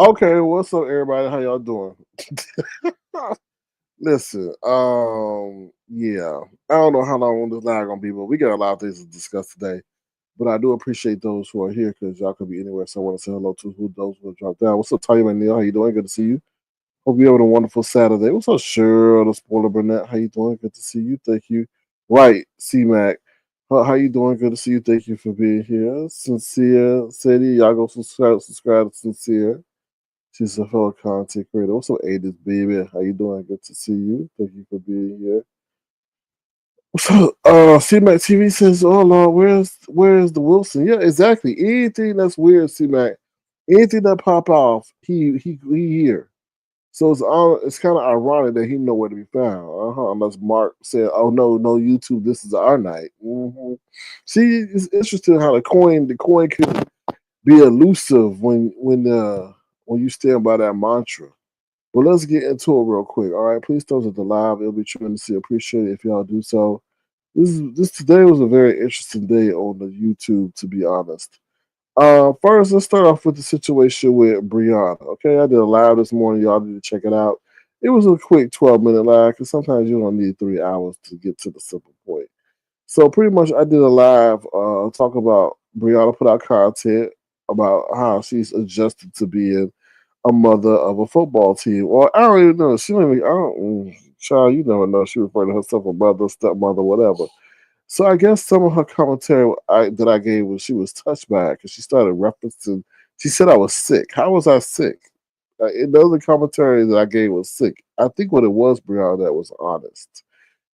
Okay, what's up, everybody? How y'all doing? Listen, yeah, I don't know how long this live gonna be, but we got a lot of things to discuss today. But I do appreciate those who are here because y'all could be anywhere. So I want to say hello to who those who have dropped down. What's up, Tanya McNeil? How you doing? Good to see you. Hope you're having a wonderful Saturday. What's up, Cheryl, the spoiler Burnett? How you doing? Good to see you. Thank you. Right, C Mac. How you doing? Good to see you. Thank you for being here. Sincere, Sadie, y'all go subscribe to Sincere. She's a fellow content creator. What's up, Adis, baby? How you doing? Good to see you. Thank you for being here. What's up? C-Mac TV says, oh, Lord, where's the Wilson? Yeah, exactly. Anything that's weird, C-Mac, anything that pop off, he here. So it's kind of ironic that he know where to be found. Unless Mark said, "Oh no, YouTube, this is our night." See, it's interesting how the coin can be elusive when you stand by that mantra. But let's get into it real quick. All right, please thumbs up the live. It'll be tremendously appreciated if y'all do so. This today was a very interesting day on the YouTube, to be honest. First, let's start off with the situation with Brianna. Okay, I did a live this morning. Y'all need to check it out. It was a quick 12-minute live because sometimes you don't need 3 hours to get to the simple point. So pretty much, I did a live talk about Brianna put out content about how she's adjusted to being a mother of a football team. Well, I don't even know. She don't even. I don't. Child, you never know. She referred to herself a mother, stepmother, whatever. So I guess some of her commentary that I gave was she was touched by it because she started referencing. She said I was sick. How was I sick? In the other commentary that I gave was sick. I think what it was, Brianna, that was honest.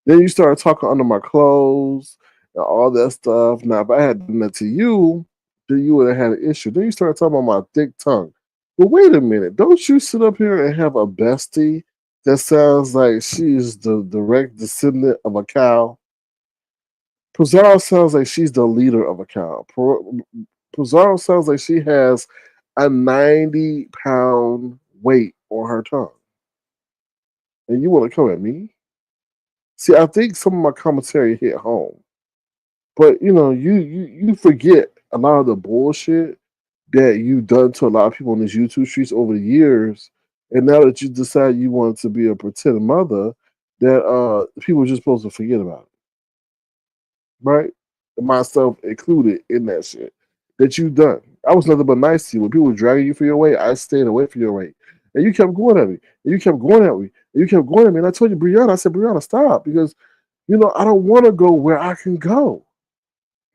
Then you started talking under my clothes and all that stuff. Now, if I had done that to you, then you would have had an issue. Then you started talking about my thick tongue. But wait a minute, don't you sit up here and have a bestie that sounds like she's the direct descendant of a cow? Pizarro sounds like she's the leader of a cow. Pizarro sounds like she has a 90-pound weight on her tongue. And you want to come at me? See, I think some of my commentary hit home. But you forget a lot of the bullshit that you've done to a lot of people on these YouTube streets over the years, and now that you decide you want to be a pretend mother, that people are just supposed to forget about it, right? And myself included in that shit that you've done. I was nothing but nice to you. When people were dragging you for your weight, I stayed away from your weight. And you kept going at me. And you kept going at me. And you kept going at me. And I told you, Brianna, I said, Brianna, stop. Because, I don't want to go where I can go.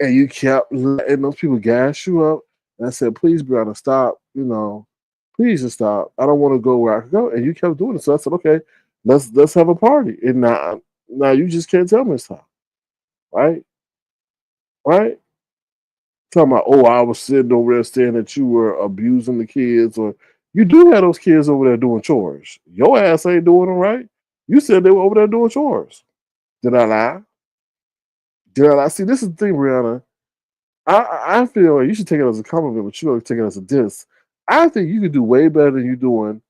And you kept letting those people gas you up. And I said, please, Brianna, stop. Please just stop. I don't want to go where I can go. And you kept doing it. So I said, okay, let's have a party. And now you just can't tell me it's time. Right? Right? Talking about, oh, I was sitting over there saying that you were abusing the kids, or you do have those kids over there doing chores. Your ass ain't doing them right. You said they were over there doing chores. Did I lie? Did I lie? See, this is the thing, Brianna. I feel like you should take it as a compliment, but you don't take it as a diss. I think you could do way better than you doing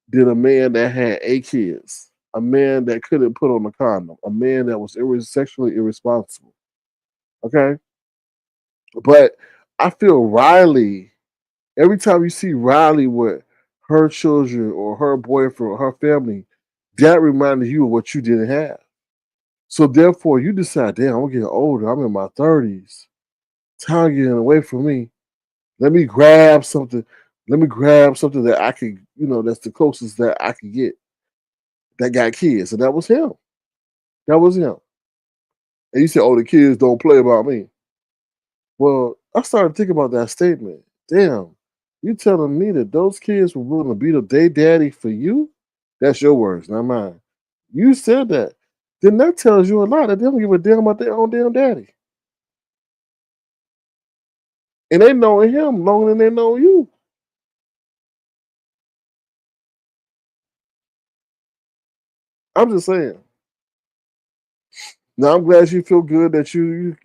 than a man that had 8 kids, a man that couldn't put on a condom, a man that was sexually irresponsible. Okay, but I feel Riley. Every time you see Riley with her children or her boyfriend or her family, that reminded you of what you didn't have. So therefore, you decide, damn, I'm getting older. I'm in my 30s. Time getting away from me. Let me grab something. Let me grab something that I can, that's the closest that I can get that got kids. And that was him. That was him. And you said, oh, the kids don't play about me. Well, I started thinking about that statement. Damn, you telling me that those kids were willing to beat up their daddy for you? That's your words, not mine. You said that. Then that tells you a lot that they don't give a damn about their own damn daddy. And they know him longer than they know you. I'm just saying. Now I'm glad you feel good that you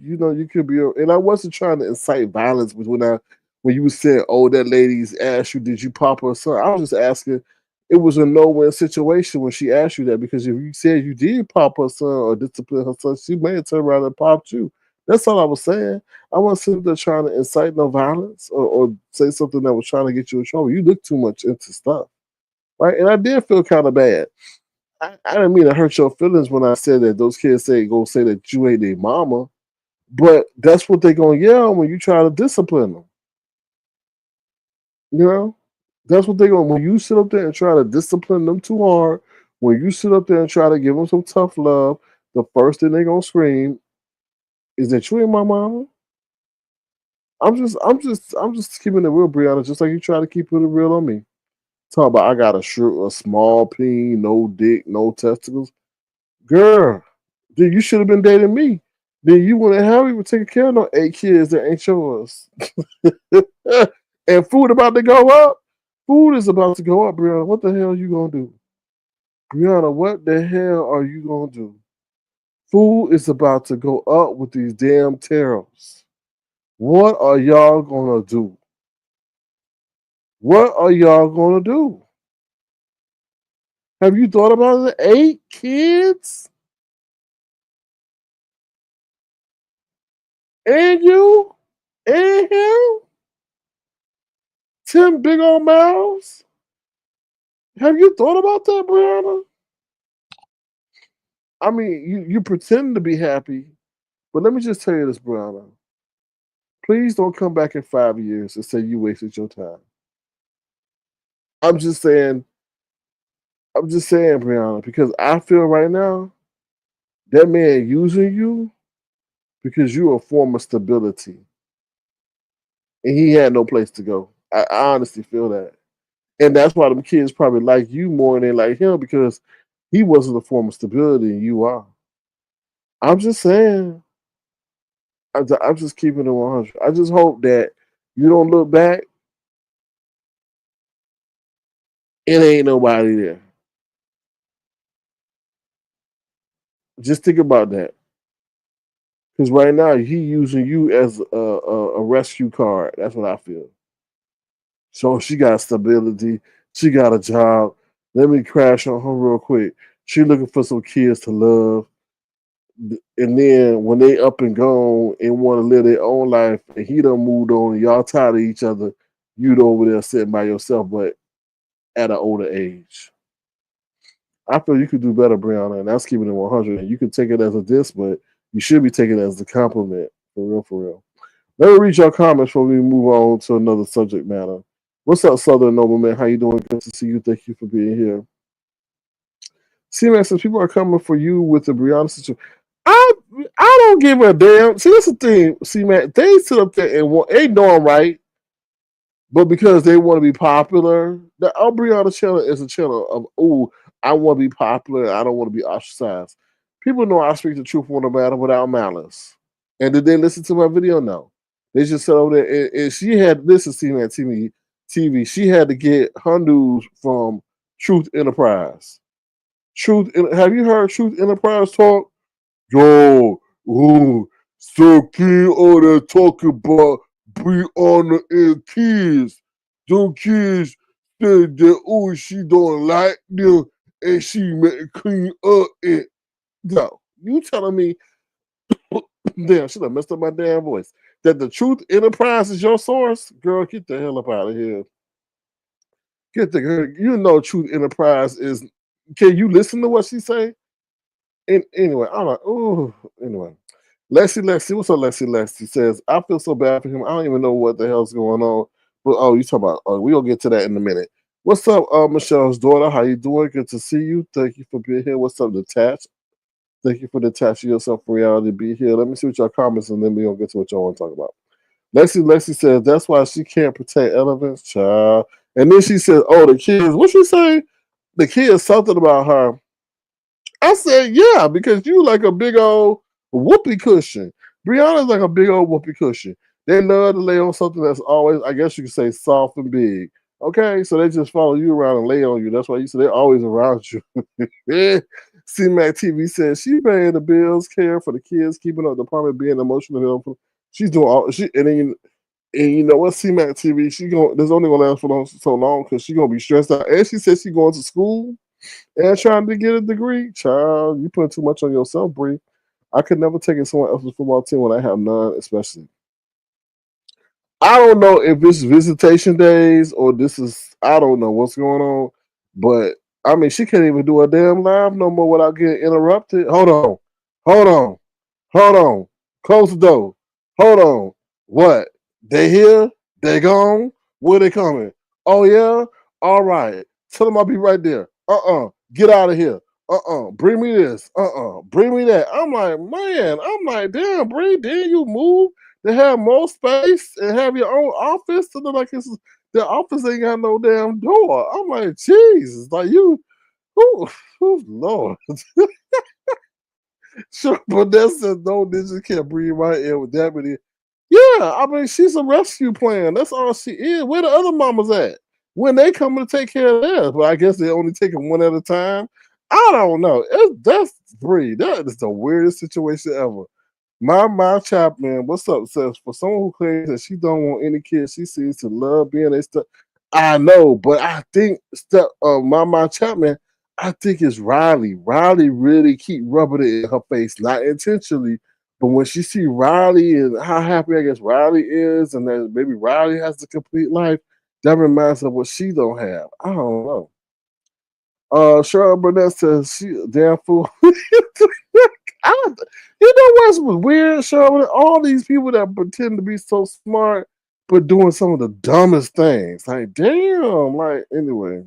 could be. And I wasn't trying to incite violence when you said, "Oh, that lady's asked you, did you pop her son?" I was just asking. It was a no-win situation when she asked you that because if you said you did pop her son or discipline her son, she may have turned around and popped you. That's all I was saying. I wasn't sitting there trying to incite no violence or say something that was trying to get you in trouble. You look too much into stuff, right? And I did feel kind of bad. I didn't mean to hurt your feelings when I said that those kids say that you ain't their mama, but that's what they gonna yell when you try to discipline them. You know, that's what they gonna when you sit up there and try to discipline them too hard. When you sit up there and try to give them some tough love, the first thing they gonna scream is that you ain't my mama. I'm just keeping it real, Brianna. Just like you try to keep it real on me. Talk about I got a small peen, no dick, no testicles. Girl, then you should have been dating me. Then you wouldn't have even taken care of no 8 kids that ain't yours. And food about to go up. Food is about to go up, Brianna. What the hell are you gonna do? Brianna, what the hell are you gonna do? Food is about to go up with these damn tariffs. What are y'all gonna do? What are y'all gonna do? Have you thought about it? 8 kids? And you? And him? 10 big old mouths? Have you thought about that, Brianna? I mean, you pretend to be happy, but let me just tell you this, Brianna. Please don't come back in 5 years and say you wasted your time. I'm just saying, I'm just saying, Brianna, because I feel right now that man using you because you're a form of stability, and he had no place to go. I honestly feel that, and that's why them kids probably like you more than they like him because he wasn't a form of stability, and you are. I'm just saying. I'm just keeping it 100. I just hope that you don't look back and ain't nobody there. Just think about that. Because right now he using you as a rescue card. That's what I feel. So she got stability. She got a job. Let me crash on her real quick. She looking for some kids to love. And then when they up and gone and want to live their own life and he done moved on and y'all tired of each other, you over there sitting by yourself, but at an older age. I feel you could do better, Brianna, and that's keeping it 100. And you can take it as a diss, but you should be taking it as a compliment. For real, for real. Let me read your comments before we move on to another subject matter. What's up, Southern Nobleman? How you doing? Good to see you. Thank you for being here. C-Man says people are coming for you with the Brianna situation. I I don't give a damn. See, that's the thing, C-Man. They sit up there and they know I'm right. But because they want to be popular, the Brianna channel is a channel of, oh, I want to be popular. I don't want to be ostracized. People know I speak the truth on the matter without malice. And did they listen to my video? No. They just said over there, and she had, this is CNN TV. She had to get her news from Truth Enterprise. Have you heard Truth Enterprise talk? Yo, ooh, so kid all that talking about Brianna and kids. Them kids said that, oh, she don't like them and she may clean up and no. You telling me, damn, should have messed up my damn voice. That the Truth Enterprise is your source? Girl, get the hell up out of here. You know Truth Enterprise is, can you listen to what she say? And anyway, I'm like, oh, anyway. Lexi, what's up, Lexi? Lexi says, I feel so bad for him. I don't even know what the hell's going on. But oh, you talking about? Oh, we'll get to that in a minute. What's up, Michelle's daughter? How you doing? Good to see you. Thank you for being here. What's up, Detach? Thank you for detaching yourself from reality to be here. Let me see what your comments, and then we're gonna get to what y'all want to talk about. Lexi says that's why she can't protect elephants, child. And then she says, "Oh, the kids." What she say? The kids something about her. I said, yeah, because you like a big old whoopee cushion. Brianna's like a big old whoopee cushion. They love to lay on something that's always, I guess you could say, soft and big. Okay, so they just follow you around and lay on you. That's why you say they're always around you. C-Mac TV says she paying the bills, caring for the kids, keeping up the apartment, being emotional helpful. She's doing all she and you know what, C-Mac TV, she going this only gonna last for so long because she gonna be stressed out. And she said she going to school and trying to get a degree, child, you put too much on yourself, Bree. I could never take in someone else's football team when I have none, especially. I don't know if it's visitation days or this is I don't know what's going on, but I mean she can't even do a damn live no more without getting interrupted. Hold on, hold on, close the door. Hold on, what? They here? They gone? Where they coming? Oh yeah, all right. Tell them I'll be right there. Get out of here. Bring me this. Bring me that. I'm like, man. I'm like, damn, Briie, didn't you move? They have more space and have your own office to look like it's the office ain't got no damn door. I'm like, Jesus, like you, oh, Lord. Sure, but that's a no ninja can't breathe right in with that many. Yeah, I mean, she's a rescue plan. That's all she is. Where the other mamas at? When they coming to take care of theirs? Well, I guess they only take them one at a time. I don't know. That's Briie. That is the weirdest situation ever. My Chapman, what's up? Says for someone who claims that she don't want any kids, she seems to love being a stuff. I know, but I think my Chapman, I think it's Riley. Riley really keep rubbing it in her face, not intentionally, but when she see Riley and how happy I guess Riley is, and that maybe Riley has the complete life, that reminds her of what she don't have. I don't know. Cheryl Burnett says she a damn fool. You know what's weird, Cheryl? All these people that pretend to be so smart, but doing some of the dumbest things. Like, damn. Like, anyway.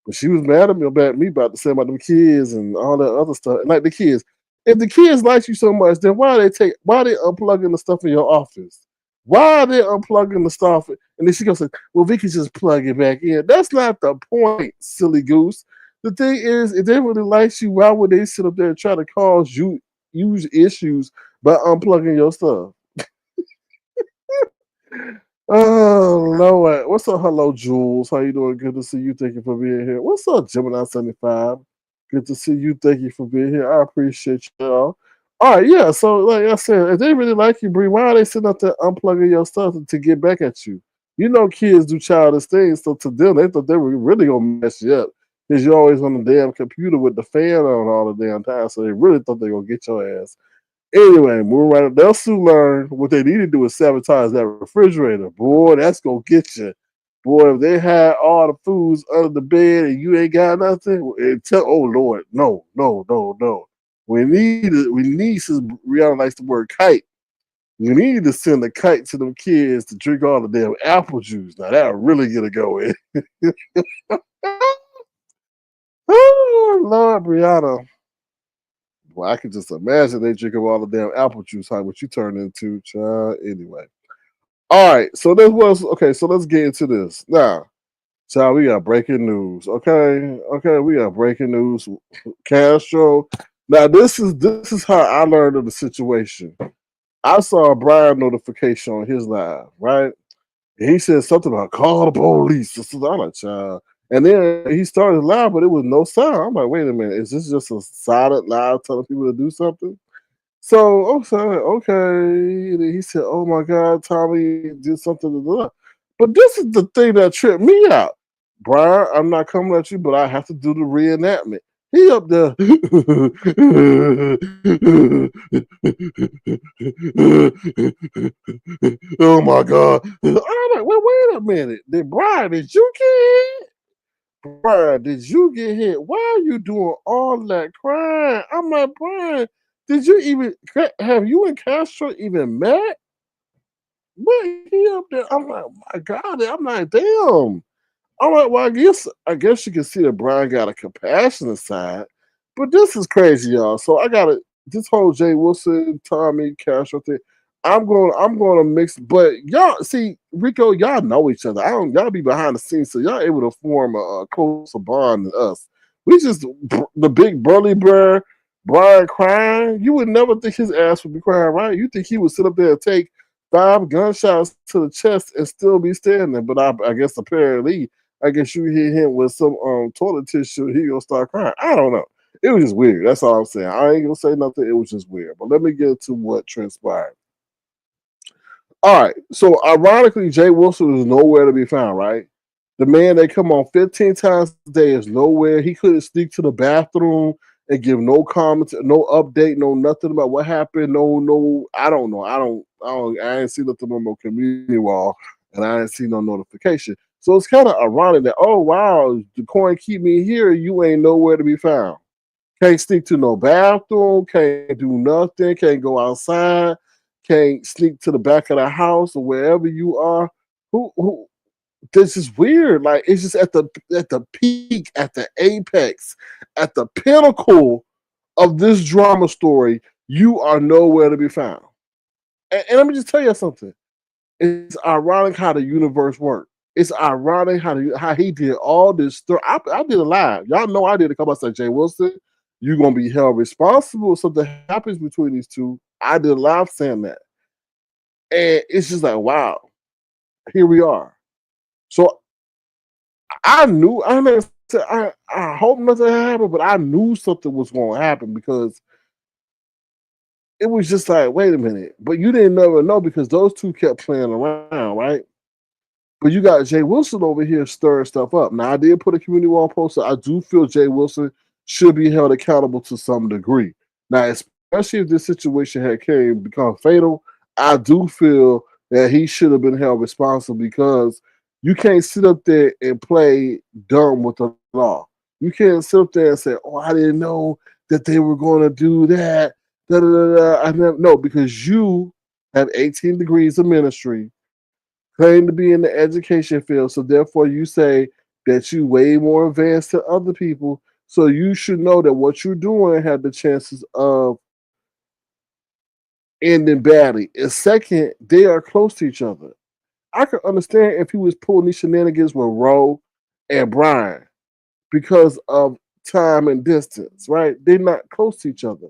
But she was mad at me about to say about them kids and all that other stuff. Like the kids. If the kids like you so much, then why are they unplugging the stuff in your office? Why are they unplugging the stuff? And then she goes, well, we can just plug it back in. That's not the point, silly goose. The thing is, if they really like you, why would they sit up there and try to cause you huge issues by unplugging your stuff? Oh Lord. What's up? Hello, Jules. How you doing? Good to see you. Thank you for being here. What's up, Gemini75? Good to see you. Thank you for being here. I appreciate y'all. All right, yeah. So, like I said, if they really like you, Briie, why are they sitting up there unplugging your stuff to get back at you? You know, kids do childish things, so to them, they thought they were really gonna mess you up because you're always on the damn computer with the fan on all the damn time. So they really thought they were gonna get your ass. Anyway, moving right up. They'll soon learn what they need to do is sabotage that refrigerator. Boy, that's gonna get you. Boy, if they had all the foods under the bed and you ain't got nothing, oh Lord, no, no, no, no. We need since Rihanna likes the word kite. We need to send a kite to them kids to drink all the damn apple juice. Now that'll really get a go in. Oh Lord, Brianna. Well, I can just imagine they drink up all the damn apple juice, how what you turn into, child. Anyway. All right. So this was okay. So let's get into this. Now, child, we got breaking news. Okay. Okay, we got breaking news. Castro. Now, this is how I learned of the situation. I saw a Brian notification on his live, right? And he said something about call the police. This is I'm like, child. And then he started live, but it was no sound. I'm like, wait a minute, is this just a silent live telling people to do something? So I'm saying, okay. And he said, oh my God, Tommy did something to do. But this is the thing that tripped me out. Brian, I'm not coming at you, but I have to do the reenactment. He up there. Oh my God. I'm like, wait a minute. Brian, did you get hit? Brian, did you get hit? Why are you doing all that crying? I'm like, Brian, did you even have you and Castro even met? What he up there? I'm like, my God, I'm like, damn. I'm like, well, I guess you can see that Brian got a compassionate side, but this is crazy, y'all. So I got this whole Jay Wilson, Tommy Castro thing. I'm going to mix, but y'all see Rico, y'all know each other. I don't y'all be behind the scenes, so y'all able to form a closer bond than us. We just the big burly bear, Brian crying. You would never think his ass would be crying, right? You think he would sit up there and take 5 gunshots to the chest and still be standing? But I guess apparently I guess you hit him with some toilet tissue, he gonna start crying. I don't know. It was just weird. That's all I'm saying. I ain't gonna say nothing. It was just weird. But let me get to what transpired. All right. So ironically, Jay Wilson is nowhere to be found, right? The man they come on 15 times a day is nowhere. He couldn't sneak to the bathroom and give no comment, no update, no nothing about what happened. No, I don't know. I ain't see nothing on no community wall, and I ain't see no notification. So it's kind of ironic that, oh wow, the coin keep me here. You ain't nowhere to be found. Can't sneak to no bathroom. Can't do nothing. Can't go outside. Can't sneak to the back of the house or wherever you are. Who this is weird. Like it's just at the peak, at the apex, at the pinnacle of this drama story. You are nowhere to be found. And let me just tell you something. It's ironic how the universe works. It's ironic how he did all this stuff. I did a live. Y'all know I did a couple. I said, Jay Wilson, you're gonna be held responsible if something happens between these two. I did a live saying that, and it's just like, wow, here we are. So I knew. I hope nothing happened, but I knew something was going to happen because it was just like, wait a minute. But you didn't never know because those two kept playing around, right? But you got Jay Wilson over here stirring stuff up. Now, I did put a community wall poster. I do feel Jay Wilson should be held accountable to some degree. Now, especially if this situation had become fatal, I do feel that he should have been held responsible because you can't sit up there and play dumb with the law. You can't sit up there and say, "Oh, I didn't know that they were going to do that." Da, da, da, da. I never no, because you have 18 degrees of ministry, claim to be in the education field, so therefore you say that you way more advanced than other people. So you should know that what you're doing had the chances of ending badly. And second, they are close to each other. I could understand if he was pulling these shenanigans with Roe and Brian because of time and distance, right? They're not close to each other.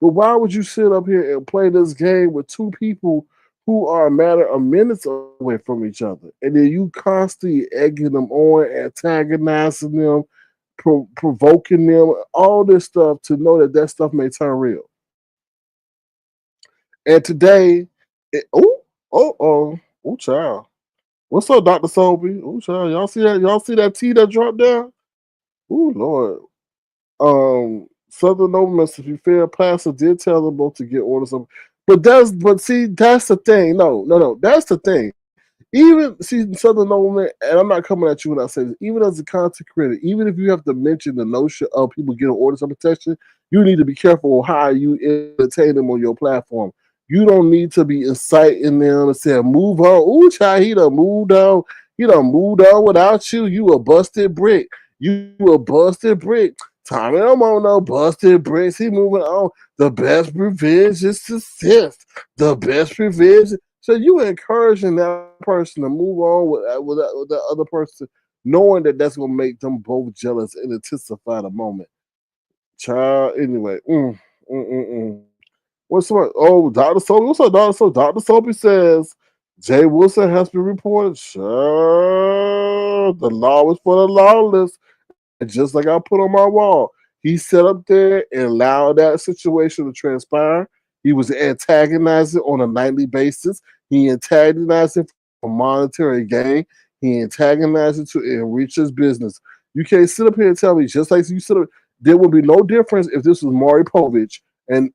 But why would you sit up here and play this game with two people who are a matter of minutes away from each other? And then you constantly egging them on, antagonizing them, provoking them, all this stuff to know that that stuff may turn real. And today, child. What's up, Dr. Soapy? Oh, child, y'all see that? Y'all see that T that dropped down? Oh, Lord. Southern Nobleman, if you fail, pastor did tell them both to get orders of, but see, that's the thing. No, that's the thing. Even see Southern Nobleman, and I'm not coming at you when I say this, even as a content creator, even if you have to mention the notion of people getting orders of protection, you need to be careful how you entertain them on your platform. You don't need to be inciting them and saying, move on. Ooh, child, he done moved on without you. You a busted brick. You a busted brick. Tommy don't want no busted bricks. He moving on. The best revenge is success. The best revenge. So you encouraging that person to move on with that other person, knowing that that's gonna make them both jealous and intensify the moment. Child, anyway. What's what? Oh, Dr. Soapy. What's up, Dr. Soapy? Dr. Soapy says Jay Wilson has been reported. Sure, the law is for the lawless. And just like I put on my wall, he sat up there and allowed that situation to transpire. He was antagonizing on a nightly basis. He antagonized it for monetary gain. He antagonized it to enrich his business. You can't sit up here and tell me, just like you said, there would be no difference if this was Maury Povich and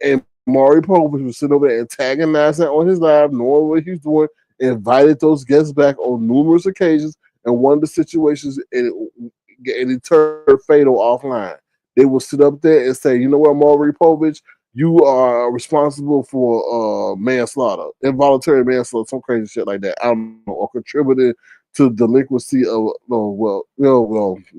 Maury Povich was sitting over there antagonizing on his live, knowing what he's doing, invited those guests back on numerous occasions, and one of the situations it turned fatal offline. They will sit up there and say, you know what, Maury Povich, you are responsible for manslaughter, involuntary manslaughter, some crazy shit like that. I don't know, or contributed to delinquency of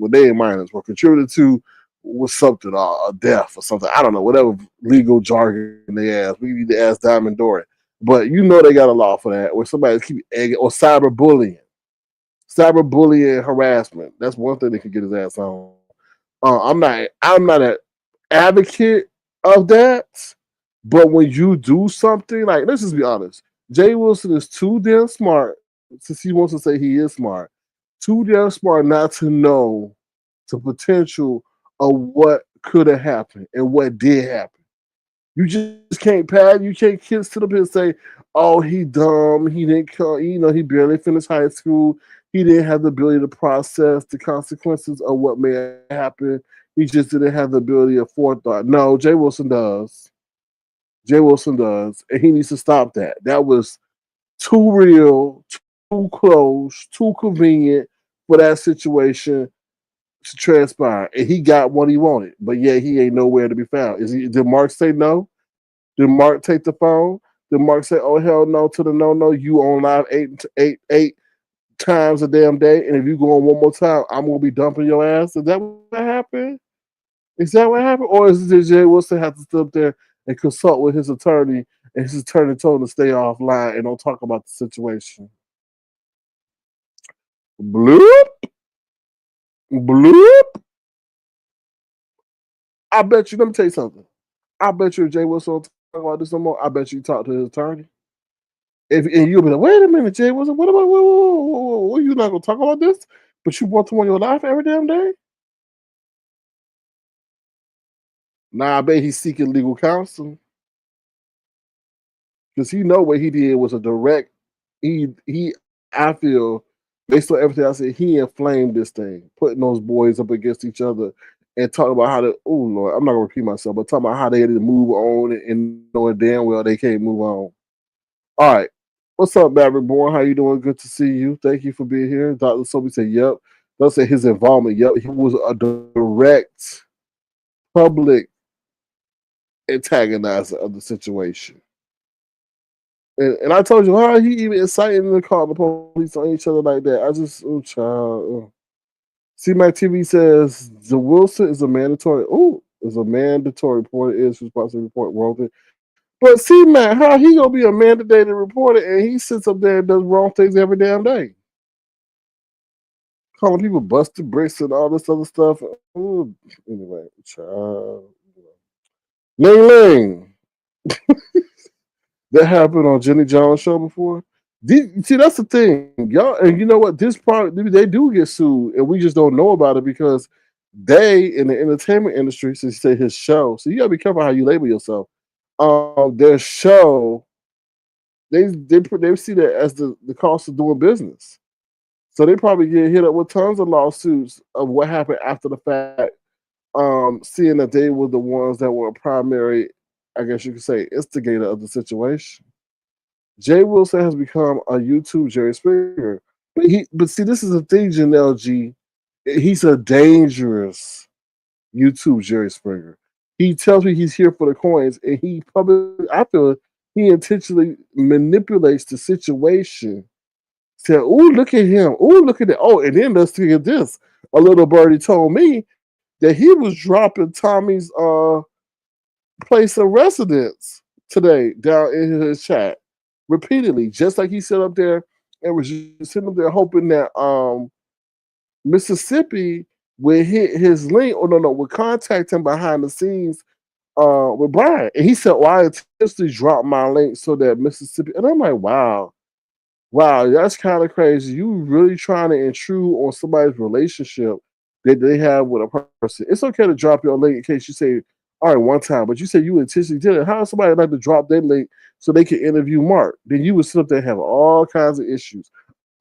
they ain't minors, were contributed to was something, a death or something. I don't know, whatever legal jargon they ask. We need to ask Diamond Dory. But you know they got a law for that, where somebody keep egging, or cyberbullying harassment. That's one thing they can get his ass on. I'm not an advocate of that, but when you do something like, let's just be honest, Jay Wilson is too damn smart, since he wants to say he is smart, too damn smart not to know the potential of what could have happened and what did happen. You just can't pad. You can't kids sit up here and say, "Oh, he dumb. He didn't come. He barely finished high school. He didn't have the ability to process the consequences of what may happen. He just didn't have the ability of forethought. No, Jay Wilson does. Jay Wilson does, and he needs to stop that. That was too real, too close, too convenient for that situation to transpire. And he got what he wanted, but yet he ain't nowhere to be found. Did Mark say no? Did Mark take the phone? Did Mark say, "Oh hell no" to the no? You on live eight times a damn day, and if you go on one more time, I'm gonna be dumping your ass. Is that what happened? Is that what happened, or is it Jay Wilson have to sit up there and consult with his attorney, and his attorney told him to stay offline and don't talk about the situation? Bloop, bloop. I bet you. Let me tell you something. I bet you if Jay Wilson don't talk about this no more, I bet you talk to his attorney. And you'll be like, wait a minute, Jay Wilson, what about whoa, you not gonna talk about this? But you want to on your life every damn day? Nah, I bet he's seeking legal counsel because he know what he did was a direct. He I feel based on everything I said, he inflamed this thing, putting those boys up against each other and talking about how to. Oh Lord, I'm not gonna repeat myself, but talking about how they had to move on and knowing damn well they can't move on. All right. What's up, Maverick Boy? How you doing? Good to see you. Thank you for being here. Dr. Sophie said, yep. Don't say his involvement. Yep. He was a direct public antagonizer of the situation. And I told you how he even incited them to call the police on each other like that. I just, oh, child. C-Mac TV says the Wilson is a mandatory. Oh, is a mandatory reporter. Is responsible to report wrong thing. But C-Mac, how he gonna be a mandated reporter and he sits up there and does wrong things every damn day? Calling people busted bricks and all this other stuff. Ooh, anyway, child. Ling Ling. That happened on Jenny Jones' show before. See, that's the thing, y'all. And you know what? This part they do get sued, and we just don't know about it because they in the entertainment industry, since you say his show, so you gotta be careful how you label yourself. Their show, they see that as the cost of doing business. So they probably get hit up with tons of lawsuits of what happened after the fact, seeing that they were the ones that were a primary, I guess you could say, instigator of the situation. Jay Wilson has become a YouTube Jerry Springer. But see, this is the thing, Janelle G. He's a dangerous YouTube Jerry Springer. He tells me he's here for the coins, and he probably, I feel, he intentionally manipulates the situation. Said, "Oh, look at him! Oh, look at that! Oh, and then let's look at this." A little birdie told me that he was dropping Tommy's place of residence today down in his chat repeatedly, just like he sat up there and was just sitting up there hoping that Mississippi would hit his link, or no, would contact him behind the scenes with Brian. And he said, "Well, I intentionally dropped my link so that Mississippi," and I'm like, wow, that's kind of crazy. You really trying to intrude on somebody's relationship that they have with a person. It's okay to drop your link in case you say, all right, one time, but you say you intentionally did it. How does somebody like to drop their link so they can interview Mark? Then you would sit up there and have all kinds of issues.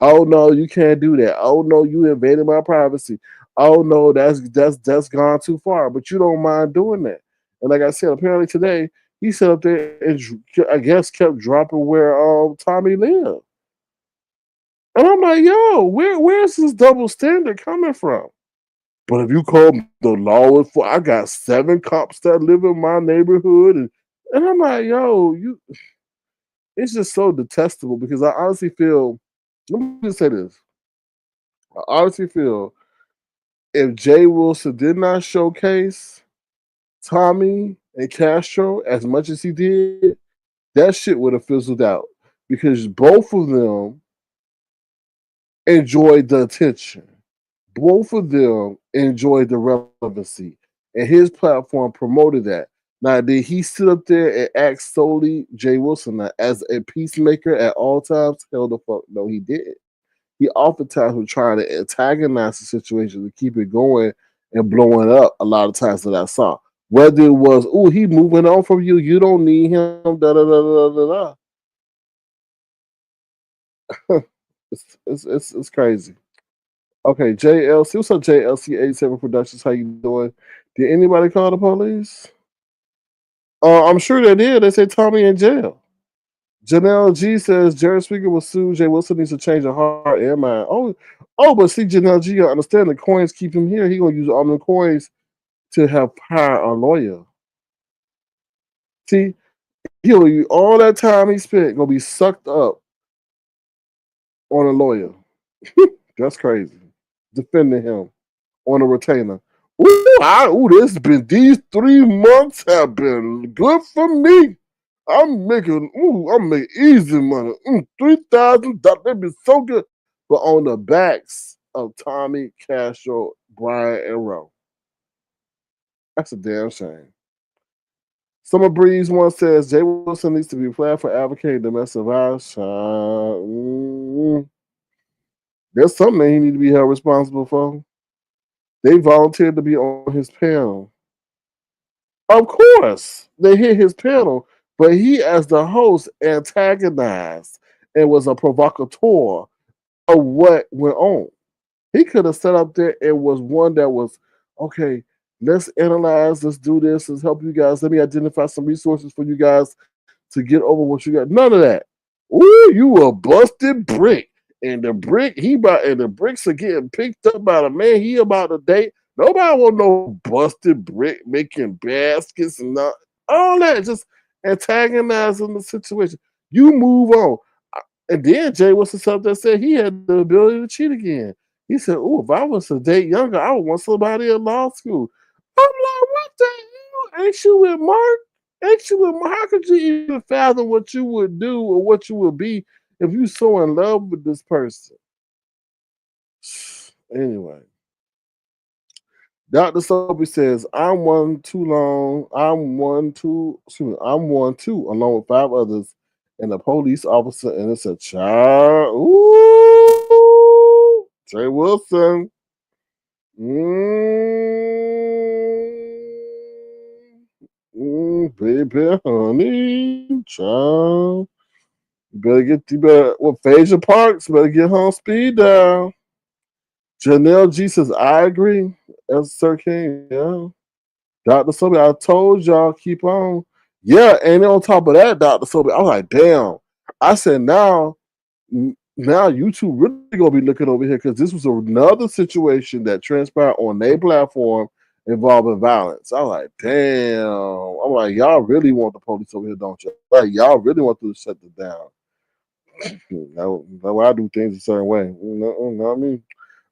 Oh no, you can't do that. Oh no, you invaded my privacy. Oh no, that's gone too far. But you don't mind doing that. And like I said, apparently today he sat up there and I guess kept dropping where Tommy lived. And I'm like, yo, where's this double standard coming from? But if you call the law enforcement, I got 7 cops that live in my neighborhood, and I'm like, yo, it's just so detestable because I honestly feel. Let me just say this: I honestly feel if Jay Wilson did not showcase Tommy and Castro as much as he did, that shit would have fizzled out because both of them enjoyed the attention. Both of them enjoyed the relevancy, and his platform promoted that. Now, did he sit up there and act solely Jay Wilson as a peacemaker at all times? Hell the fuck no, he didn't. He oftentimes was trying to antagonize the situation to keep it going and blowing up a lot of times that I saw. Whether it was, oh, he moving on from you, you don't need him, da da da da da da. It's crazy. Okay, JLC. What's up, JLC 87 Productions? How you doing? Did anybody call the police? I'm sure they did. They say Tommy in jail. Janelle G says Jared Speaker will sue. Jay Wilson needs to change the heart and mind. But see, Janelle G, I understand the coins keep him here. He gonna use all the coins to help hire a lawyer. See, he'll use all that time he spent gonna be sucked up on a lawyer. That's crazy. Defending him on a retainer. This been these 3 months have been good for me. I'm making easy money. $3,000. They've been so good. But on the backs of Tommy, Castro, Brian, and Rowe. That's a damn shame. Summer Breeze one says Jay Wilson needs to be flagged for advocating domestic violence. There's something he needs to be held responsible for. They volunteered to be on his panel. Of course, they hit his panel, but he, as the host, antagonized and was a provocateur of what went on. He could have sat up there and was one that was, okay, let's analyze, let's do this, let's help you guys. Let me identify some resources for you guys to get over what you got. None of that. Ooh, you a busted brick. And the bricks are getting picked up by the man he about to date. Nobody want no busted brick making baskets and all that. Just antagonizing the situation. You move on. And then Jay Wilson something that said he had the ability to cheat again. He said, "Oh, if I was a date younger, I would want somebody in law school." I'm like, "What the hell? Ain't you with Mark? Ain't you with Mark? How could you even fathom what you would do or what you would be if you so in love with this person?" Anyway, Dr. Soapy says, I'm one too, along with 5 others, and a police officer, and it's a child. Ooh, Jay Wilson. Baby, honey, child. Phaedra Parks better get home speed down. Janelle G says, I agree. That's Sir King, yeah. Dr. Sobe, I told y'all, keep on. Yeah, and on top of that, Dr. Sobe, I was like, damn. I said, now you two really gonna be looking over here because this was another situation that transpired on their platform involving violence. I was like, damn. I'm like, y'all really want the police over here, don't you? Like, y'all really want to shut this down. That's why I do things a certain way. You know what I mean?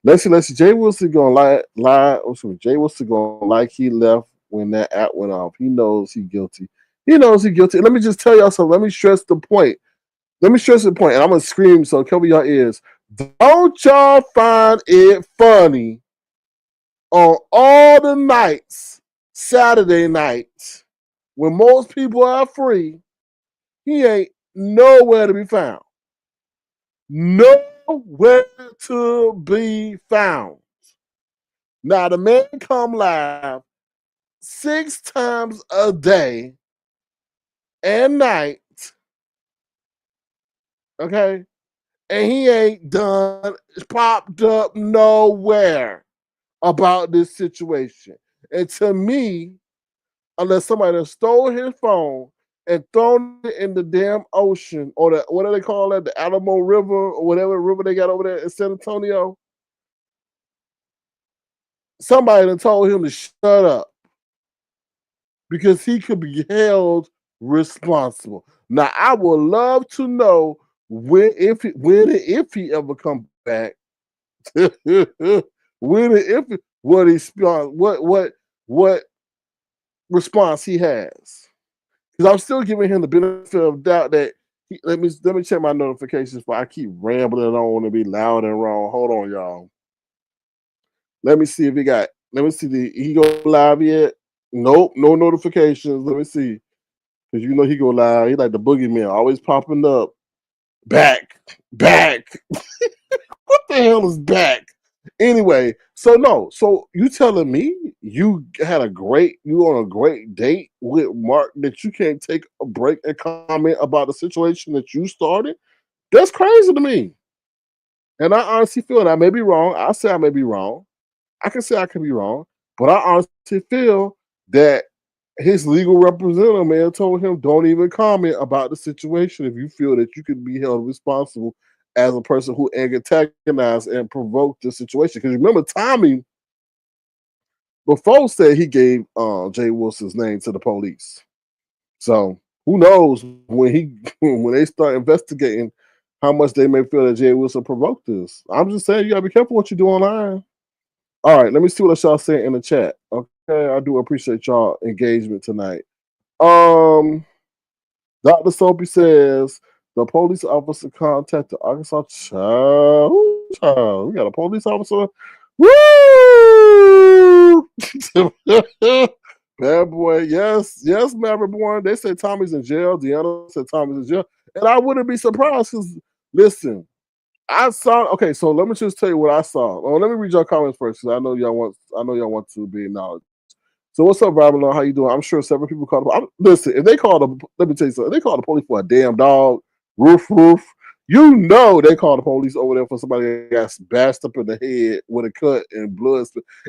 Let's see. Jay Wilson gonna lie. Jay Wilson gonna like he left when that app went off. He knows he's guilty. He knows he's guilty. Let me just tell y'all something. Let me stress the point. And I'm gonna scream, so cover your ears. Don't y'all find it funny on all the nights, Saturday nights, when most people are free, he ain't nowhere to be found. Nowhere to be found. Now the man come live 6 times a day and night, okay? And he ain't popped up nowhere about this situation. And to me, unless somebody stole his phone and thrown it in the damn ocean or what do they call that? The Alamo River or whatever river they got over there in San Antonio. Somebody done told him to shut up because he could be held responsible. Now, I would love to know when and if he ever come back. When and if what response he has. Because I'm still giving him the benefit of doubt that let me check my notifications before I keep rambling on and be loud and wrong. Hold on, y'all. Let me see if let me see, did he go live yet? Nope, no notifications. Let me see. Because you know he go live. He like the boogeyman, always popping up. Back. What the hell is back? Anyway, so you telling me you on a great date with Mark that you can't take a break and comment about the situation that you started? That's crazy to me. And I honestly feel, and I may be wrong. I say I may be wrong. I can say I could be wrong, But I honestly feel that his legal representative may have told him, don't even comment about the situation if you feel that you could be held responsible as a person who antagonized and provoked the situation. Because remember, Tommy before said he gave Jay Wilson's name to the police. So who knows when they start investigating how much they may feel that Jay Wilson provoked this. I'm just saying you gotta be careful what you do online. All right, let me see what y'all saying in the chat. Okay, I do appreciate y'all engagement tonight. Dr. Soapy says the police officer contacted Arkansas child. Ooh, child. We got a police officer. Woo! Bad boy. Yes, Maverick Born. They say Tommy's in jail. Deanna said Tommy's in jail. And I wouldn't be surprised because listen, I saw okay, so let me just tell you what I saw. Well, let me read your comments first because I know y'all want to be acknowledged. So what's up, Babylon? How you doing? I'm sure several people called. Listen, if they called let me tell you something. If they called the police for a damn dog, roof, you know they called the police over there for somebody that got bashed up in the head with a cut and blood.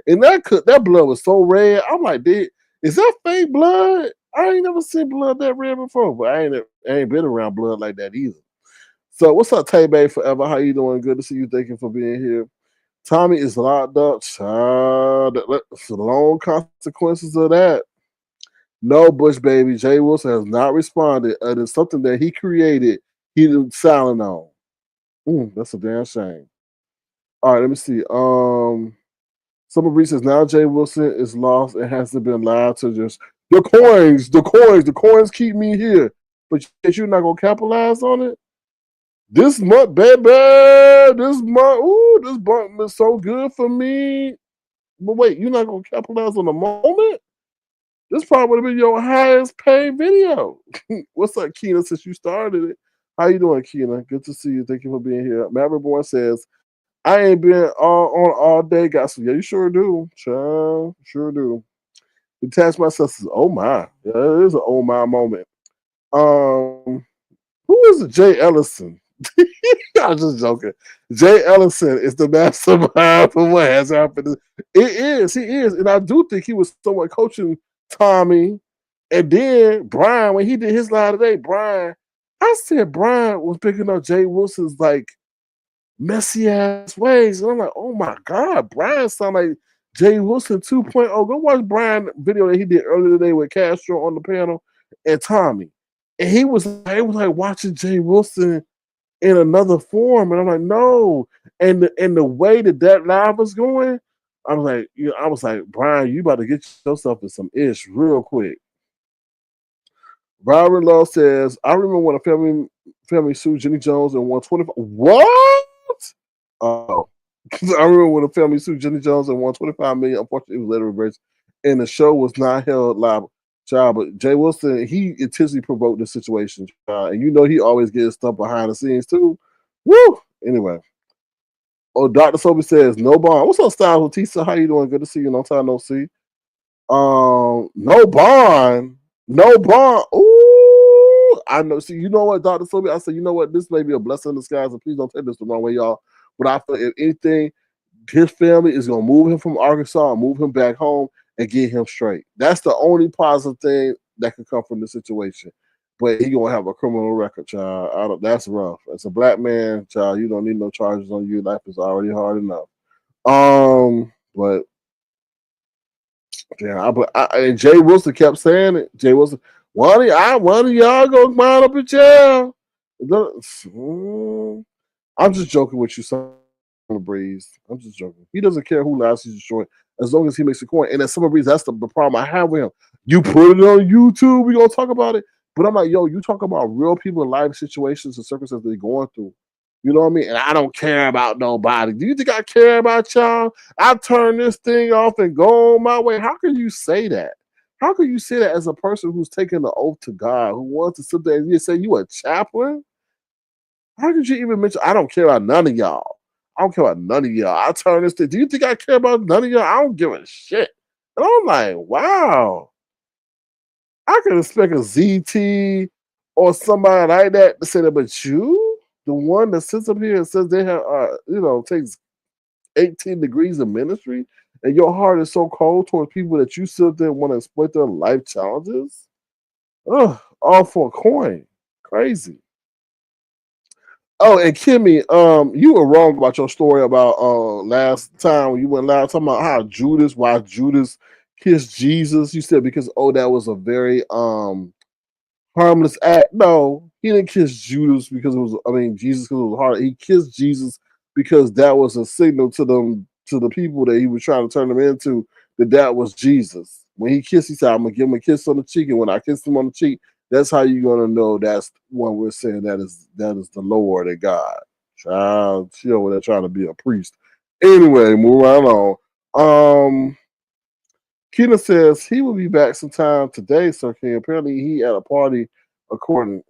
And that blood was so red. I'm like, is that fake blood? I ain't never seen blood that red before, but I ain't been around blood like that either. So what's up, Tay Bay Forever? How you doing? Good to see you. Thank you for being here. Tommy is locked up. Child, the long consequences of that. No, Bush baby. Jay Wilson has not responded. It is something that he created. He did silent on. That's a damn shame. All right, let me see. Some of says now Jay Wilson is lost and hasn't been allowed to just the coins keep me here. But you're not gonna capitalize on it. This month, baby, this month is so good for me. But wait, you're not gonna capitalize on the moment? This probably would have been your highest paid video. What's up, Keena? Since you started it, how you doing, Keena? Good to see you. Thank you for being here. Maverick Boy says, "I ain't been on all day. Got some. Yeah, you sure do, child. Sure do. Detach myself. Oh my, yeah, it is an oh my moment. Who is it? Jay Ellison? I'm just joking. Jay Ellison is the mastermind for what has happened. It is. He is. And I do think he was somewhat coaching Tommy. And then Brian, when he did his line today, I said Brian was picking up Jay Wilson's like messy ass ways. And I'm like, oh my God, Brian sound like Jay Wilson 2.0. Go watch Brian video that he did earlier today with Castro on the panel and Tommy. And it was like watching Jay Wilson in another form. And I'm like, no. And the way that live was going, I was like, Brian, you about to get yourself in some ish real quick. Robert Law says, I remember when a family sued Jenny Jones and won 25. What? Oh. I remember when a family sued Jenny Jones and won 25 million. Unfortunately, it was later reversed. And the show was not held live. Child, but Jay Wilson, he intentionally provoked the situation. And you know he always gets stuff behind the scenes too. Woo! Anyway. Oh, Dr. Sophie says, no bond. What's up, Styles Batista? How you doing? Good to see you. Long time no see. No bond. No bond. Ooh, I know. See, you know what, Dr. Sophie? I said, you know what? This may be a blessing in disguise, and please don't take this the wrong way, y'all. But I feel if anything, his family is gonna move him from Arkansas and move him back home and get him straight. That's the only positive thing that could come from the situation. But he gonna have a criminal record, child. That's rough. As a black man, child, you don't need no charges on you. Life is already hard enough. But yeah, and Jay Wilson kept saying it. Jay Wilson, one of y'all gonna wind up in jail. I'm just joking with you, Summer Breeze. I'm just joking. He doesn't care who lives he's destroying as long as he makes a coin. And at Summer Breeze, that's the problem I have with him. You put it on YouTube, we gonna talk about it. But I'm like, yo, you talk about real people in life situations and circumstances they're going through. You know what I mean? And I don't care about nobody. Do you think I care about y'all? I turn this thing off and go on my way. How can you say that? How can you say that as a person who's taking the oath to God, who wants to sit there and you say you a chaplain? How could you even mention? I don't care about none of y'all. I don't care about none of y'all. I turn this thing. Do you think I care about none of y'all? I don't give a shit. And I'm like, wow. I could expect a ZT or somebody like that to say that, but you, the one that sits up here and says they have, takes 18 degrees of ministry and your heart is so cold towards people that you sit there and want to exploit their life challenges. Ugh, all for a coin. Crazy. Oh, and Kimmy, you were wrong about your story about last time when you went live talking about why Judas kissed Jesus. You said because that was a very harmless act. No, he didn't kiss Judas because it was. I mean, Jesus because it was hard. He kissed Jesus because that was a signal to the people that he was trying to turn them into that was Jesus. When he kissed, he said, "I'm gonna give him a kiss on the cheek," and when I kissed him on the cheek, that's how you're gonna know that's when we're saying that is the Lord and God. Child, she over there trying to be a priest. Anyway, move right on. Keena says he will be back sometime today, Sir King. Apparently, he at a party. According,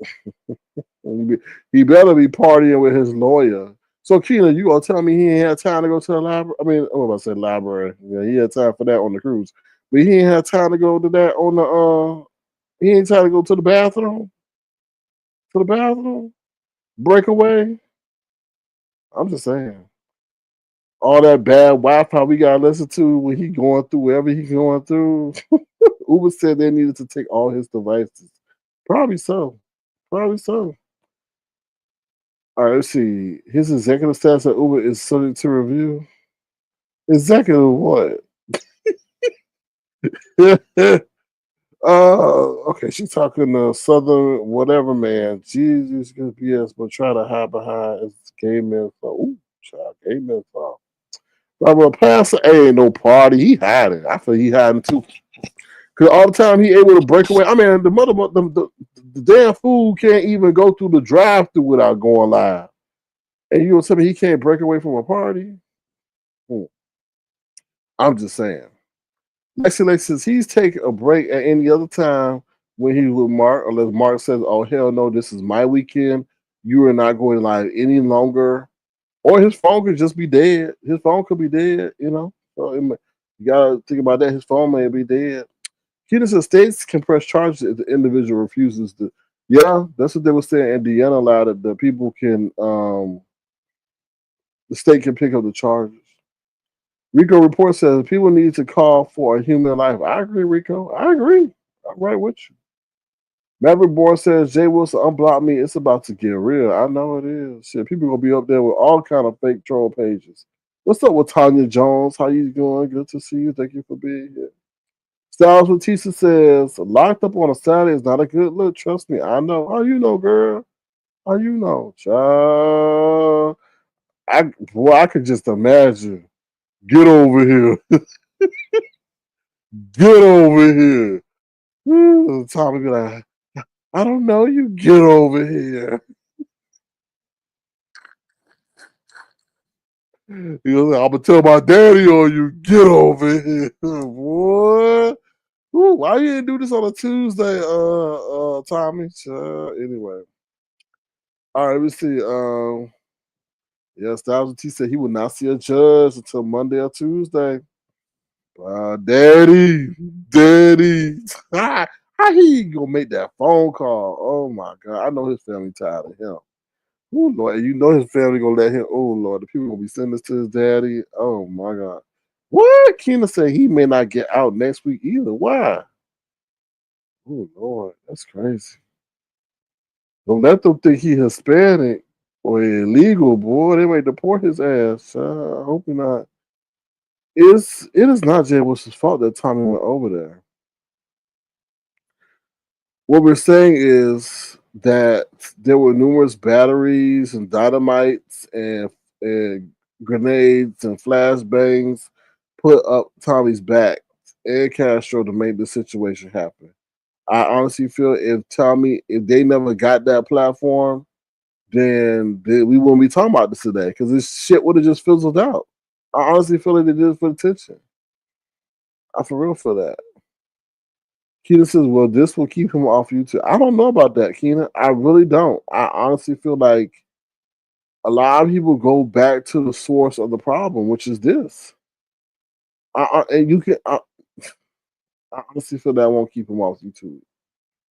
he better be partying with his lawyer. So, Keena, you gonna tell me he ain't had time to go to the library? I mean, what about to say library? Yeah, he had time for that on the cruise, but he ain't had time to go to that on the. He ain't time to go to the bathroom. To the bathroom, breakaway. I'm just saying. All that bad Wi-Fi we gotta listen to when he going through wherever he going through. Uber said they needed to take all his devices. Probably so. Probably so. All right, let's see. His executive status at Uber is subject to review. Executive what? Okay, she's talking to Southern whatever man. Jesus, good BS, but try to hide behind his gay man. Ooh, child, gay man. Robert Pastor ain't no party. He hiding. I feel he hiding too. Cause all the time he able to break away. I mean, the damn fool can't even go through the drive-through without going live. And you gonna tell me he can't break away from a party? Hmm. I'm just saying. Lexi says he's taking a break at any other time when he's with Mark, unless Mark says, "Oh hell no, this is my weekend. You are not going live any longer." Or his phone could just be dead. His phone could be dead. So you gotta think about that. His phone may be dead. Keaton says states can press charges if the individual refuses to. Yeah, that's what they were saying. Indiana allowed it. The people can, the state can pick up the charges. Rico report says people need to call for a human life. I agree, Rico. I agree. I'm right with you. Maverick Boy says Jay Wilson unblock me. It's about to get real. I know it is. Shit, people gonna be up there with all kind of fake troll pages. What's up with Tanya Jones? How you doing? Good to see you. Thank you for being here. Styles Batista says, locked up on a Saturday is not a good look. Trust me, I know. How you know, girl? How you know? Child. I could just imagine. Get over here. Get over here. Tommy be like, I don't know you. Get over here. He was like, I'm gonna tell my daddy on you. Get over here. What? Ooh, why you didn't do this on a Tuesday, Tommy? Anyway. All right, let me see. Yeah, Styles T said he will not see a judge until Monday or Tuesday. Daddy. How he gonna make that phone call? Oh my God, I know his family tired of him. Oh Lord, you know his family gonna let him. Oh Lord, the people gonna be sending this to his daddy. Oh my God. What? Keena said he may not get out next week either. Why? Oh Lord, that's crazy. Don't let them think he Hispanic or illegal, boy. They might deport his ass. I hope he not. It is not Jay Wilson's fault that Tommy went over there. What we're saying is that there were numerous batteries and dynamites and grenades and flashbangs put up Tommy's back and Castro to make the situation happen. I honestly feel if they never got that platform, then we wouldn't be talking about this today because this shit would have just fizzled out. I honestly feel like they did it for attention. I for real feel that. Keena says, well, this will keep him off YouTube. I don't know about that, Keena. I really don't. I honestly feel like a lot of people go back to the source of the problem, which is this. And you can, I honestly feel that won't keep him off YouTube.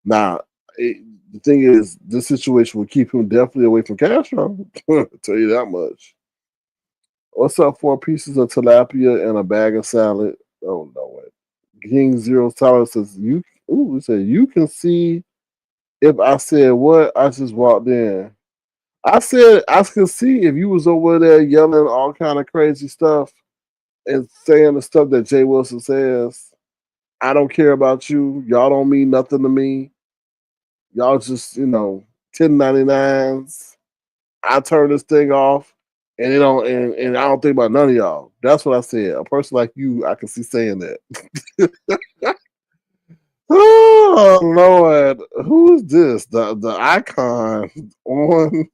Now, the thing is, this situation will keep him definitely away from Castro. I'll tell you that much. What's up? 4 pieces of tilapia and a bag of salad. Oh no way. King Zero Salad says you. Ooh, it said you can see if I said what I just walked in. I said I could see if you was over there yelling all kind of crazy stuff and saying the stuff that Jay Wilson says. I don't care about you. Y'all don't mean nothing to me. Y'all just 1099s. I turn this thing off, and and I don't think about none of y'all. That's what I said. A person like you, I can see saying that. Oh Lord, who is this? The icon on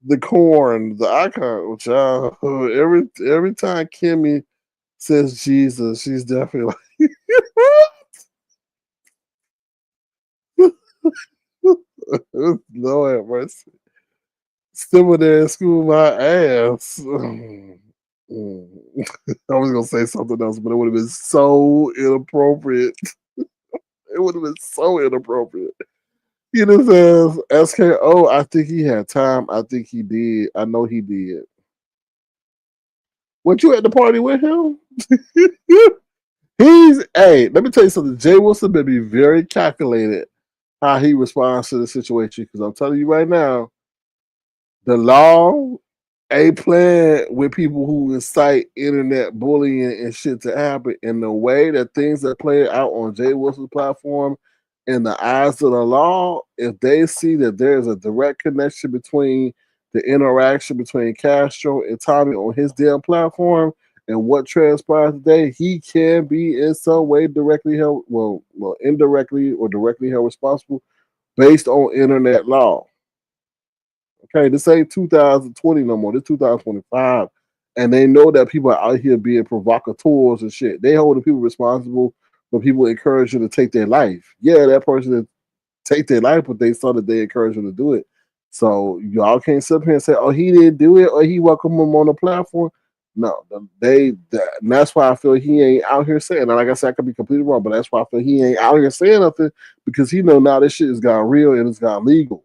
the corn, the icon. Child, every time Kimmy says Jesus, she's definitely like, Lord have mercy. Still there in school, my ass. I was gonna say something else, but it would have been so inappropriate. It would have been so inappropriate. You know, says SKO. I think he had time. I think he did. I know he did. What you at the party with him? He's hey. Let me tell you something. Jay Wilson may be very calculated how he responds to the situation because I'm telling you right now, the law ain't playing with people who incite internet bullying and shit to happen. In the way that things are played out on Jay Wilson's platform, in the eyes of the law, if they see that there's a direct connection between the interaction between Castro and Tommy on his damn platform and what transpired today, he can be in some way directly held, well, indirectly or directly held responsible based on internet law. Okay, this ain't 2020 no more. This 2025, and they know that people are out here being provocateurs and shit. They hold the people responsible for people encouraging to take their life. Yeah, that person take their life, but they saw that they encouraged them to do it. So y'all can't sit here and say, "Oh, he didn't do it," or "He welcomed them on the platform." No, and that's why I feel he ain't out here saying. And like I said, I could be completely wrong, but that's why I feel he ain't out here saying nothing because he know now this shit has got real and it's got legal.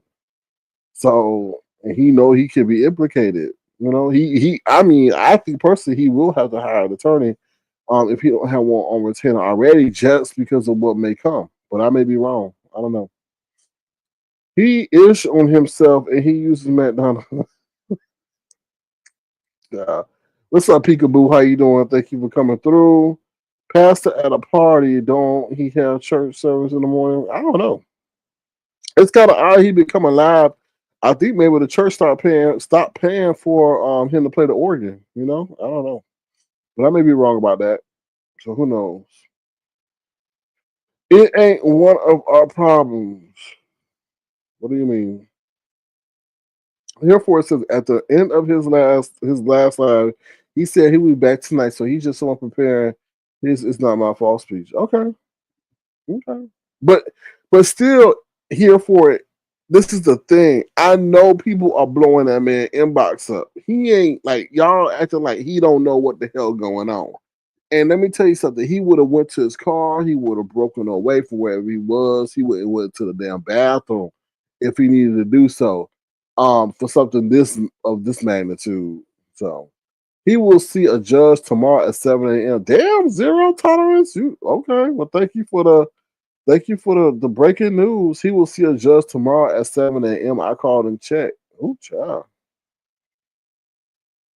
So and he know he could be implicated. He I mean, I think personally he will have to hire an attorney if he don't have one on retainer already, just because of what may come. But I may be wrong. I don't know. He is on himself and he uses McDonald's. Yeah. What's up, Peekaboo? How you doing? Thank you for coming through. Pastor at a party, don't he have church service in the morning? I don't know. It's kind of odd he become alive. I think maybe the church stop paying for him to play the organ. I don't know, but I may be wrong about that. So who knows? It ain't one of our problems. What do you mean? Therefore, it says at the end of his last live, he said he will be back tonight. So he's just someone preparing his "It's Not My Fault" speech. Okay, okay, but still here for it. This is the thing. I know people are blowing that man inbox up. He ain't like y'all acting like he don't know what the hell going on. And let me tell you something. He would have went to his car. He would have broken away from wherever he was. He would have went to the damn bathroom if he needed to do so. For something this magnitude. So he will see a judge tomorrow at 7 a.m. Damn, zero tolerance. You okay? Well, thank you for the breaking news. He will see a judge tomorrow at 7 a.m. I called and checked. Oh, child.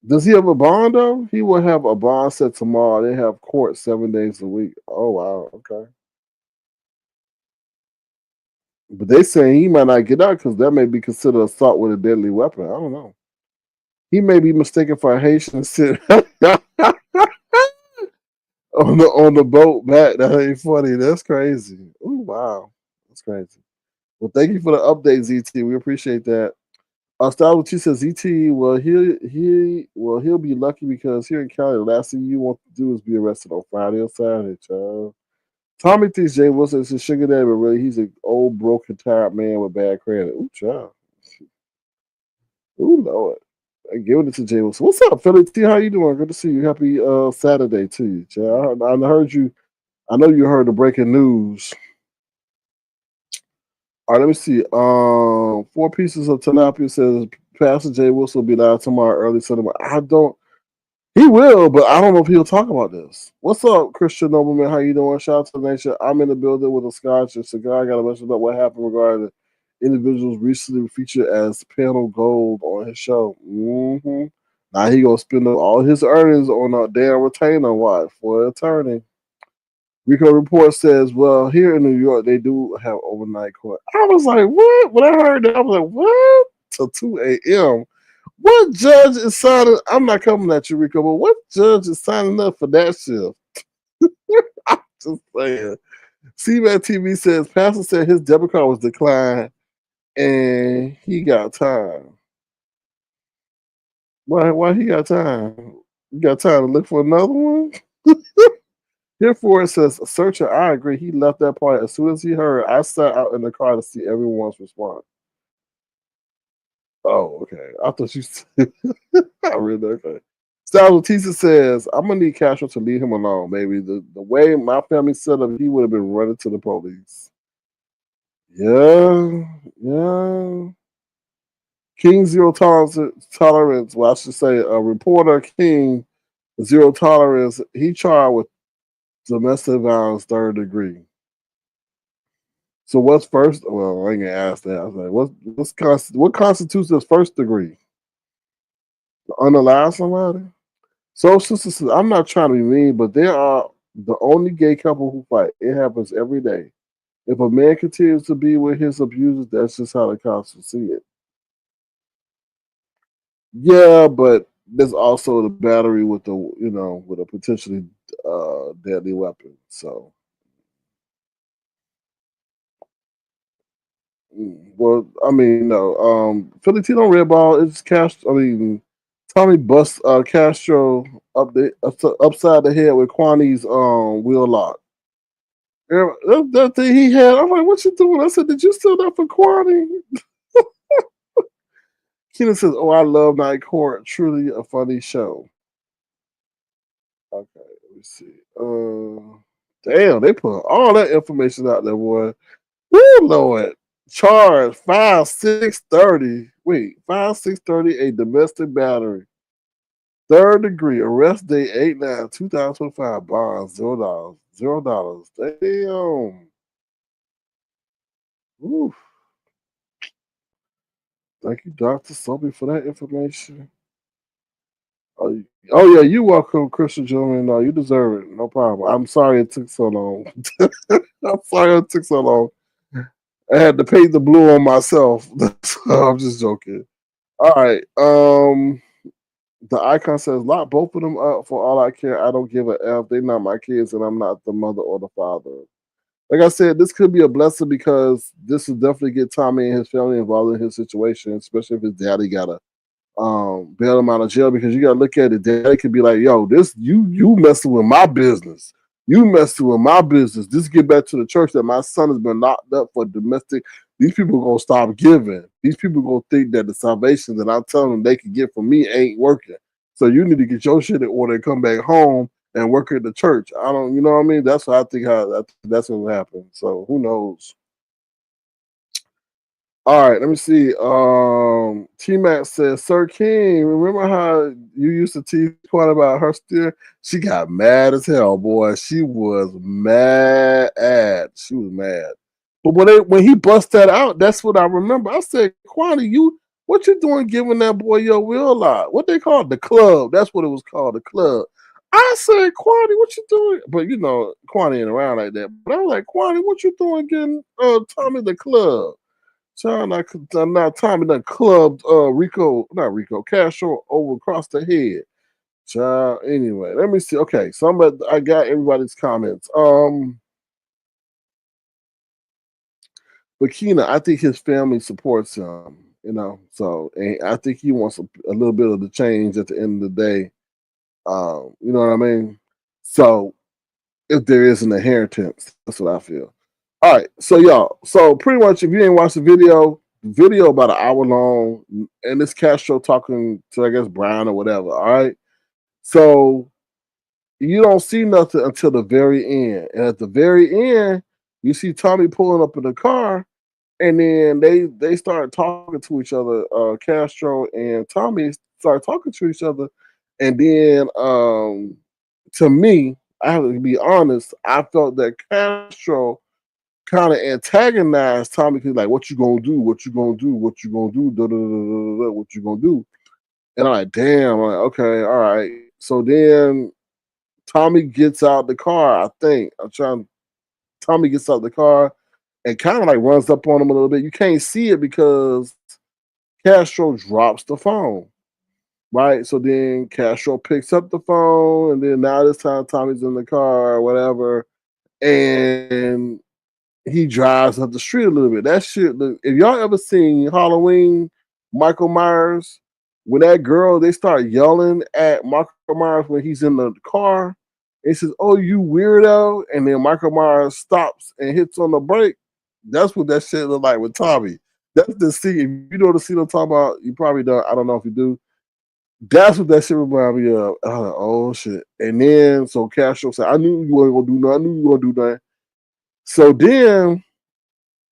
Does he have a bond though? He will have a bond set tomorrow. They have court 7 days a week. Oh wow, okay. But they saying he might not get out because that may be considered assault with a deadly weapon. I don't know. He may be mistaken for a Haitian sit on the boat back. That ain't funny. That's crazy. Oh wow, that's crazy. Well, thank you for the update, ZT. We appreciate that. Style what you says, ZT. Well, he'll be lucky because here in Cali, the last thing you want to do is be arrested on Friday or Saturday, child. Tommy thinks Jay Wilson is his sugar daddy, but really he's an old, broken, tired man with bad credit. Ooh, child. Ooh, Lord. I give it to Jay Wilson. What's up, Philly T? How you doing? Good to see you. Happy Saturday to you, child. I heard you. I know you heard the breaking news. All right, let me see. 4 pieces of tilapia says Pastor Jay Wilson will be live tomorrow early Sunday. I don't. He will, but I don't know if he'll talk about this. What's up, Christian Nobleman? How you doing? Shout out to the nation. I'm in the building with a scotch and cigar. I got to mention about what happened regarding the individuals recently featured as panel gold on his show. Now he gonna spend all his earnings on a damn retainer. What for an attorney? Rico report says, well, here in New York, they do have overnight court. I was like, what? When I heard that, I was like, what? Till 2 a.m. What judge is signing? I'm not coming at you, Rico, but what judge is signing up for that shift? I'm just saying. CMAT TV says, Pastor said his debit card was declined and he got time. Why he got time? You got time to look for another one? Therefore, it says, Searcher, I agree. He left that part as soon as he heard. I sat out in the car to see everyone's response. Oh, okay. I thought you said, I read that. Okay. Styles Batista says, I'm going to need Castro to leave him alone, baby. The way my family set up, he would have been running to the police. Yeah, yeah. King Zero Tolerance, well, I should say, a reporter, King Zero Tolerance, he charged with domestic violence 3rd degree. So what's first? Well, I ain't gonna ask that. I was like, what constitutes as 1st degree? To unalive somebody? So, sisters, I'm not trying to be mean, but there are the only gay couple who fight. It happens every day. If a man continues to be with his abusers, that's just how the cops will see it. Yeah, but there's also the battery with the with a potentially deadly weapon. So, well, I mean, no. Philly Tino Red Ball is Castro. I mean, Tommy bust Castro upside the head with Kwani's wheel lock. Yeah, that thing he had, I'm like, what you doing? I said, did you steal that for Kwani? Keenan says, oh, I love Night Court. Truly a funny show. Okay, let me see. Damn, they put all that information out there, boy. Woo, Lord. Charge 5-6-30. Wait, 5-6-30, a domestic battery. 3rd degree. Arrest date 8/9/2025. Bonds $0. $0. Damn. Oof. Thank you, Dr. Sophie, for that information. Oh yeah, you welcome, Christian gentleman. No, you deserve it. No problem. I'm sorry it took so long. I'm sorry it took so long. I had to paint the blue on myself. I'm just joking. All right. The icon says, lock both of them up for all I care. I don't give a F. They're not my kids, and I'm not the mother or the father. Like I said, this could be a blessing because this will definitely get Tommy and his family involved in his situation, especially if his daddy got a bail him out of jail, because you gotta look at it. Daddy could be like, yo, this you messing with my business. You messing with my business. This get back to the church that my son has been locked up for domestic. These people gonna stop giving. These people gonna think that the salvation that I'm telling them they can get from me ain't working. So you need to get your shit in order and come back home and work at the church. I don't, you know what I mean? That's what I think. That's what will happen. So who knows? All right, let me see. T Mac says, Sir King, remember how you used to tease quite about her steer? She got mad as hell, boy. She was mad. She was mad. But when he bust that out, that's what I remember. I said, Quani, what you doing giving that boy your wheel lot? What they call it? The club. That's what it was called, the club. I said, Quani, what you doing? But Quani ain't around like that. But I was like, Quani, what you doing getting Tommy the club? Child, not Tommy done clubbed Castro over across the head. Child, anyway, let me see. Okay, I got everybody's comments. But Keena, I think his family supports him, so and I think he wants a little bit of the change at the end of the day. You know what I mean? So if there is an inheritance, that's what I feel. All right, so y'all, pretty much if you ain't watched the video about an hour long, and it's Castro talking to I guess Brown or whatever. All right, so you don't see nothing until the very end, and at the very end, you see Tommy pulling up in the car, and then they start talking to each other. Castro and Tommy start talking to each other, And then to me, I have to be honest, I felt that Castro kind of antagonized Tommy because like, what you gonna do? What you gonna do? What you gonna do? Da, da, da, da, da, what you gonna do? And I'm like, damn, I'm like, okay, all right. So then Tommy gets out the car, I think. Tommy gets out the car and kind of like runs up on him a little bit. You can't see it because Castro drops the phone. Right. So then Castro picks up the phone, and then now this time Tommy's in the car or whatever. And he drives up the street a little bit. That shit. If y'all ever seen Halloween, Michael Myers, when that girl they start yelling at Michael Myers when he's in the car, it says, "Oh, you weirdo!" And then Michael Myers stops and hits on the brake. That's what that shit look like with Tommy. That's the scene. If you know the scene I'm talking about, you probably don't. I don't know if you do. That's what that shit reminded me of. I was like, oh shit. And then so Castro said, I knew you weren't gonna do nothing. I knew you were gonna do nothing. So then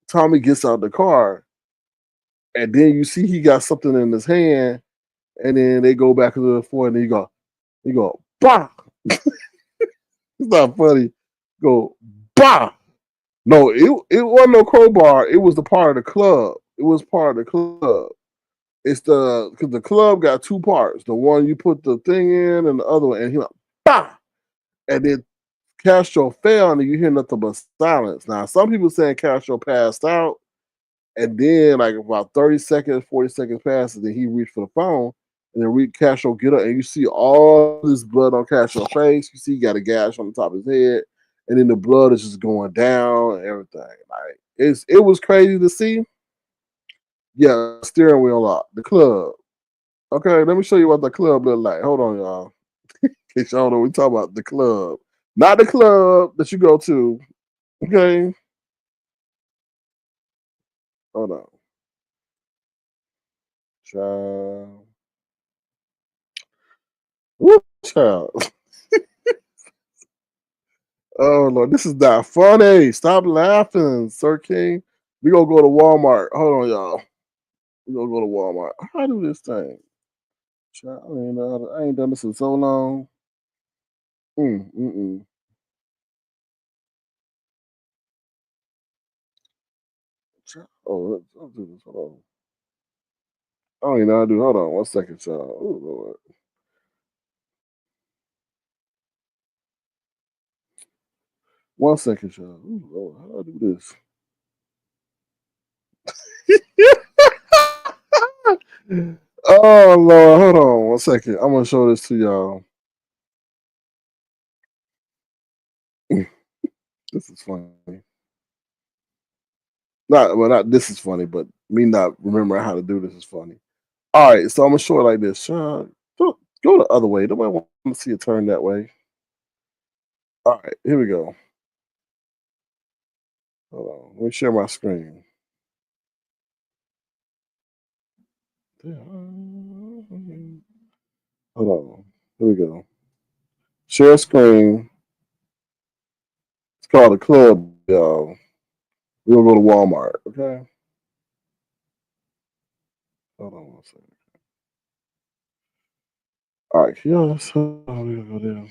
Tommy gets out the car, and then you see he got something in his hand, and then they go back to the floor, and he go, bah. It's not funny. Go, bah. No, it wasn't no crowbar. It was the part of the club. It was part of the club. It's because the club got two parts. The one you put the thing in, and the other one. And he went, bah. And then Castro fell, and you hear nothing but silence. Now, some people saying Castro passed out, and then like about 30 seconds, 40 seconds passes, and then he reached for the phone, and then Castro get up, and you see all this blood on Castro's face. You see he got a gash on the top of his head, and then the blood is just going down and everything. Like it was crazy to see. Yeah, steering wheel lock, the club. Okay, let me show you what the club look like. Hold on, y'all. In case y'all know, we talk about the club, not the club that you go to. Okay, hold on, child. Woo, child. Oh Lord, this is not funny. Stop laughing, Sir King. We gonna go to Walmart. Hold on, y'all. We gonna go to Walmart. How do this thing? Child, I ain't done this in so long. Mm, mm, mm. Child, oh, let's do this. Hold on. I don't even know how to do. Hold on, 1 second, child. Oh Lord. 1 second, child. Ooh, Lord, how do I do this? Oh Lord, hold on 1 second. I'm gonna show this to y'all. This is funny. Not this is funny, but me not remembering how to do this is funny. All right, so I'm gonna show it like this. Go the other way. Nobody want to see it turn that way. All right, here we go. Hold on. Let me share my screen. Hold on. Here we go. Share screen. It's called a club, y'all. We're gonna go to Walmart. Okay. Hold on 1 second. All right, yes. We're gonna go there.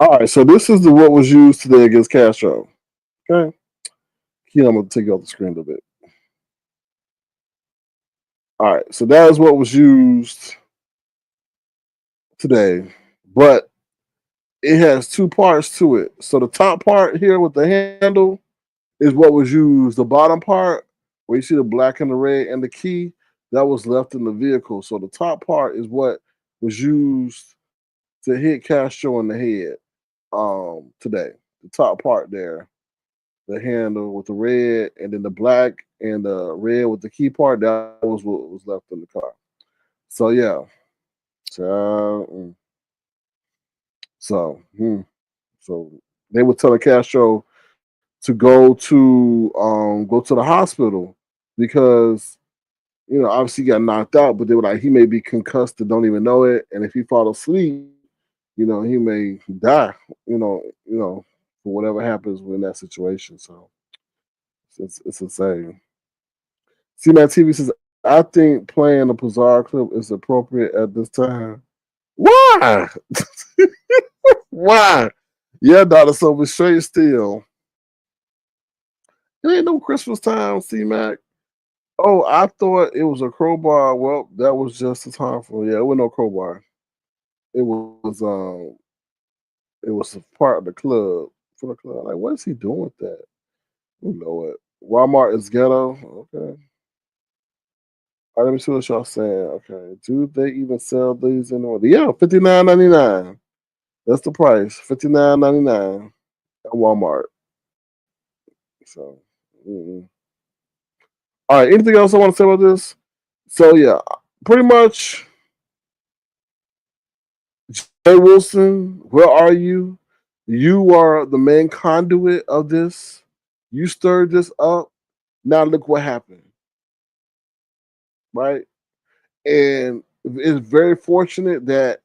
All right, so this is what was used today against Castro. Okay. Here, I'm gonna take you off the screen a little bit. All right, so that is what was used today, but it has two parts to it. So the top part here with the handle is what was used. The bottom part, where you see the black and the red and the key, that was left in the vehicle. So the top part is what was used to hit Castro in the head today. The top part there, the handle with the red, and then the black and the red with the key part, that was what was left in the car. So yeah. So, so, so they were telling Castro to go to the hospital because obviously he got knocked out, but they were like he may be concussed and don't even know it, and if he fall asleep, he may die. For whatever happens in that situation. So it's insane. See, that TV says I think playing a bizarre clip is appropriate at this time. Why? Why? Yeah, Dr. Silver, straight still. It ain't no Christmas time, C Mac. Oh, I thought it was a crowbar. Well, that was just the time for yeah, it was no crowbar. It was a part of the club for the club. Like, what is he doing with that? You know it. Walmart is ghetto. Okay. All right, let me see what y'all saying. Okay. Do they even sell these in order? Yeah, $59.99. That's the price. $59.99 at Walmart. So all right, anything else I want to say about this? So yeah, pretty much Jay Wilson, where are you? You are the main conduit of this. You stirred this up. Now look what happened. Right? And it's very fortunate that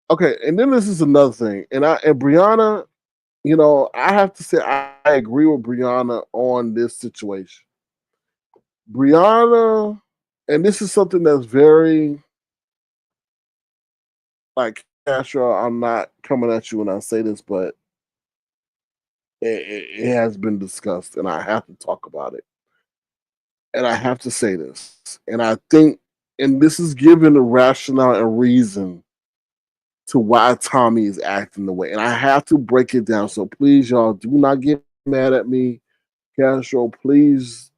okay, and then this is another thing. And Brianna, I have to say I agree with Brianna on this situation. Brianna, and this is something that's very like Castro. I'm not coming at you when I say this, but it has been discussed, and I have to talk about it. And I have to say this, and I think, and this is given a rationale and reason to why Tommy is acting the way, and I have to break it down. So please, y'all, do not get mad at me, Castro. Please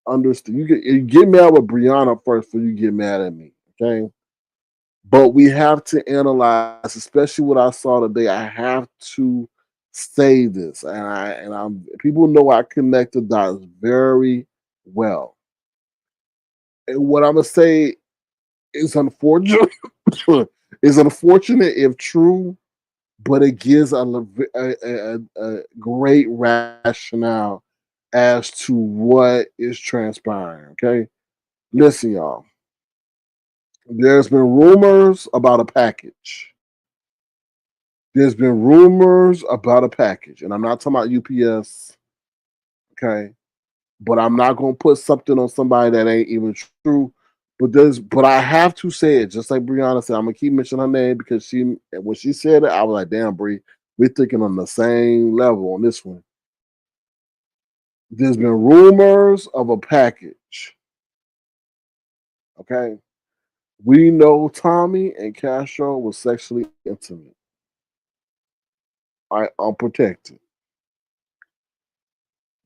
understand. You get mad with Brianna first before you get mad at me, okay? But we have to analyze, especially what I saw today. I have to say this, and I'm people know I connect the dots very well. And what I'm gonna say is unfortunate. is unfortunate if true, but it gives a great rationale as to what is transpiring. Okay, listen, y'all. There's been rumors about a package. There's been rumors about a package, and I'm not talking about UPS, okay? But I'm not gonna put something on somebody that ain't even true. But I have to say it, just like Brianna said. I'm gonna keep mentioning her name because when she said it, I was like, "Damn, Brie, we're thinking on the same level on this one." There's been rumors of a package, okay? We know Tommy and Castro was sexually intimate, all right, unprotected.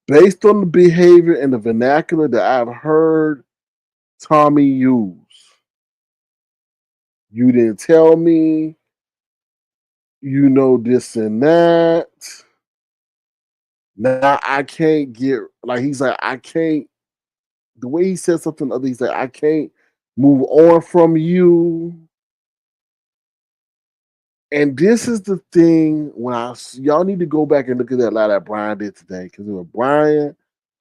Based on the behavior and the vernacular that I've heard Tommy use, you didn't tell me, this and that. Now I can't get like he's like, I can't the way he said something other, he's like, I can't move on from you. And this is the thing when y'all need to go back and look at that lie that Brian did today because it was Brian,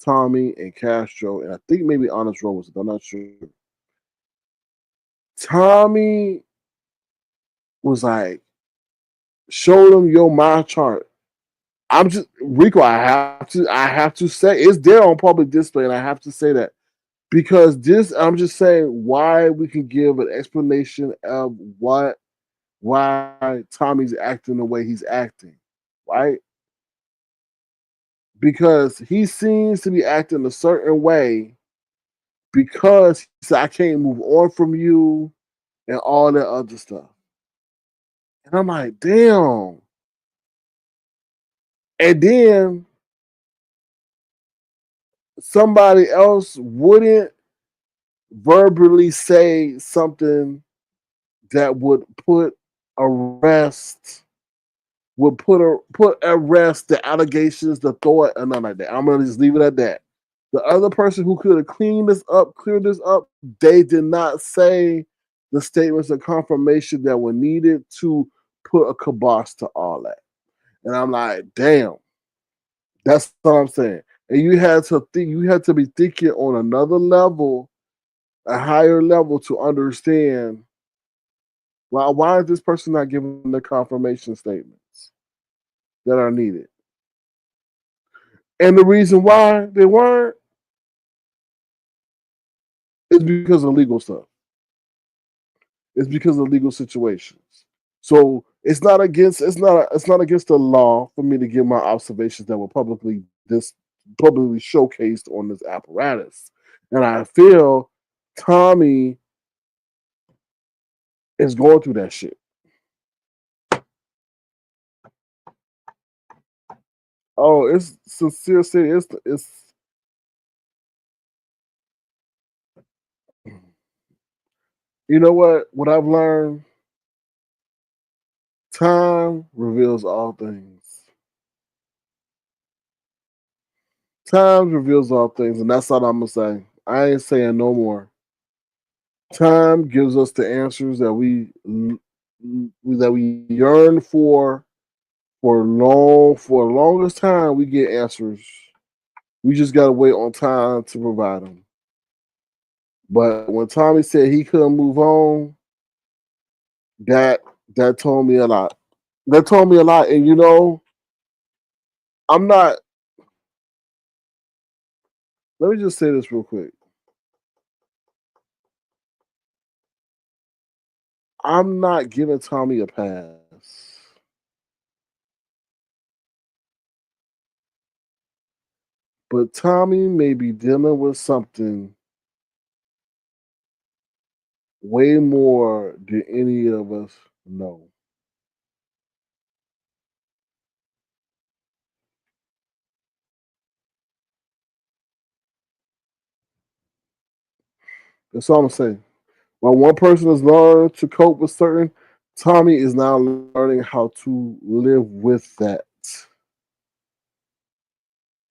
Tommy, and Castro, and I think maybe Honest Rowe was it. I'm not sure. Tommy was like, show them your my chart. I'm just Rico. I have to say it's there on public display, and I have to say that because this. I'm just saying why we can give an explanation of why Tommy's acting the way he's acting, right? Because he seems to be acting a certain way because he said, I can't move on from you and all that other stuff. And I'm like, damn. And then somebody else wouldn't verbally say something that would arrest put arrest the allegations, the thought, and nothing like that. I'm gonna just leave it at that. The other person who could have cleared this up, they did not say the statements of confirmation that were needed to put a kibosh to all that. And I'm like, damn, that's what I'm saying. And you had to be thinking on another level, a higher level to understand why is this person not giving the confirmation statements that are needed? And the reason why they weren't is because of legal stuff. It's because of legal situations. So it's not against the law for me to give my observations that were publicly showcased on this apparatus. And I feel Tommy is going through that shit. Oh, it's sincere city. It's you know what? What I've learned, time reveals all things. Time reveals all things, and that's all I'm gonna say. I ain't saying no more. Time gives us the answers that we yearn for the longest time. We get answers. We just gotta wait on time to provide them. But when Tommy said he couldn't move on, that that told me a lot. That told me a lot. And I'm not. Let me just say this real quick. I'm not giving Tommy a pass, but Tommy may be dealing with something way more than any of us know. That's all I'm saying. While one person has learned to cope with certain, Tommy is now learning how to live with that.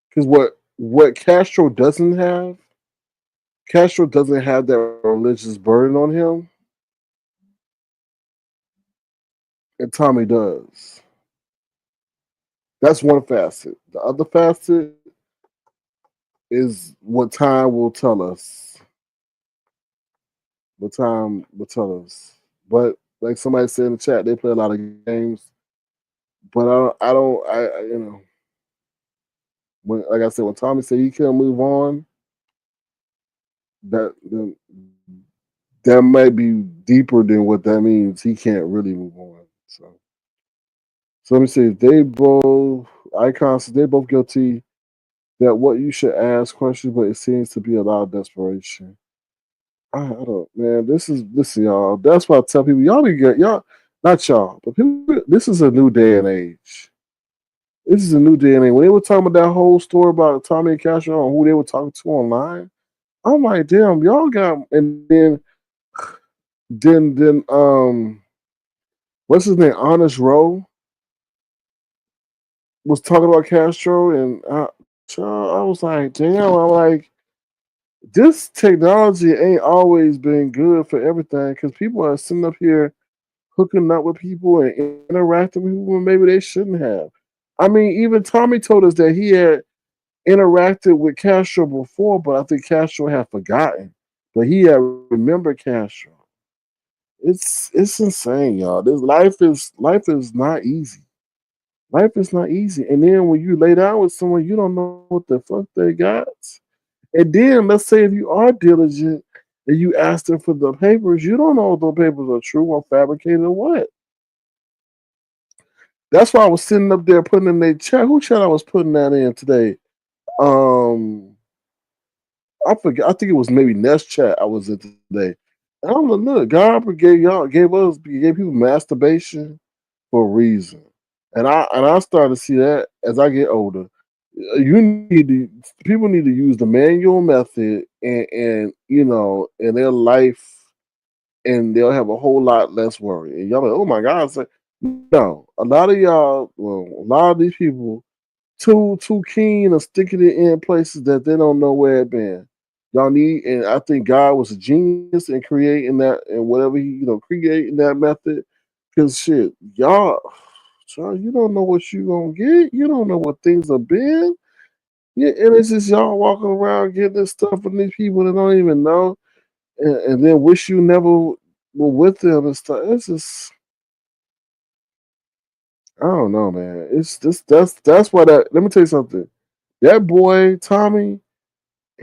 Because what Castro doesn't have that religious burden on him, and Tommy does. That's one facet. The other facet is what time will tell us. What time will tell us. But like somebody said in the chat, they play a lot of games. But when like I said, when Tommy said he couldn't move on, that then that might be deeper than what that means. He can't really move on. So let me see. They both icons. They both guilty that what you should ask questions, but it seems to be a lot of desperation. I don't, man. Listen, y'all. That's why I tell people, y'all be get y'all, not y'all, but people. This is a new day and age. This is a new day and age. When they were talking about that whole story about Tommy and Castro and who they were talking to online, I'm like, damn, y'all got. And then what's his name? Honest Rowe was talking about Castro, and I was like, damn. I'm like, this technology ain't always been good for everything because people are sitting up here hooking up with people and interacting with people when maybe they shouldn't have. I mean, even Tommy told us that he had interacted with Castro before, but I think Castro had forgotten. But he had remembered Castro. It's insane, y'all. This life is not easy. Life is not easy. And then when you lay down with someone, you don't know what the fuck they got. And then let's say if you are diligent and you ask them for the papers, you don't know if those papers are true or fabricated or what. That's why I was sitting up there putting in their chat. Who chat I was putting that in today? Um, I forget. I think it was maybe Nest chat I was in today. I don't know. Look, God gave people masturbation for a reason, and I started to see that as I get older. You need to People need to use the manual method in their life, and they'll have a whole lot less worry. And y'all like, oh my God, it's like, no, a lot of y'all, well, a lot of these people too keen on sticking it in places that they don't know where it been. Y'all need, and I think God was a genius in creating that and whatever creating that method. Cause shit, y'all, you don't know what you gonna get. You don't know what things have been. Yeah, and it's just y'all walking around getting this stuff from these people that don't even know, and then wish you never were with them and stuff. It's just, I don't know, man. It's just that's why that. Let me tell you something. That boy Tommy,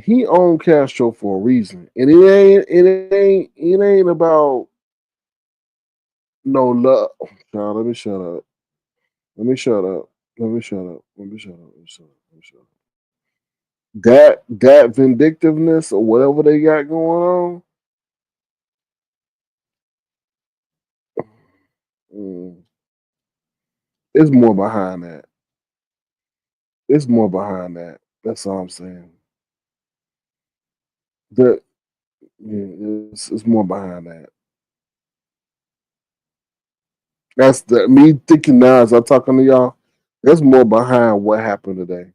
he owned Castro for a reason, and it ain't about no love. Now let me shut up. Let me shut up. Let me shut up. Let me shut up. Let me shut up. Let me shut up. That vindictiveness or whatever they got going on, mm, it's more behind that. It's more behind that. That's all I'm saying. The yeah, it's more behind that. That's the me thinking now as I'm talking to y'all. There's more behind what happened today.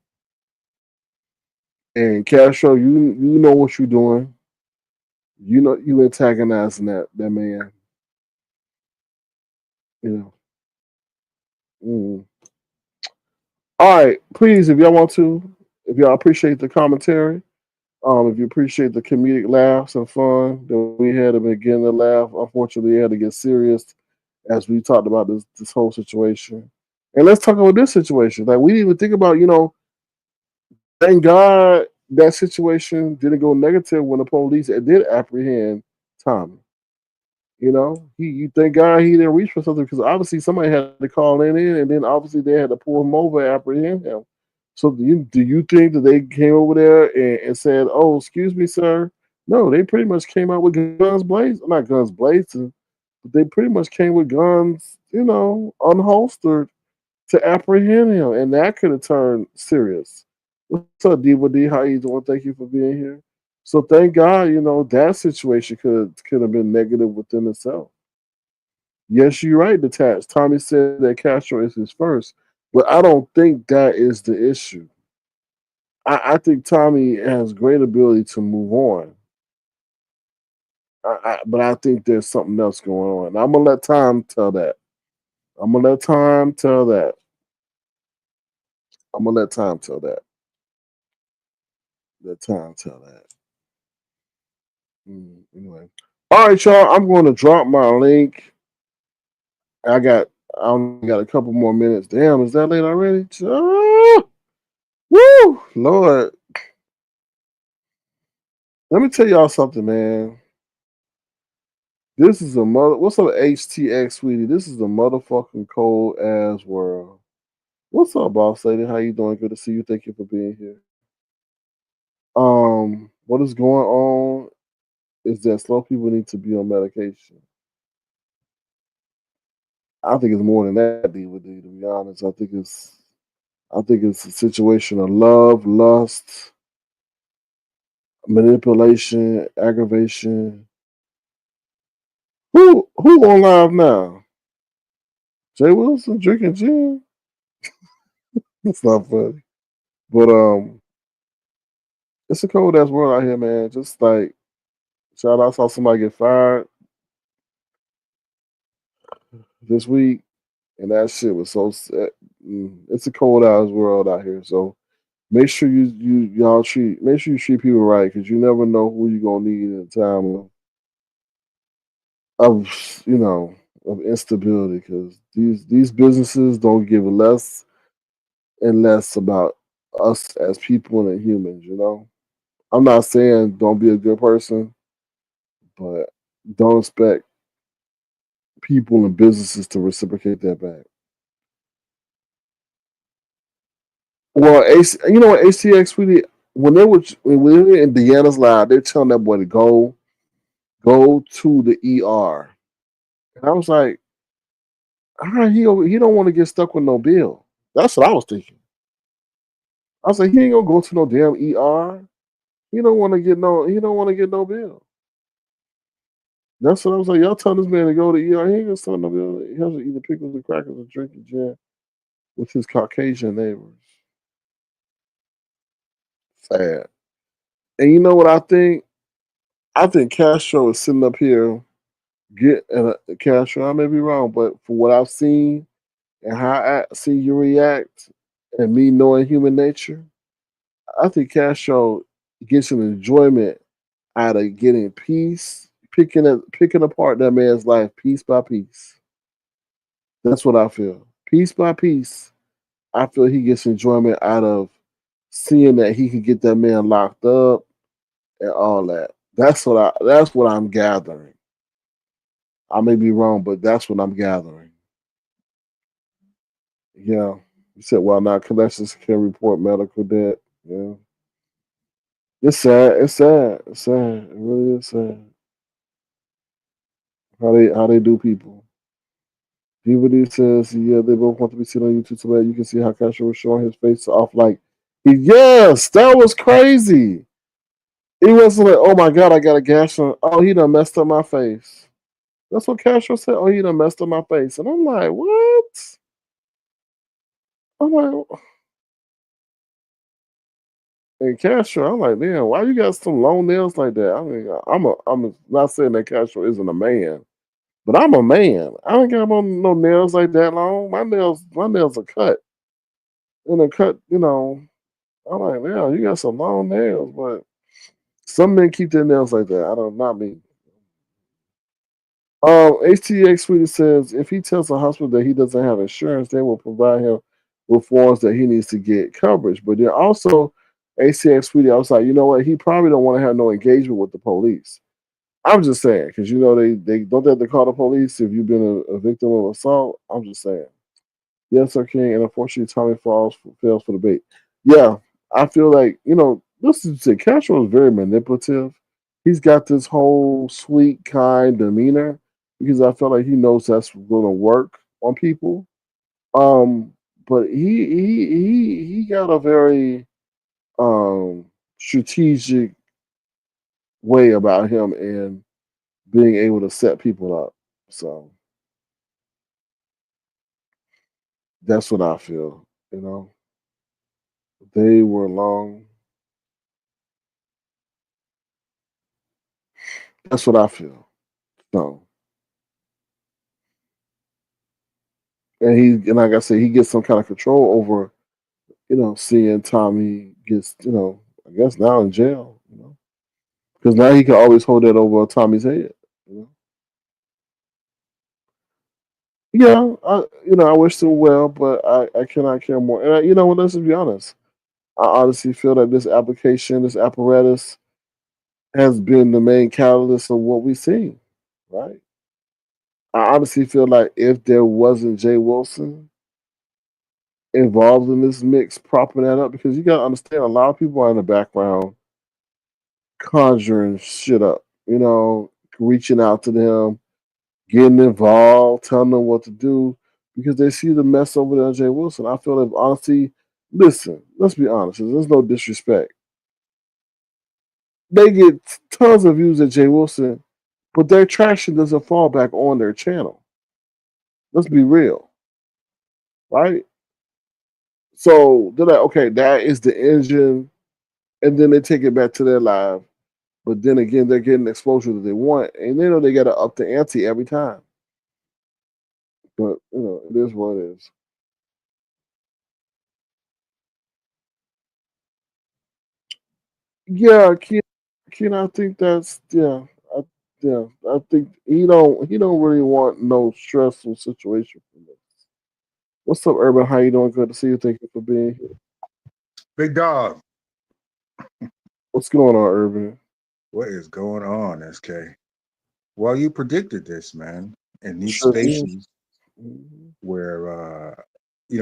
And Castro, you know what you're doing. You know you antagonizing that man. You know. Mm. All right, please, if y'all want to, if y'all appreciate the commentary, if you appreciate the comedic laughs and fun that we had at the beginning of the laugh, unfortunately, we had to get serious as we talked about this whole situation. And let's talk about this situation. Like we didn't even think about, thank God that situation didn't go negative when the police did apprehend Tommy. You thank God he didn't reach for something because obviously somebody had to call in, and then obviously they had to pull him over and apprehend him. So do you think that they came over there and said, "Oh, excuse me, sir"? No, they pretty much came out with guns blazing, not guns blazing, but they pretty much came with guns, unholstered to apprehend him, and that could have turned serious. What's up, Diva D? How you doing? Thank you for being here. So thank God, that situation could have been negative within itself. Yes, you're right, Detached. Tommy said that Castro is his first, but I don't think that is the issue. I think Tommy has great ability to move on. But I think there's something else going on. I'm gonna let time tell that. I'm gonna let time tell that. I'm gonna let time tell that. Let time tell that. Anyway. All right, y'all. I'm going to drop my link. I got I only got a couple more minutes. Damn, is that late already? Woo, Lord. Let me tell y'all something, man. This is a mother. What's up, HTX, sweetie? This is a motherfucking cold ass world. What's up, boss lady? How you doing? Good to see you. Thank you for being here. What is going on is that slow people need to be on medication. I think it's more than that, DVD, to be honest. I think it's a situation of love, lust, manipulation, aggravation. Who on live now? Jay Wilson drinking gin? That's not funny. But it's a cold ass world out here, man. Just like shout out, I saw somebody get fired this week, and that shit was so sad. It's a cold ass world out here. So make sure y'all make sure you treat people right because you never know who you're gonna need in a time of instability because these businesses don't give less and less about us as people and humans. I'm not saying don't be a good person, but don't expect people and businesses to reciprocate that back. Well, you know what, ACX really when we were in Deanna's live, they're telling that boy to go to the ER, and I was like, all right, he don't want to get stuck with no bill. That's what I was thinking. I was like, he ain't gonna go to no damn ER. He don't want to get no bill. That's what I was like. Y'all telling this man to go to ER. He ain't gonna start no bill. He has to eat the pickles and crackers and drink the gin with his Caucasian neighbors. Sad. And you know what I think? I think Castro is sitting up here Castro. I may be wrong, but for what I've seen and how I see you react, and me knowing human nature, I think Castro gets an enjoyment out of getting peace, picking apart that man's life piece by piece. That's what I feel. Piece by piece, I feel he gets enjoyment out of seeing that he can get that man locked up and all that. That's what I'm gathering. I may be wrong, but that's what I'm gathering. Yeah. You said while not collections can report medical debt. Yeah. It's sad. It's sad. It's sad. It really is sad. How they do people. DVD says, yeah, they both want to be seen on YouTube so that you can see how Castro was showing his face off like yes, that was crazy. He wasn't like, oh my god, I got a gash on. Oh, he done messed up my face. That's what Castro said. Oh, he done messed up my face. And I'm like, what? I'm like, and Castro, I'm like, damn, why you got some long nails like that? I mean, I'm not saying that Castro isn't a man, but I'm a man. I don't got no nails like that long. My nails are cut. And they're cut, I'm like, yeah, you got some long nails, but some men keep their nails like that. I don't, not me. HTX Sweetie says if he tells the hospital that he doesn't have insurance, they will provide him with forms that he needs to get coverage. But then also, HTX Sweetie, I was like, you know what? He probably don't want to have no engagement with the police. I'm just saying, because they don't have to call the police if you've been a victim of assault. I'm just saying. Yes, Sir King, and unfortunately, Tommy fails for the bait. Yeah, I feel like listen to Castro is very manipulative. He's got this whole sweet, kind demeanor because I feel like he knows that's going to work on people. Um, but he got a very strategic way about him and being able to set people up. So that's what I feel. You know, they were long. That's what I feel. So, and like I said, he gets some kind of control over, seeing Tommy gets, I guess now in jail, because now he can always hold that over Tommy's head. You know? Yeah, I wish them well, but I cannot care more. And let's just be honest. I honestly feel that this application, this apparatus, has been the main catalyst of what we've seen. Right. I honestly feel like if there wasn't Jay Wilson involved in this mix, propping that up, because you got to understand, a lot of people are in the background conjuring shit up, reaching out to them, getting involved, telling them what to do, because they see the mess over there on Jay Wilson. I feel like, honestly, listen, let's be honest, there's no disrespect. They get tons of views at Jay Wilson, but their traction doesn't fall back on their channel. Let's be real, right? So they're like, okay, that is the engine, and then they take it back to their live. But then again, they're getting the exposure that they want, and they know they got to up the ante every time. But it is what it is. Yeah, Ken, I think that's I, I think he don't really want no stressful situation from this. What's up, Urban? How you doing? Good to see you. Thank you for being here. Big dog, What's going on, Urban? what is going on, SK? Well, you predicted this, man. In these Sure is. spaces Mhm. where,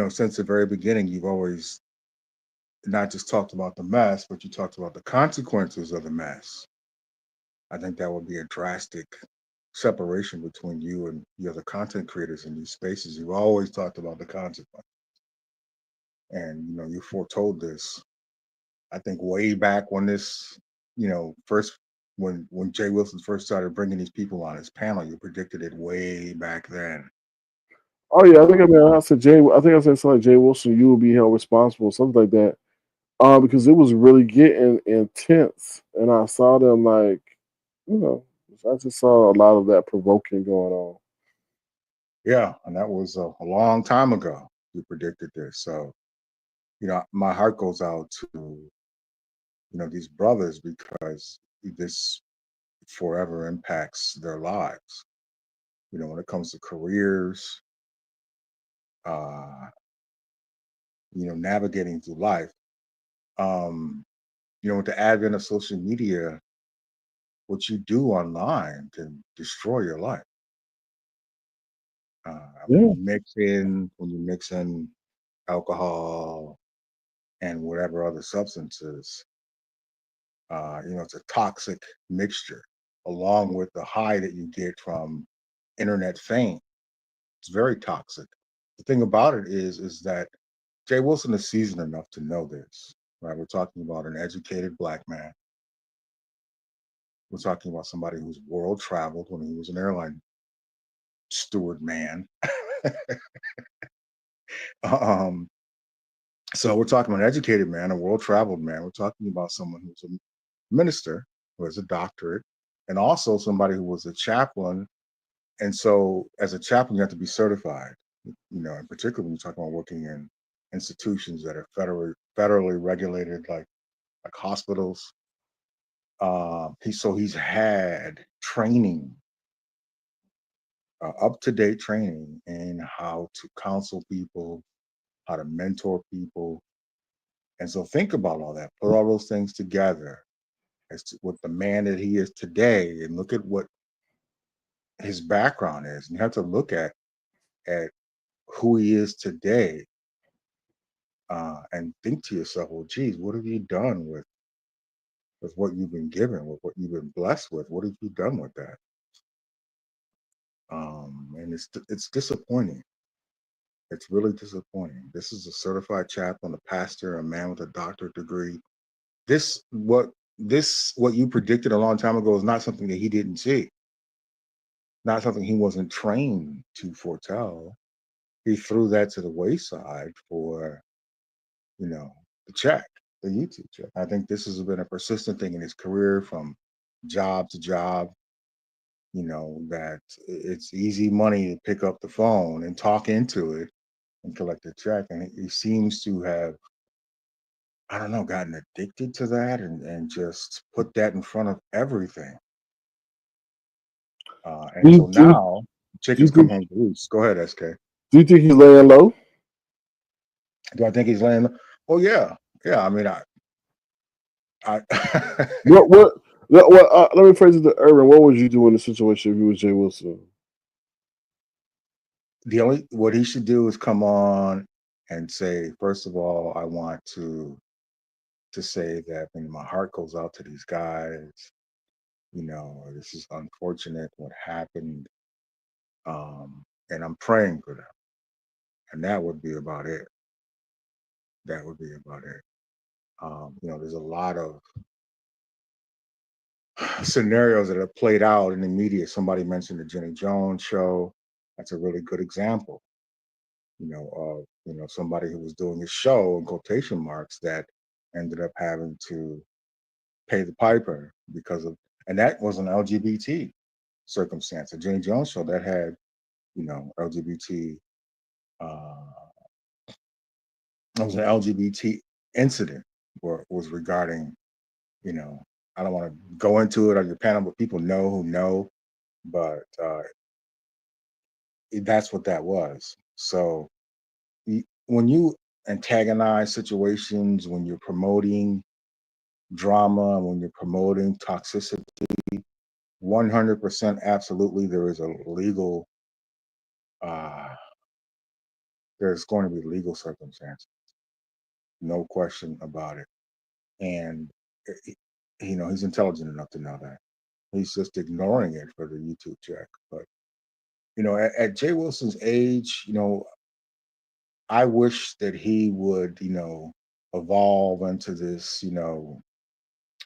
since the very beginning, you've always not just talked about the mess, but you talked about the consequences of the mess. I think that would be a drastic separation between you and the other content creators in these spaces. You've always talked about the consequence. And, you foretold this, I think, way back when this, first when Jay Wilson first started bringing these people on his panel, you predicted it way back then. Oh yeah, Um, I said Jay. I think I said something like Jay Wilson. You will be held responsible, something like that. Because it was really getting intense, and I saw them like, you know, I just saw a lot of that provoking going on. yeah, and that was a long time ago. You predicted this, so my heart goes out to these brothers because this forever impacts their lives. When it comes to careers, uh, navigating through life. Um, with the advent of social media, what you do online can destroy your life. When Yeah. you mix in alcohol and whatever other substances, it's a toxic mixture, along with the high that you get from internet fame. It's very toxic. The thing about it is that Jay Wilson is seasoned enough to know this. Right? We're talking about an educated black man. We're talking about somebody who's world traveled when he was an airline steward man. um, so we're talking about an educated man, a world traveled man. We're talking about someone who's a minister, who has a doctorate, and also somebody who was a chaplain. And so, as a chaplain, you have to be certified. In particular when you're talking about working in institutions that are federally regulated, like hospitals. He's had training, up to date training in how to counsel people, how to mentor people. And so think about all that, put all those things together as to what the man that he is today, and look at what his background is. And you have to look at who he is today, and think to yourself, well, geez, what have you done with what you've been given, with what you've been blessed with? What have you done with that? And it's disappointing. It's really disappointing. This is a certified chaplain, a pastor, a man with a doctorate degree. This what you predicted a long time ago is not something that he didn't see, not something he wasn't trained to foretell. He threw that to the wayside for, the check, the YouTube check. I think this has been a persistent thing in his career, from job to job. That it's easy money to pick up the phone and talk into it and collect a check. And he seems to have, I don't know, gotten addicted to that, and just put that in front of everything. Do And you, so do you, now do you chickens come think home to roost. Go ahead, SK. do you think he's laying low? Do I think he's laying? Oh yeah, yeah. I mean, I What let me phrase it to Urban. What would you do in the situation if you was Jay Wilson? the only what he should do is come on and say, first of all, I want to say that, my heart goes out to these guys. This is unfortunate what happened, and I'm praying for them. And that would be about it. That would be about it. There's a lot of scenarios that have played out in the media. Somebody mentioned the Jenny Jones show. That's a really good example. Of somebody who was doing a show in quotation marks that ended up having to pay the piper and that was an LGBT circumstance. The Jenny Jones show that had LGBT. Uh, it was an LGBT incident where it was regarding, you know, I don't want to go into it on your panel, but people know who know. But that's what that was. So when you antagonize situations, when you're promoting drama, when you're promoting toxicity, 100% absolutely there is a legal, uh, there's going to be legal circumstances, no question about it. And, he's intelligent enough to know that. He's just ignoring it for the YouTube check. But, at Jay Wilson's age, I wish that he would, evolve into this,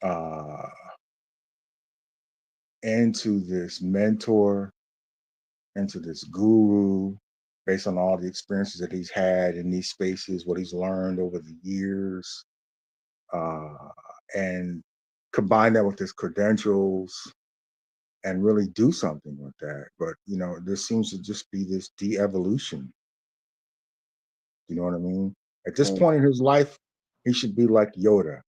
uh, into this mentor, into this guru, based on all the experiences that he's had in these spaces, what he's learned over the years, uh, and combine that with his credentials and really do something with that. But, there seems to just be this de-evolution. You know what I mean? At this Mm. point in his life, he should be like Yoda,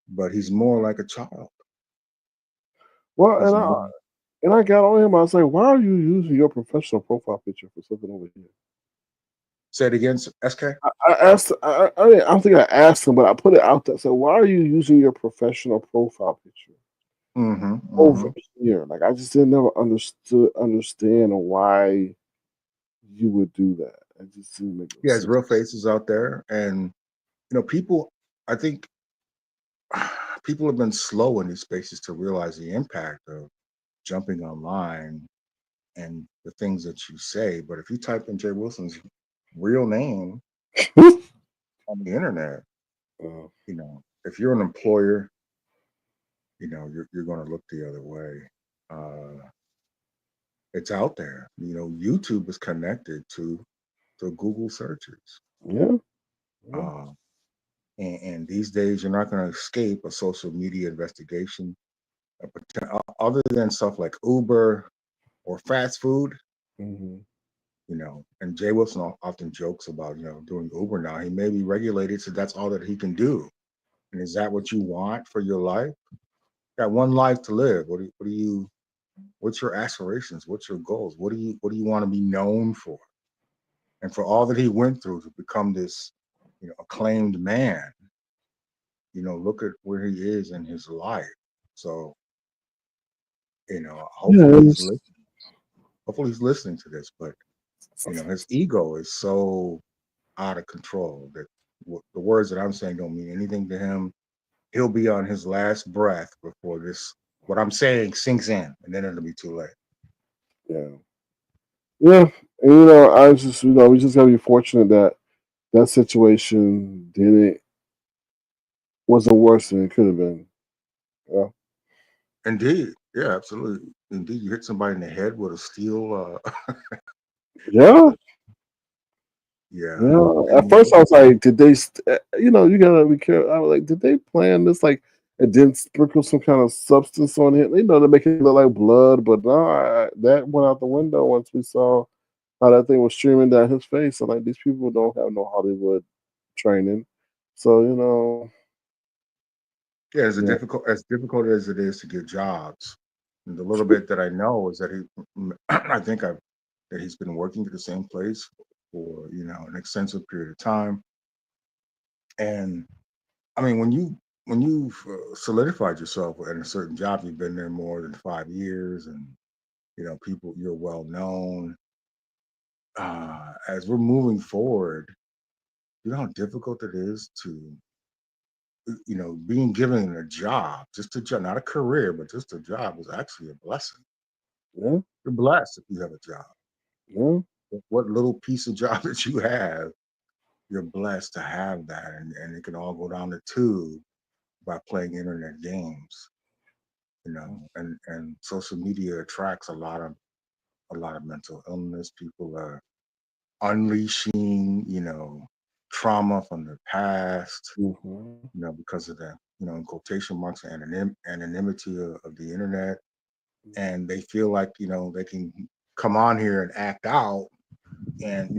but he's more like a child. Well, He's more. and I got on him. I was like, "Why are you using your professional profile picture for something over here?" Say it again, SK. I asked. I don't think I asked him, but I put it out there. So, why are you using your professional profile picture? Mm-hmm. over Mm-hmm. here. Like I just didn't never understand why you would do that. It just didn't make no Yeah, there's sense. real faces out there, and people. I think people have been slow in these spaces to realize the impact of jumping online and the things that you say. But if you type in Jay Wilson's real name on the internet, uh, if you're an employer, you're going to look the other way. It's out there. YouTube is connected to Google searches. yeah, yeah, Uh, and these days, you're not going to escape a social media investigation. Other than stuff like Uber or fast food, hmm and Jay Wilson often jokes about, doing Uber now. He may be regulated, so that's all that he can do. And is that what you want for your life? Got one life to live. What's your aspirations? What's your goals? What do you want to be known for? And for all that he went through to become this, acclaimed man, look at where he is in his life. So, yeah. hopefully he's listening. Hopefully he's listening to this, but his ego is so out of control that the words that I'm saying don't mean anything to him. He'll be on his last breath before what I'm saying sinks in, and then it'll be too late. Yeah, yeah. And I just we just gotta be fortunate that that situation didn't wasn't worse than it could have been. Yeah, Indeed, yeah, absolutely. Indeed, you hit somebody in the head with a steel. yeah, Yeah, yeah. and At first, I was like, did they? You gotta be careful. I was like, did they plan this? Like, and then sprinkle some kind of substance on it, to make it look like blood. But no, that went out the window once we saw how that thing was streaming down his face. And like, these people don't have no Hollywood training, so yeah, yeah, as difficult as it is to get jobs, and the little bit that I know is that I think that he's been working at the same place for an extensive period of time. And I mean, when you've solidified yourself in a certain job, you've been there more than 5 years, and people, you're well known. As we're moving forward, you know how difficult it is to being given a job, just a job, not a career, but just a job is actually a blessing. yeah, You're blessed if you have a job. yeah. What little piece of job that you have, you're blessed to have that, and it can all go down the tube by playing internet games. And social media attracts a lot of mental illness. People are unleashing, trauma from their past, Mm-hmm. because of the, in quotation marks, anonymity of the internet. And they feel like, they can come on here and act out. And,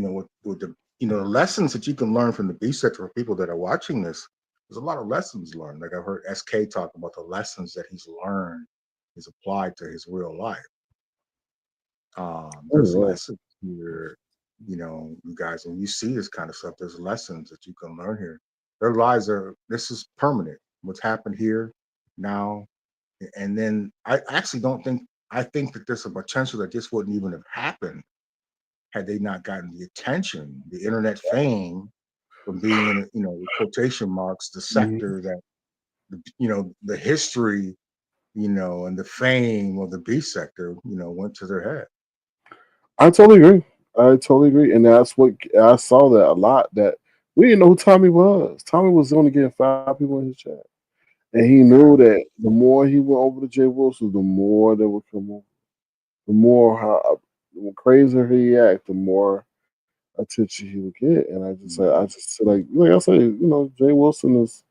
with the lessons that you can learn from the B sector for people that are watching this, there's a lot of lessons learned. Like I've heard SK talk about the lessons that he's learned, he's applied to his real life. There's Oh lessons here, you guys, when you see this kind of stuff, there's lessons that you can learn here. Their lives this is permanent. What's happened here now. And then I actually don't think, I think that there's a potential that this wouldn't even have happened had they not gotten the attention, the internet fame from being in, quotation marks, the yeah. sector that, the history, and the fame of the B sector, went to their head. I totally agree. I totally agree, and that's what I saw that a lot. That we didn't know who Tommy was. Tommy was only getting 5 people in his chat, and he Yeah. knew that the more he went over to Jay Wilson, the more they would come over. The more the crazier he act, the more attention he would get. And I Mhm. just said like I say, Jay Wilson is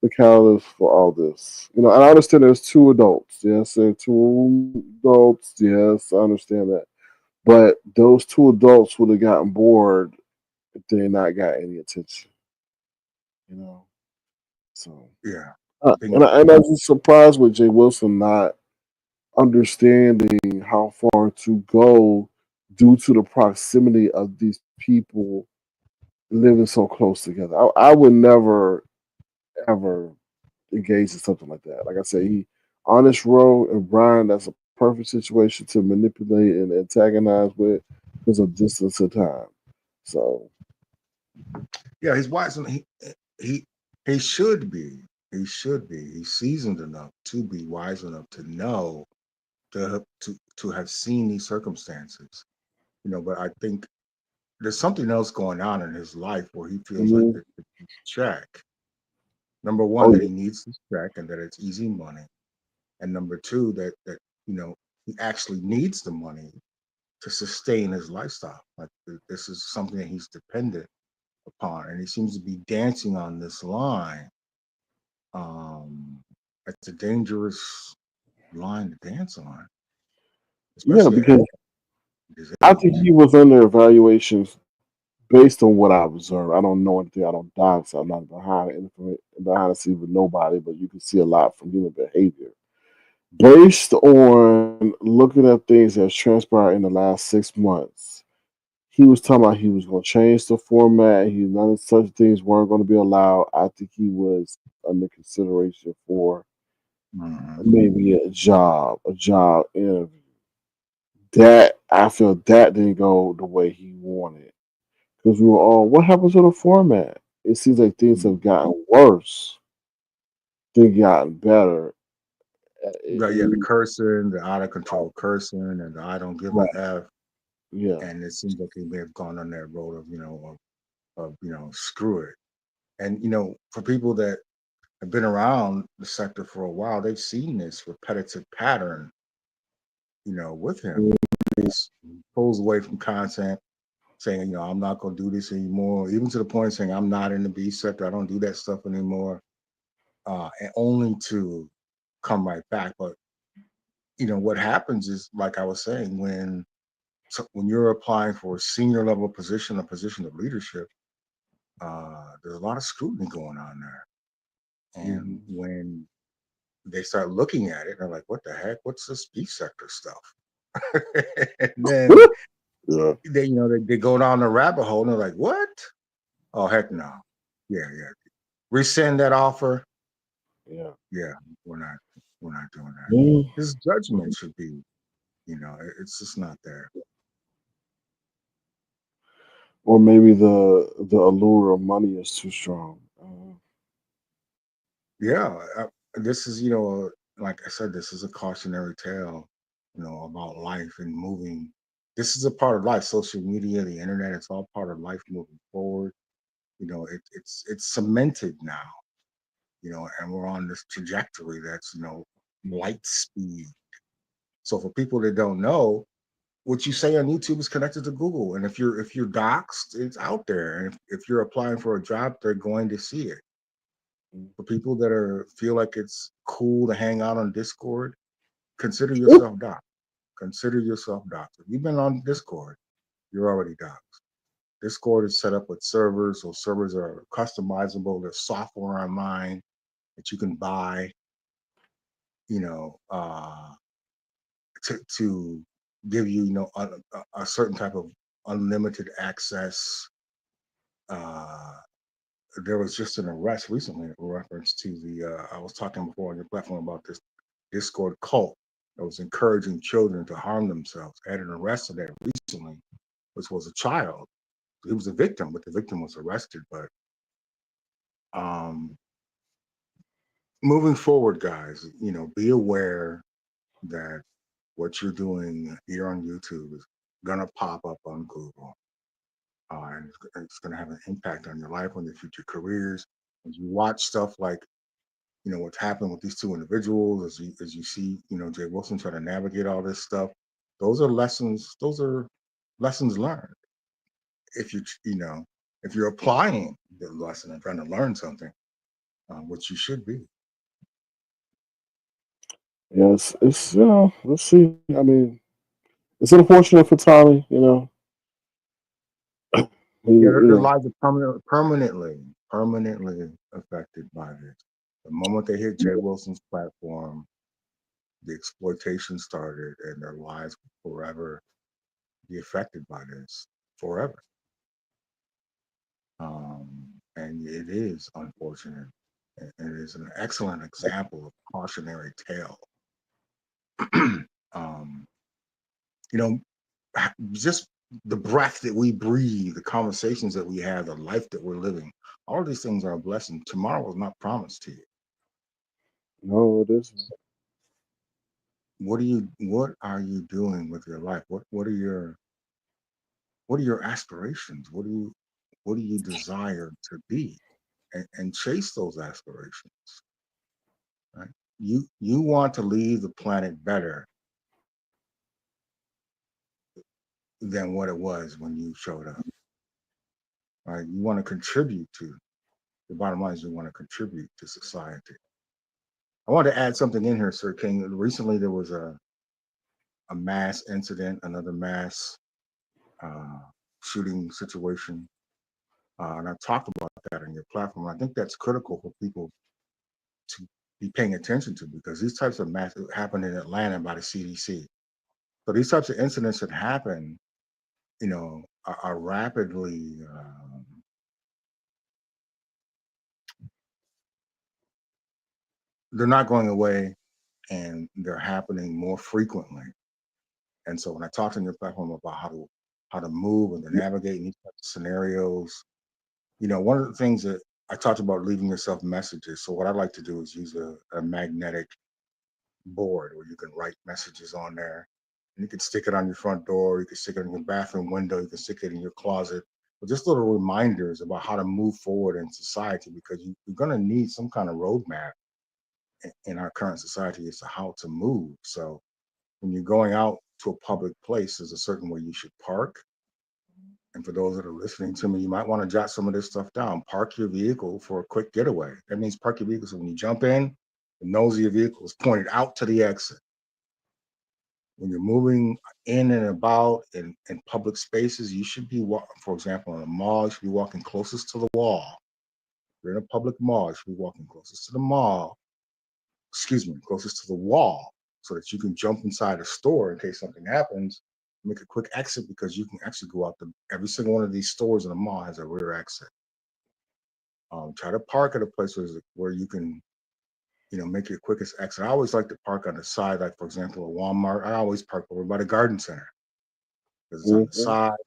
the catalyst for all this. And I understand there's 2 adults. Yes, there are 2 adults. Yes, I understand that. But those 2 adults would have gotten bored if they not got any attention. You know, so Yeah. and Bingo. I was just surprised with Jay Wilson not understanding how far to go due to the proximity of these people living so close together. I would never ever engage in something like that. Like I said, he honest role, and Brian, that's a perfect situation to manipulate and antagonize with because of distance of time. So, Yeah, he's wise, and he he should be. He should be. He's seasoned enough to be wise enough to know to have seen these circumstances. But I think there's something else going on in his life where he feels like mhm. that it's check. Number one, Oh that yeah, he needs this check and that it's easy money, and number two, that he actually needs the money to sustain his lifestyle. Like this is something that he's dependent upon, and he seems to be dancing on this line. Um, it's a dangerous line to dance on, yeah, especially at because his I think age. he was under evaluations based on what I observed. I don't know anything. I don't dive, so I'm not behind the scenes with nobody. But you can see a lot from human behavior based on looking at things that's transpired in the last 6 months. He was talking about he was going to change the format. He none of such things weren't going to be allowed. I think he was under consideration for Mhm. maybe a job interview. That I feel that didn't go the way he wanted because we were all. What happened to the format? It seems like things have gotten worse than gotten better. But yeah, the And cursing, the out of control cursing, and the I don't give a right, f. yeah, And it seems like he may have gone on that road of screw it. And for people that have been around the sector for a while, they've seen this repetitive pattern, with him. He's pulls away from content, saying, I'm not going to do this anymore, even to the point of saying, I'm not in the B sector. I don't do that stuff anymore, and only to come right back. But, what happens is, like I was saying, when you're applying for a senior level position, a position of leadership, there's a lot of scrutiny going on there. And hmm when they start looking at it, they're like, what the heck? What's this B sector stuff? And then yeah, they go down the rabbit hole and they're like, what? Oh, heck no. Yeah, yeah. Rescind that offer. yeah. Yeah, we're not we're not doing that. Mm. His judgment should be, it's just not there. Or maybe the allure of money is too strong. Yeah, this is, like I said, this is a cautionary tale, about life and moving. This is a part of life. Social media, the internet, it's all part of life moving forward. It's cemented now, and we're on this trajectory that's, light speed. So for people that don't know, what you say on YouTube is connected to Google, and if you're doxxed, it's out there. And if you're applying for a job, they're going to see it. For people that feel like it's cool to hang out on Discord, consider yourself doxxed. Consider yourself doxxed. If you've been on Discord, you're already doxxed. Discord is set up with servers, so servers are customizable. There's software online that you can buy, you know, uh, to give you, a certain type of unlimited access. Uh, there was just an arrest recently in reference to I was talking before on your platform about this Discord cult that was encouraging children to harm themselves. I had an arrest of that recently, which was a child. He was a victim, but the victim was arrested. But um, moving forward, guys, be aware that what you're doing here on YouTube is gonna pop up on Google, and it's gonna have an impact on your life, on your future careers. As you watch stuff like what's happened with these two individuals, as you see, Jay Wilson trying to navigate all this stuff. Those are lessons. Those are lessons learned. If if you're applying the lesson and trying to learn something, which you should be. Yes, it's let's see. I mean, it's unfortunate for Tommy. Yeah, He, their lives are permanently affected by this. The moment they hit Jay Wilson's platform, the exploitation started, and their lives will forever be affected by this forever. And it is unfortunate. It is an excellent example of cautionary tale. um, you know, just the breath that we breathe, the conversations that we have, the life that we're living, all of these things are a blessing. Tomorrow is not promised to you. No, it isn't. What are you doing with your life? What are your aspirations? What do you desire to be? And chase those aspirations, right? You want to leave the planet better than what it was when you showed up, right? You want to contribute to the bottom line is you want to contribute to society. I want to add something in here, Sir King. Recently, there was a mass incident, another mass uh, shooting situation, and I talked about that on your platform. I think that's critical for people to be paying attention to because these types of mass happen in Atlanta by the CDC. So these types of incidents that happen, are rapidly they're not going away, and they're happening more frequently. And so when I talked on your platform about how to move and to navigate in these types of scenarios, one of the things that I talked about leaving yourself messages. So what I like to do is use a magnetic board where you can write messages on there. And you can stick it on your front door, you can stick it on your bathroom window, you can stick it in your closet. But just little reminders about how to move forward in society because you're going to need some kind of roadmap in our current society as to how to move. So when you're going out to a public place, there's a certain way you should park. And for those that are listening to me, you might want to jot some of this stuff down. Park your vehicle for a quick getaway. That means park your vehicle so when you jump in, the nose of your vehicle is pointed out to the exit. When you're moving in and about in public spaces, you should be walking, for example, in a mall, you should be walking closest to the wall. If you're in a public mall, you should be walking closest to the mall, excuse me, closest to the wall so that you can jump inside a store in case something happens, make a quick exit because you can actually go out every single one of these stores in the mall has a rear exit. Try to park at a place where you can, make your quickest exit. I always like to park on the side, like for example, a Walmart. I always park over by the garden center because it's on the Mhm. side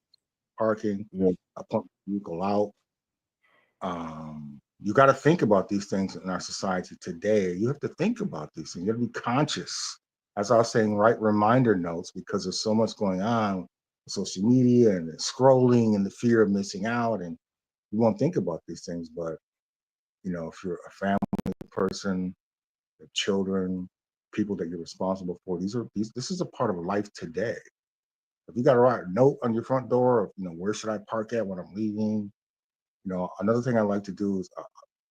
parking. Yeah. I pump the vehicle out. You got to think about these things in our society today. You have to think about these things. You have to be conscious. As I was saying, write reminder notes because there's so much going on with social media and the scrolling and the fear of missing out. And you won't think about these things. But, if you're a family person, the children, people that you're responsible for, this is a part of life today. If you got to write a note on your front door of, where should I park at when I'm leaving? Another thing I like to do is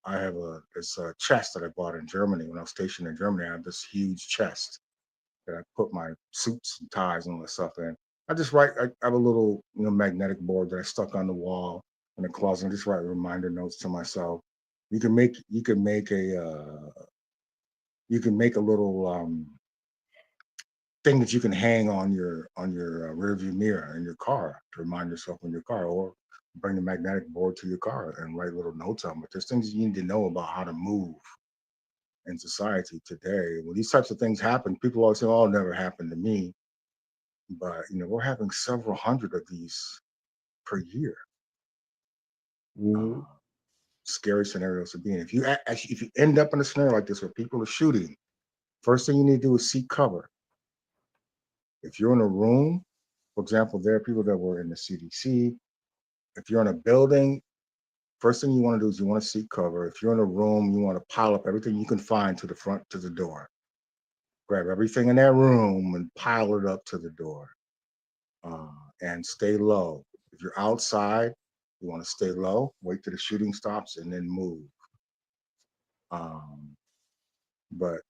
I have this chest that I bought in Germany when I was stationed in Germany. I have this huge chest that I put my suits and ties and all that stuff in. I have a little magnetic board that I stuck on the wall in the closet and just write reminder notes to myself. You can make a little thing that you can hang on your rear view mirror in your car to remind yourself in your car, or bring the magnetic board to your car and write little notes on it. There's things you need to know about how to move in society today. When these types of things happen, people always say, "Oh, it never happened to me," but we're having several hundred of these per year. Mhm. Uh, Scary scenarios to be in. If you end up in a scenario like this where people are shooting, first thing you need to do is seek cover. If you're in a room, for example, there are people that were in the CDC. If you're in a building, first thing you want to do is you want to seek cover. If you're in a room, you want to pile up everything you can find to the front to the door. Grab everything in that room and pile it up to the door, uh, and stay low. If you're outside, you want to stay low, wait till the shooting stops, and then move. Um, but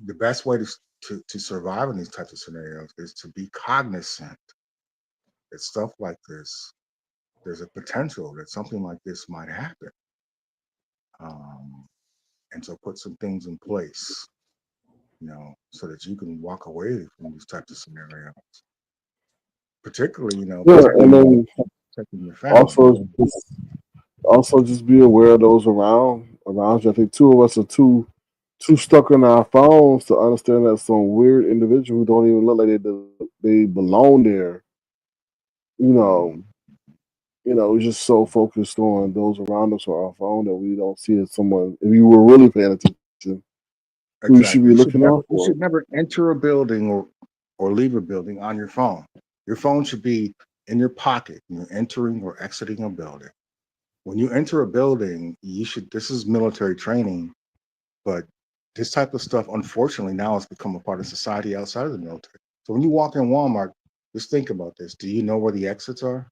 the best way to survive in these types of scenarios is to be cognizant that stuff like this, there's a potential that something like this might happen. Um, and so put some things in place, so that you can walk away from these types of scenarios, particularly, Yeah, and then protecting your family. also just, also just be aware of those around you. I think two of us are too too stuck in our phones to understand that some weird individual who don't even look like they belong there. You know, Mhm. we're just so focused on those around us or our phone that we don't see that someone. If you were really paying attention, who you should be Exactly. looking out You for. should never enter a building or leave a building on your phone. Your phone should be in your pocket when you're entering or exiting a building. When you enter a building, you should. This is military training, but this type of stuff, unfortunately, now has become a part of society outside of the military. So when you walk in Walmart, just think about this. Do you know where the exits are?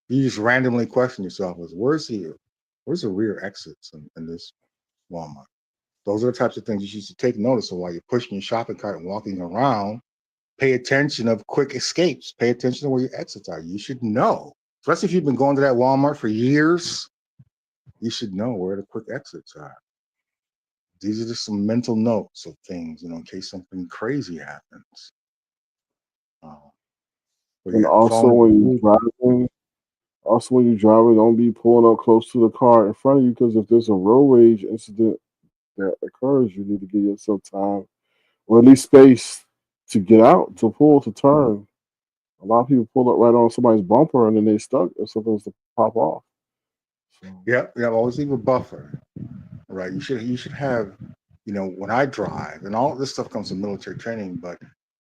You just randomly question yourself: "Is where's the rear exits in this Walmart?" Those are the types of things you should take notice of while you're pushing your shopping cart and walking around. Pay attention of quick escapes. Pay attention to where your exits are. You should know, especially if you've been going to that Walmart for years. You should know where the quick exits are. These are just some mental notes of things, in case something crazy happens. Uh, but And yeah, the also phone is a when huge. you're driving, don't be pulling up close to the car in front of you because if there's a road rage incident that occurs, you need to give yourself time or at least space to get out, to pull, to turn. A lot of people pull up right on somebody's bumper and then they stuck if something's to pop off. So, Yeah, yeah. Always leave a buffer, right? You should have, when I drive, and all this stuff comes from military training, but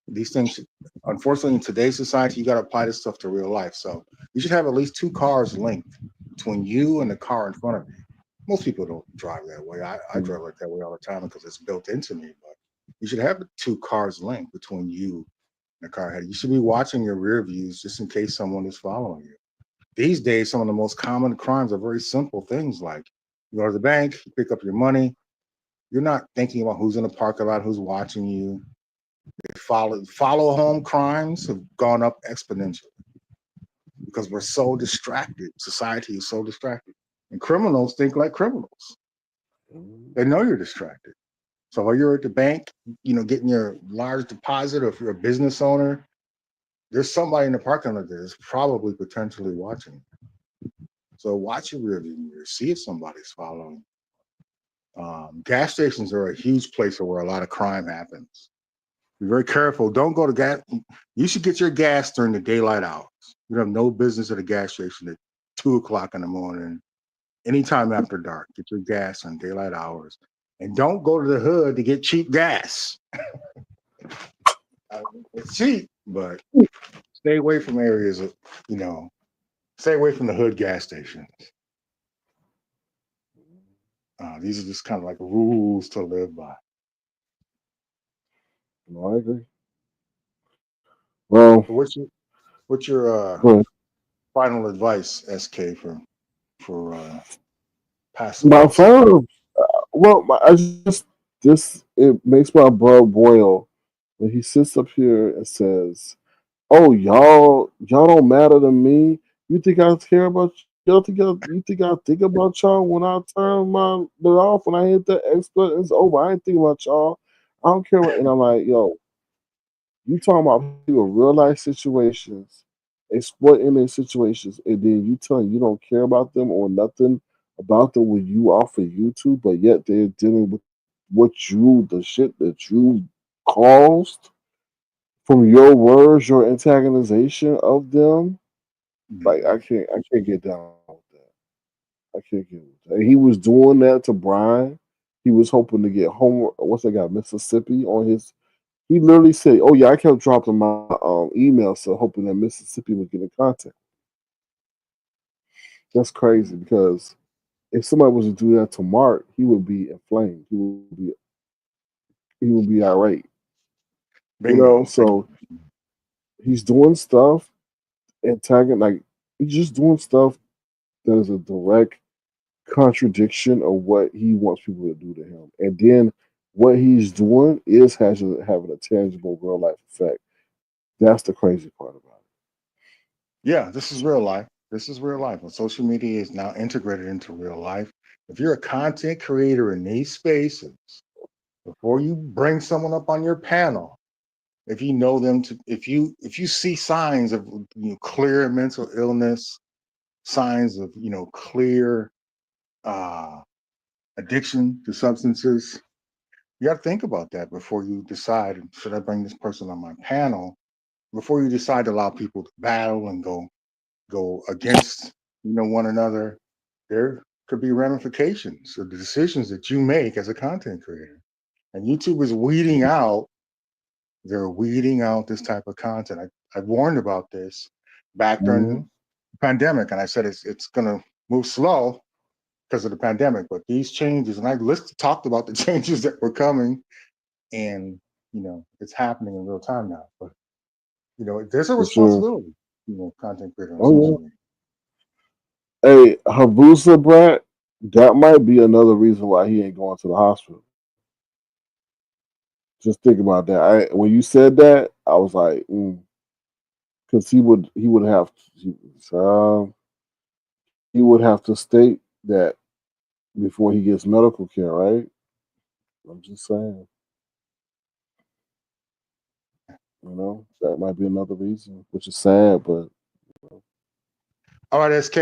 these things, unfortunately, in today's society, you got to apply this stuff to real life. So you should have at least two cars linked between you and the car in front of you. Most people don't drive that way. I mm, drive like that way all the time because it's built into me. But you should have two cars linked between you and the car ahead. You should be watching your rear views just in case someone is following you. These days, some of the most common crimes are very simple things like you go to the bank, you pick up your money. You're not thinking about who's in the parking lot, who's watching you. Follow home crimes have gone up exponentially because we're so distracted. Society is so distracted. And criminals think like criminals. mm, They know you're distracted. So while you're at the bank, getting your large deposit, or if you're a business owner, there's somebody in the parking lot that is probably potentially watching. So watch your rearview mirror. See if somebody's following. Gas stations are a huge place where a lot of crime happens. Be very careful. Don't go to gas. You should get your gas during the daylight hours. You have no business at a gas station at 2 o'clock in the morning, anytime after dark. Get your gas on daylight hours. And don't go to the hood to get cheap gas. It's cheap, but stay away from areas of, you know, stay away from the hood gas stations. These are just kind of like rules to live by. no, I agree. Well, So what's your but final advice, SK, for passive my aggressive? phone, I just, this, it makes my blood boil when he sits up here and says, "Oh, y'all don't matter to me. You think I care about y'all? You think I think about y'all when I turn my it off when I hit the X button? It's over. I ain't thinking about y'all. I don't care." And I'm like, yo, you talking about people in real life situations, exploiting their situations, and then you telling you don't care about them or nothing about them when you offer YouTube, but yet they're dealing with the shit that you caused from your words, your antagonization of them. Like Mhm. I can't get down with that. I can't get with that. He was doing that to Brian. He was hoping to get home. What's that guy, Mississippi, on his. He literally said, "Oh yeah, I kept dropping my email, so hoping that Mississippi would get in contact." That's crazy because if somebody was to do that to Mark, he would be inflamed. He would be irate. Bingo. So he's doing stuff and tagging like he's just doing stuff that is a direct contradiction of what he wants people to do to him. And then what he's doing is having a tangible real life effect. That's the crazy part about Yeah, this is real life. This is real life. And social media is now integrated into real life. If you're a content creator in these spaces, before you bring someone up on your panel, if you know them to if you see signs of clear mental illness, signs of clear uh addiction to substances, You got to think about that before you decide, should I bring this person on my panel? Before you decide to allow people to battle and go against one another, there could be ramifications of the decisions that you make as a content creator. And YouTube is weeding out. They're weeding out this type of content. I warned about this back during Mm-hmm. the pandemic, and I said it's going to move slow because of the pandemic. But these changes, and I talked about the changes that were coming, and it's happening in real time now. But there's a For sure. responsibility, content creator on Oh social media. yeah. Hey, Havusa Brat, that might be another reason why he ain't going to the hospital. Just think about that. When you said that, I was like, because he would have he would have to state that before he gets medical care, right? I'm just saying, that might be another reason, which is sad, but All right, SK.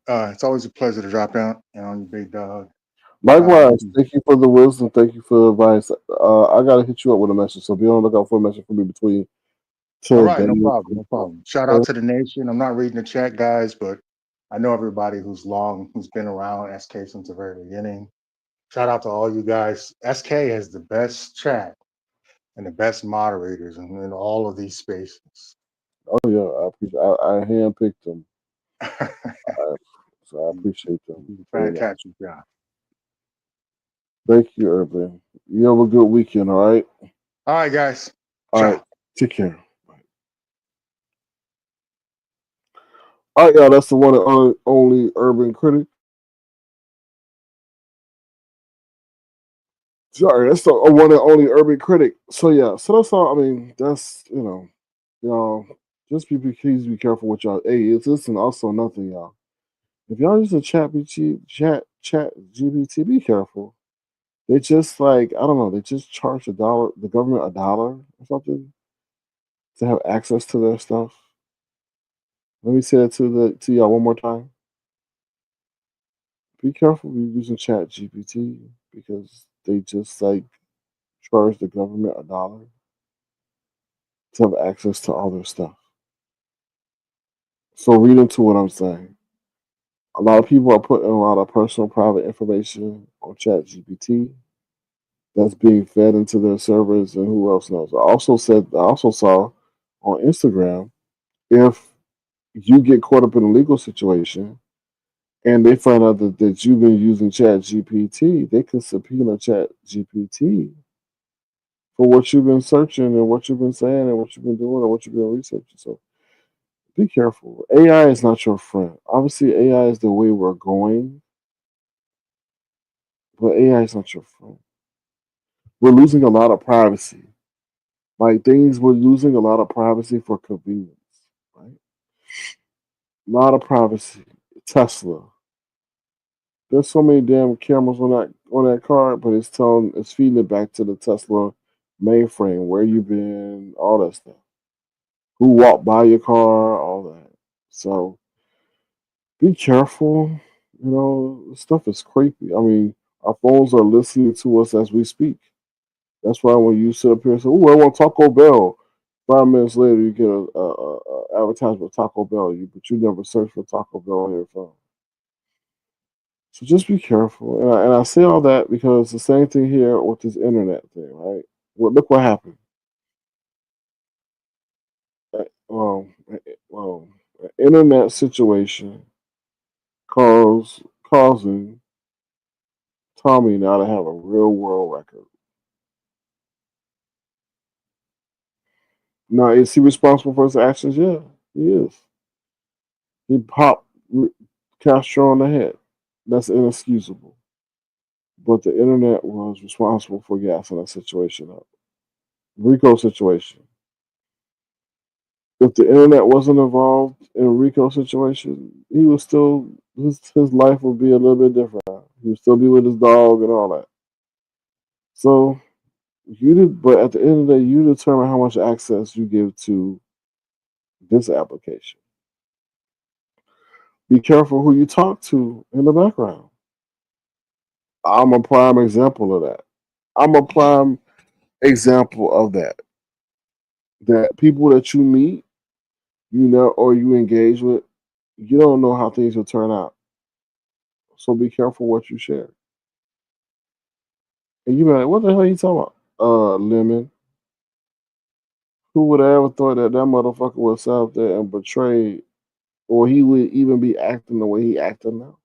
It's always a pleasure to drop down and on your big dog. Uh, likewise, thank you for the wisdom, thank you for the advice. I gotta hit you up with a message, so be on the lookout for a message from me between all right, today. no problem, no problem. Shout out to the nation. I'm not reading the chat, guys, but I know everybody who's been around SK since the very beginning. Shout out to all you guys. SK has the best chat and the best moderators in all of these spaces. Oh yeah, I appreciate. I handpicked them, I, so I You appreciate them do a very much. fantastic job. Thank you, Urban. You have a good weekend. All right. All right, guys. All right. Ciao. Take care. All right, y'all. That's the one and only Urban Critic. Sorry, that's the one and only Urban Critic. So yeah, so that's all. I mean, that's y'all. Just please be careful with y'all. Hey, it's listen. Also, nothing, y'all. If y'all use a chat GPT, be careful. They just like I don't know. They just charge the government $1 or something to have access to their stuff. Let me say that to y'all one more time. Be careful when you're using Chat GPT because they just like charge the government $1 to have access to all their stuff. So read into what I'm saying. A lot of people are putting a lot of personal private information on Chat GPT that's being fed into their servers and who else knows. I also saw on Instagram, if you get caught up in a legal situation and they find out that you've been using Chat GPT, they can subpoena Chat GPT for what you've been searching and what you've been saying and what you've been doing and what you've been researching. So be careful. AI is not your friend. Obviously, AI is the way we're going, but AI is not your friend. We're losing a lot of privacy. We're losing a lot of privacy for convenience, right? A lot of privacy. Tesla. There's so many damn cameras on that car, but it's feeding it back to the Tesla mainframe, where you been, all that stuff. Who walked by your car, all that. So be careful. Stuff is creepy. I mean, our phones are listening to us as we speak. That's why when you sit up here and say, "Oh, I want Taco Bell," 5 minutes later you get a advertisement of Taco Bell, but you never search for Taco Bell on your phone. So just be careful. And I say all that because the same thing here with this internet thing, right? Well, look what happened. Uh, Well, an internet situation causing Tommy now to have a real world record. Now, is he responsible for his actions? Yeah, he is. He popped Castro on the head. That's inexcusable. But the internet was responsible for gassing that situation up. Rico situation. If the internet wasn't involved in Rico's situation, he was still his life would be a little bit different. He would still be with his dog and all that. So but at the end of the day, you determine how much access you give to this application. Be careful who you talk to in the background. I'm a prime example of that. I'm a prime example of that. That people that you meet, you know, or you engage with, you don't know how things will turn out. So be careful what you share. And you be like, what the hell are you talking about? Lemon. Who would have ever thought that that motherfucker was out there and betrayed, or he would even be acting the way he acting now?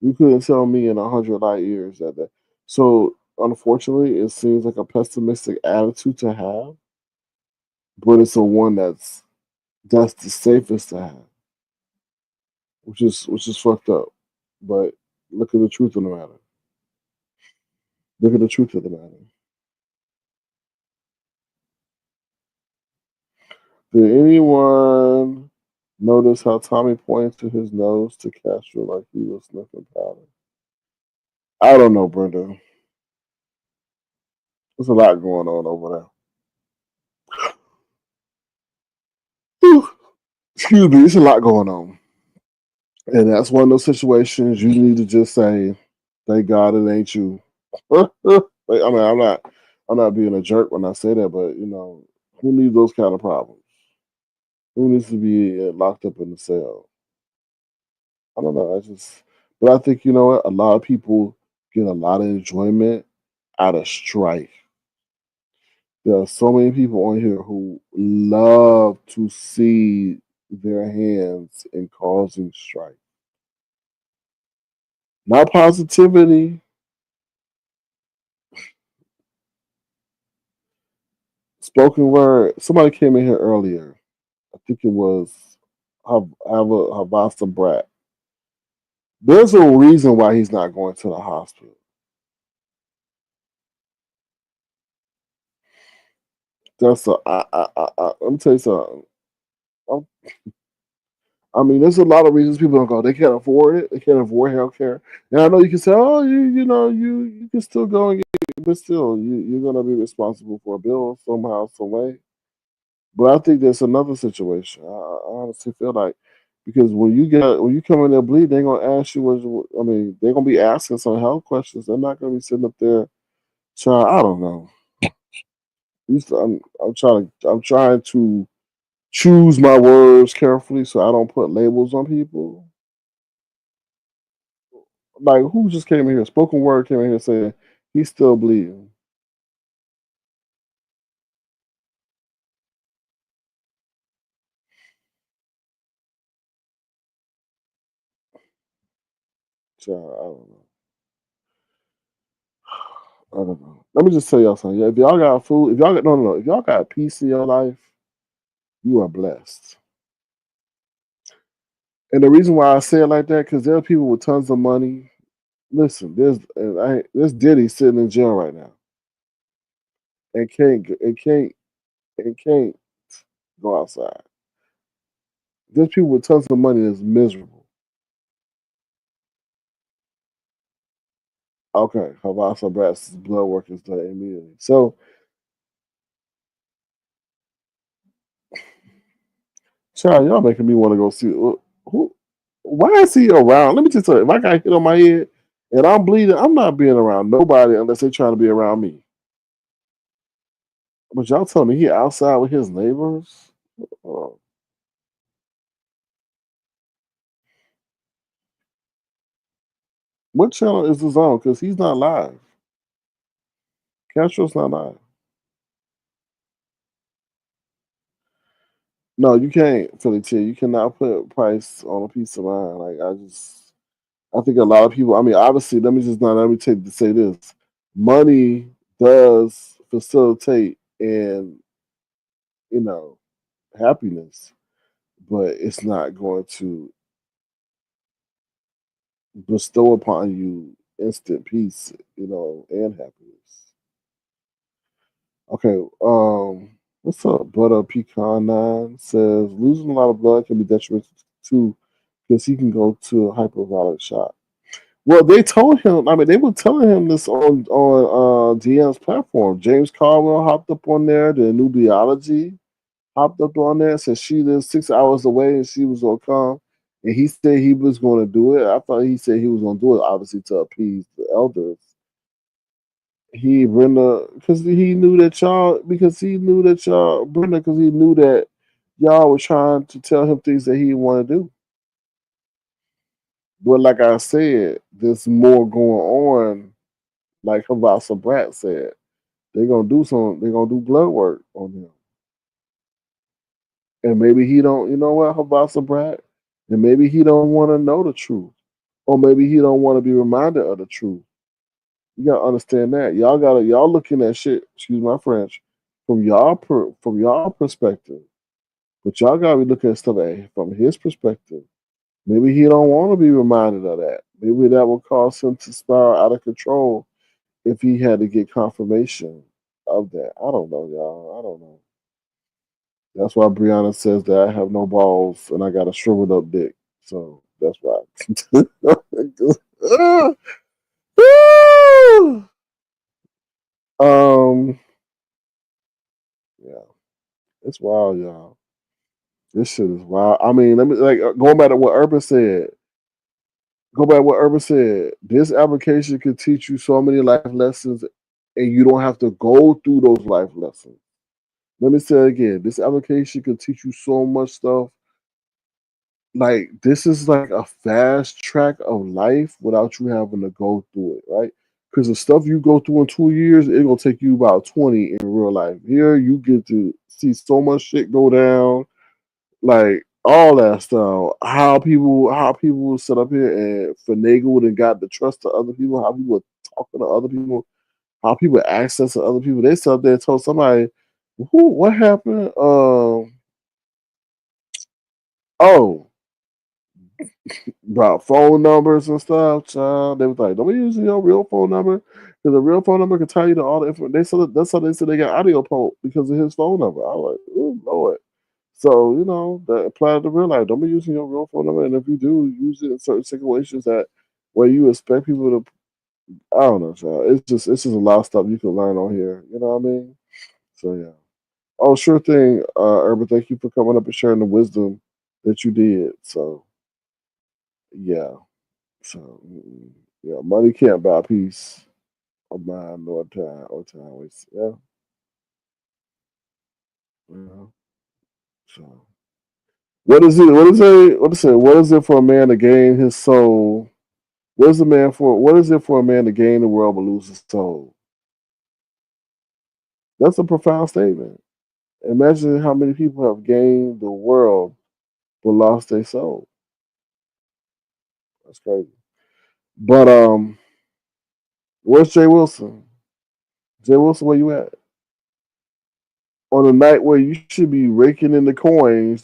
You couldn't tell me in 100 light years that. So unfortunately, it seems like a pessimistic attitude to have, but it's a one that's the safest to have, which is fucked up. But look at the truth of the matter. Look at the truth of the matter. Did anyone notice how Tommy pointed to his nose to Castro like he was sniffing powder? I don't know, Brenda. There's a lot going on over there. Whew. Excuse me, there's a lot going on. And that's one of those situations you need to just say, thank God it ain't you. Like, I mean, I'm not being a jerk when I say that, but you know, who needs those kind of problems? Who needs to be locked up in the cell? I don't know. But I think you know what? A lot of people get a lot of enjoyment out of strife. There are so many people on here who love to see their hands in causing strife. Not positivity. Spoken word. Somebody came in here earlier. I think it was Havasta Brat. There's a reason why he's not going to the hospital. That's a. Let me tell you something. I'm- I mean, there's a lot of reasons people don't go. They can't afford it. They can't afford health care. And I know you can say, "Oh, you can still go and get it," but still, you're gonna be responsible for a bill somehow, some way. But I think there's another situation. I honestly feel like because when you come in there bleed, they're gonna ask you I mean, they're gonna be asking some health questions. They're not gonna be sitting up there trying. I don't know. I'm trying to choose my words carefully so I don't put labels on people. Like who just came in here? Spoken word came in here saying he's still bleeding. Child, I don't know. I don't know. Let me just tell y'all something. Yeah, if y'all got food, if y'all got no, if y'all got peace in your life, you are blessed. And the reason why I say it like that, because there are people with tons of money. Listen, there's Diddy sitting in jail right now and can't go outside. There's people with tons of money that's miserable. Okay, Havasa Brat's blood work is done immediately. So, child, y'all making me want to go see who. Why is he around? Let me just tell you, if I got hit on my head and I'm bleeding, I'm not being around nobody unless they're trying to be around me. But y'all telling me he outside with his neighbors? Uh, what channel is this on? Because he's not live. Castro's not live. No, you can't, Philly T. You cannot put a price on a piece of mind. I think a lot of people. I mean, obviously, let me take to say this: money does facilitate and you know happiness, but it's not going to bestow upon you instant peace, and happiness. Okay, what's up, Butter Pecan Nine says losing a lot of blood can be detrimental too, because he can go to a hyperbolic shock. Well, they told him. I mean, they were telling him this on DM's platform. James Caldwell hopped up on there. The new biology hopped up on there. Said she lives 6 hours away and she was gonna come. And he said he was going to do it. I thought he said he was going to do it, obviously to appease the elders. He Brenda because he knew that y'all because he knew that y'all Brenda because he knew that y'all were trying to tell him things that he didn't want to do. But like I said, there's more going on. Like Havasa Brat said, they're gonna do blood work on him. And maybe he don't, you know what, Habasa Brat? And maybe he don't want to know the truth. Or maybe he don't want to be reminded of the truth. You gotta understand that. Y'all looking at shit, excuse my French, from y'all perspective. But y'all gotta be looking at stuff from his perspective. Maybe he don't want to be reminded of that. Maybe that will cause him to spiral out of control if he had to get confirmation of that. I don't know, y'all. I don't know. That's why Brianna says that I have no balls and I got a shriveled up dick. So that's why. um, yeah, it's wild, y'all. This shit is wild. I mean, let me going back to what Urban said. Go back to what Urban said. This application could teach you so many life lessons, and you don't have to go through those life lessons. Let me say it again. This application could teach you so much stuff. Like this is like a fast track of life without you having to go through it, right? Because the stuff you go through in 2 years, it's gonna take you about 20 in real life. Here you get to see so much shit go down, like all that stuff. How people sit up here and finagled and got the trust of other people, how people talking to other people, how people access to other people. They sit up there and told somebody, who what happened? Oh, about phone numbers and stuff, child. They was like, "Don't be using your real phone number because the real phone number can tell you all the information." They said that's how they said they got audio pope because of his phone number. I was like, "Oh Lord!" So that applied to real life. Don't be using your real phone number, and if you do, use it in certain situations that where you expect people to. I don't know, child. It's just a lot of stuff you can learn on here. You know what I mean? So yeah. Oh, sure thing, Urban. Thank you for coming up and sharing the wisdom that you did. So yeah. So yeah, money can't buy peace of mind or time waste. Yeah, yeah. So what is it? What is it? What is it? What is it for a man to gain his soul? What is the man for? What is it for a man to gain the world but lose his soul? That's a profound statement. Imagine how many people have gained the world but lost their soul. That's crazy. But where's Jay Wilson? Jay Wilson, where you at? On a night where you should be raking in the coins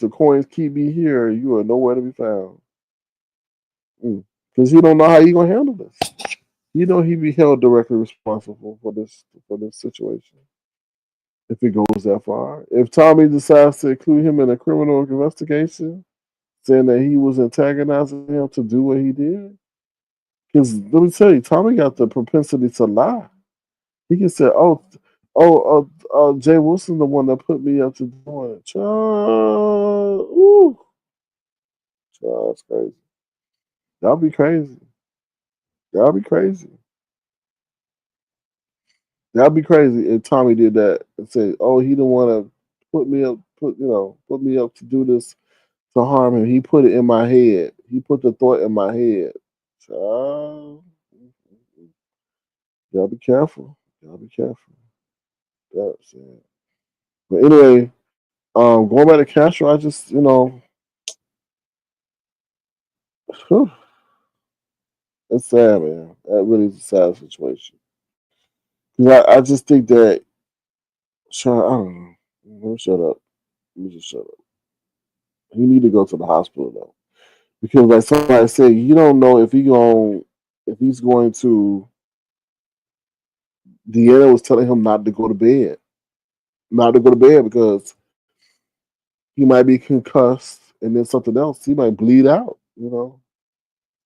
keep me here. You are nowhere to be found. Because he don't know how he gonna handle this. He be held directly responsible for this situation if it goes that far. If Tommy decides to include him in a criminal investigation, saying that he was antagonizing him to do what he did, because let me tell you, Tommy got the propensity to lie. He can say, Jay Wilson, the one that put me up to doing it. Child, ooh, child, that's crazy. That'll be crazy. That'll be crazy. That'd be crazy if Tommy did that and said, "Oh, he didn't want to put me up to do this to harm him. He put it in my head. He put the thought in my head." Child, y'all be careful. Y'all be careful. That's it. But anyway, going back to Castro, I just whew, it's sad, man. That really is a sad situation. 'Cause I just think that, I don't know. Let me shut up. Let me just shut up. He need to go to the hospital though. Because like somebody said, you don't know if he's going to. Deanna was telling him not to go to bed, not to go to bed because he might be concussed, and then something else, he might bleed out.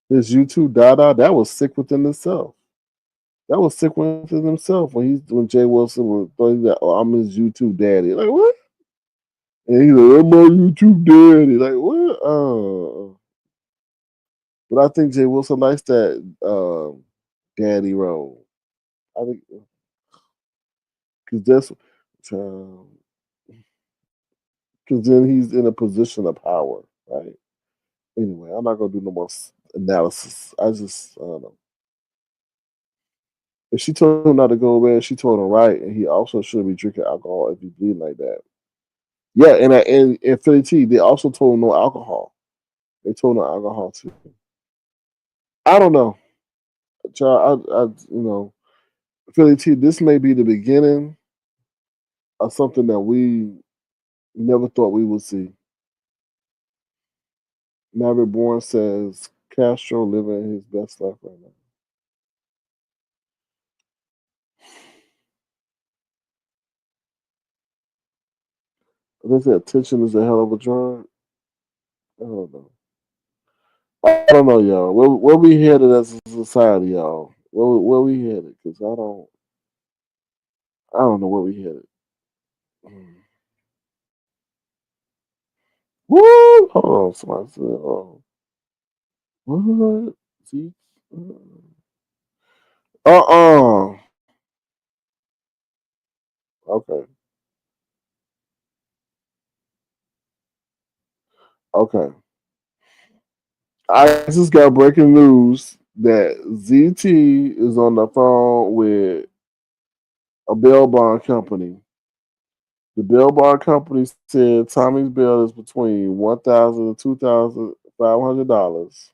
His YouTube Dada, that was sick within itself. That was sick within himself when Jay Wilson was throwing that, oh, I'm his YouTube daddy. Like what? And he's like, I'm my YouTube daddy. Like what? But I think Jay Wilson likes that daddy role. I think. because that's because then he's in a position of power, right? Anyway, I'm not gonna do no more analysis. I don't know. If she told him not to go away, she told him right, and he also shouldn't be drinking alcohol if he's bleeding like that. Yeah, and in Philly T, they also told him no alcohol. They told him no alcohol too. I don't know, child. Philly T. This may be the beginning of something that we never thought we would see. Maverick Bourne says Castro living his best life right now. They said attention is a hell of a drug. I don't know. I don't know, y'all. Where we headed as a society, y'all? Where we headed? Because I don't know where we headed. What? Hold on, somebody said, oh, what? See? Uh-uh. Okay. Okay. I just got breaking news that ZT is on the phone with a bail bond company. The bail bond company said Tommy's bail is between $1,000 and $2,500.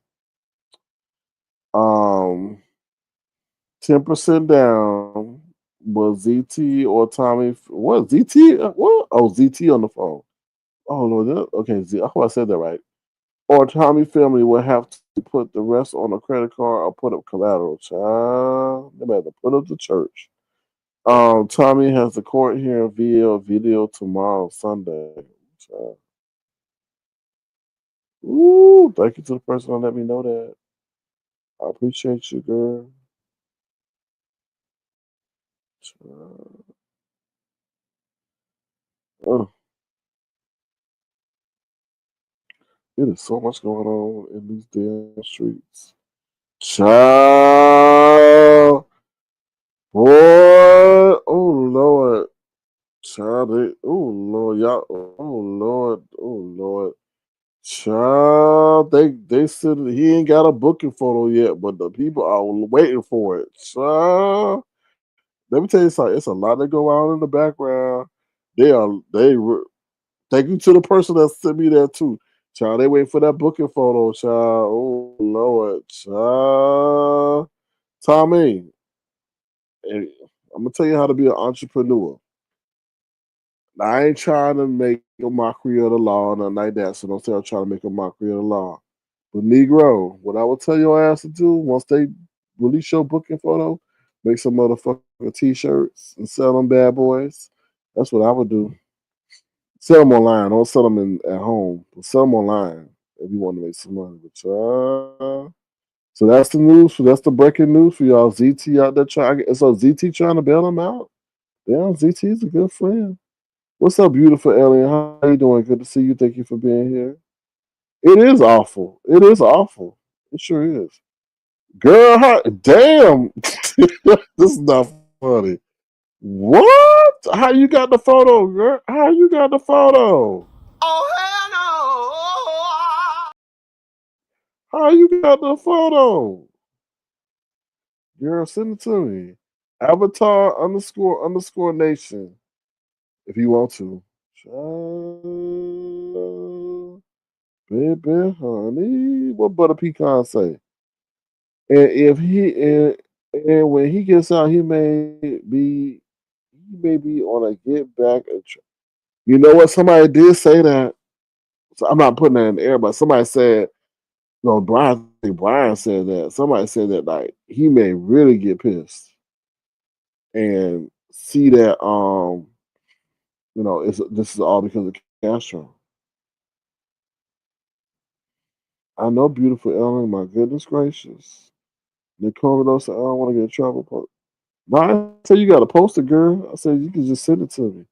10% down. Was ZT or Tommy? What ZT? What? Oh, ZT on the phone. Oh Lord. Okay, I hope I said that right. Or Tommy family will have to put the rest on a credit card or put up collateral. Child, they better put up the church. Tommy has the court hearing via video tomorrow, Sunday. Child. Ooh, thank you to the person who let me know that. I appreciate you, girl. Child. Oh, it is so much going on in these damn streets. Child. Boy. Oh, Lord. Child. Oh, Lord. Y'all. Oh, Lord. Oh, Lord. Child. They said he ain't got a booking photo yet, but the people are waiting for it. Child. Let me tell you something. It's a lot that go on in the background. Thank you to the person that sent me that too. Child, they wait for that booking photo, child. Oh Lord, child. Tommy, hey, I'm gonna tell you how to be an entrepreneur. Now, I ain't trying to make a mockery of the law or nothing like that, so don't say I'm trying to make a mockery of the law. But Negro, what I would tell your ass to do once they release your booking photo, make some motherfucking t-shirts and sell them bad boys. That's what I would do. Sell them online. Don't sell them at home. But sell them online if you want to make some money. But so that's the news. That's the breaking news for y'all. ZT out there trying. So ZT trying to bail them out. Yeah, ZT is a good friend. What's up, beautiful alien? How you doing? Good to see you. Thank you for being here. It is awful. It is awful. It sure is. Girl, damn. This is not funny. What? How you got the photo, girl? How you got the photo? Oh, hell no. How you got the photo? Girl, send it to me. Avatar underscore nation. If you want to. Child, baby, honey. What Butter Pecan say? And if and when he gets out, he may be on a get back. You know what? Somebody did say that. So I'm not putting that in the air, but somebody said, no, Brian, I think Brian said that. Somebody said that like he may really get pissed and see that this is all because of Castro. I know, beautiful Ellen. My goodness gracious, Nicole knows I don't want to get in trouble. But Brian said you got a poster, girl. I said you can just send it to me.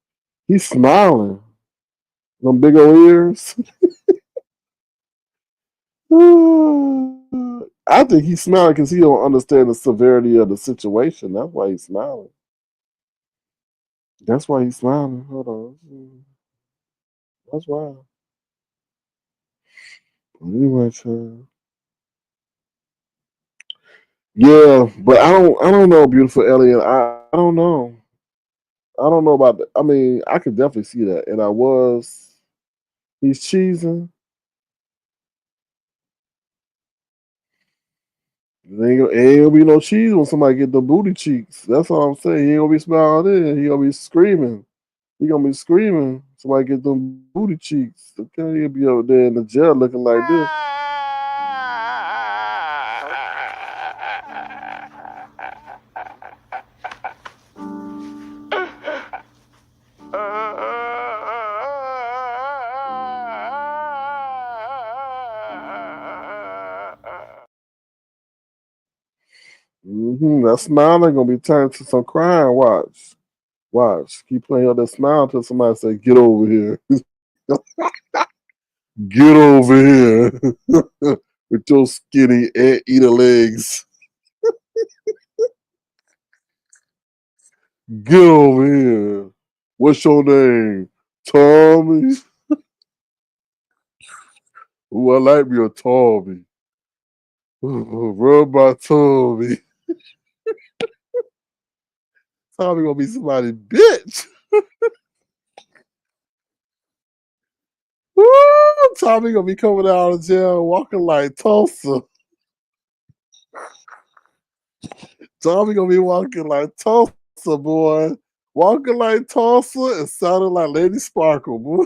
He's smiling. Them big old ears. I think he's smiling because he don't understand the severity of the situation. That's why he's smiling. That's why he's smiling. Hold on. That's why. Anyway, child. Yeah, but I don't know, beautiful Elliot. I don't know. I don't know about that. I mean, I could definitely see that. And he's cheesing. Ain't gonna be no cheese when somebody get the booty cheeks. That's all I'm saying. He ain't gonna be smiling in. He gonna be screaming. He gonna be screaming. Somebody get them booty cheeks. Okay, he'll be over there in the jail looking like this. That smiling gonna be turned to some crying. Watch. Watch. Keep playing on that smile until somebody say, "Get over here." Get over here with your skinny eater legs. Get over here. What's your name? Tommy. Ooh, I like me a Tommy. Ooh, rub my Tommy. Tommy gonna be somebody's bitch. Woo! Tommy gonna be coming out of jail walking like Tulsa. Tommy gonna be walking like Tulsa, boy. Walking like Tulsa and sounding like Lady Sparkle, boy.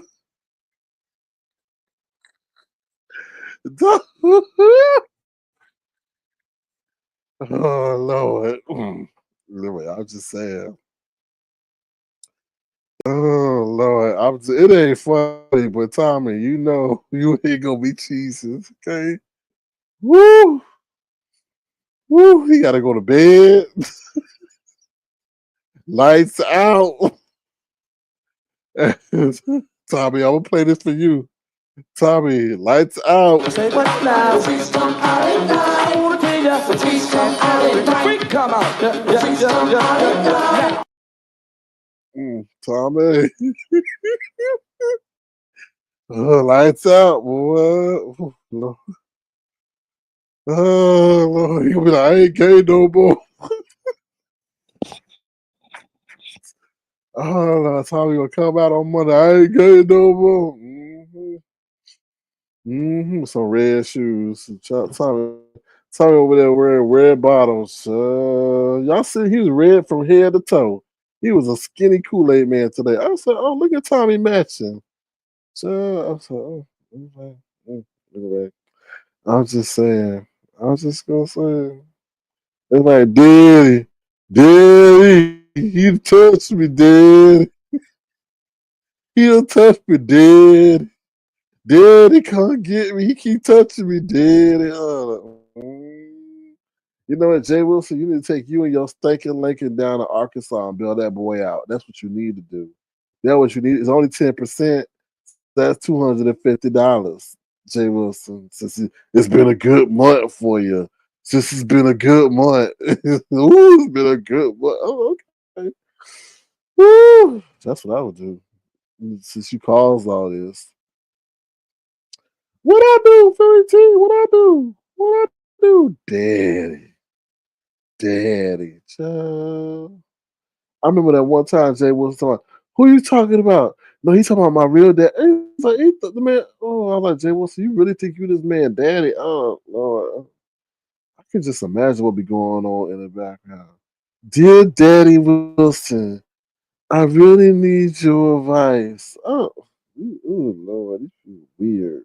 Oh Lord. Anyway, I'm just saying. Oh Lord. It ain't funny, but Tommy, you know you ain't gonna be cheesing, okay? Woo! Woo! He gotta go to bed. Lights out. Tommy, I'm gonna play this for you. Tommy, lights out. Say what now? I wanna tell you, the freak come out. Now. Tommy. Lights out, boy. Lord. Oh, Lord. He gonna be like, I ain't gay no more. Oh, Lord. Tommy gonna come out on Monday. I ain't gay no more. Some red shoes. Tommy over there wearing red bottoms. Y'all see he was red from head to toe. He was a skinny Kool-Aid man today. I said, oh, look at Tommy matching. So I said, oh, okay. Anyway, I'm just saying. I was just gonna say. It's like, Daddy, he touched me, Daddy. He'll touch me, Daddy. Daddy, come get me. He keep touching me, Daddy. You know what, Jay Wilson? You need to take you and your stinking Lincoln down to Arkansas and bail that boy out. That's what you need to do. That's what you need. It's only 10%. That's $250, Jay Wilson. It's been a good month for you. Since it's been a good month. Ooh, it's been a good month. Oh, okay. Woo. That's what I would do. Since you caused all this. What I do, Fairy T? What I do? What I do? Daddy. Child. I remember that one time Jay was talking, who you talking about? No, he's talking about my real dad. And he's like, the man, oh, I was like, Jay Wilson, you really think you this man daddy? Oh, Lord. I can just imagine what be going on in the background. Dear Daddy Wilson, I really need your advice. Oh, Lord, this is weird.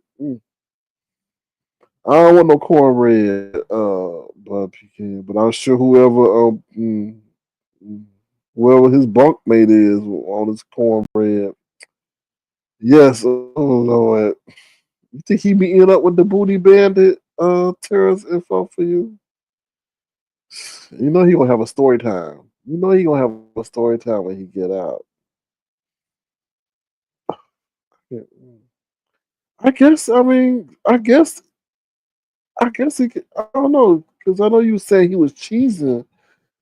I don't want no cornbread, but pecan. But I'm sure whoever his bunkmate is on his cornbread. Yes, oh Lord. You think he be eating up with the booty bandit terrorist info for you? You know he gonna have a story time. You know he gonna have a story time when he get out. I guess. I mean, I guess. I guess he. Could, I don't know because I know you were saying he was cheesing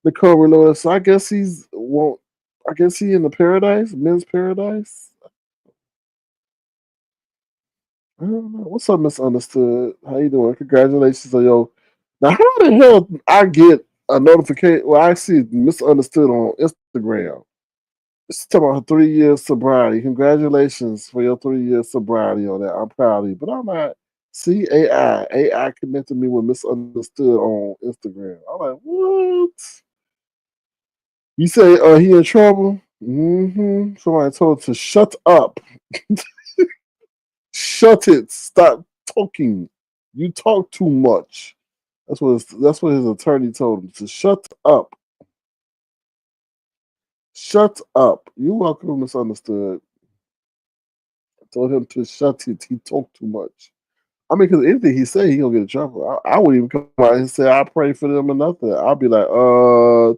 the co-reloader, so I guess he's won't. I guess he in the paradise, men's paradise. I don't know. What's up, misunderstood? How you doing? Congratulations on your. Now, how the hell I get a notification? Well, I see misunderstood on Instagram. It's talking about her 3 years sobriety. Congratulations for your 3 years sobriety on that. I'm proud of you. But I'm not. See, AI connected me with misunderstood on Instagram. I'm like, what? You say he in trouble? Somebody told him to shut up. Shut it. Stop talking. You talk too much. That's what his attorney told him to shut up. Shut up. You welcome misunderstood. I told him to shut it. He talked too much. I mean, because anything he say, he gonna get in trouble. I wouldn't even come out and say I pray for them or nothing. I'll be like,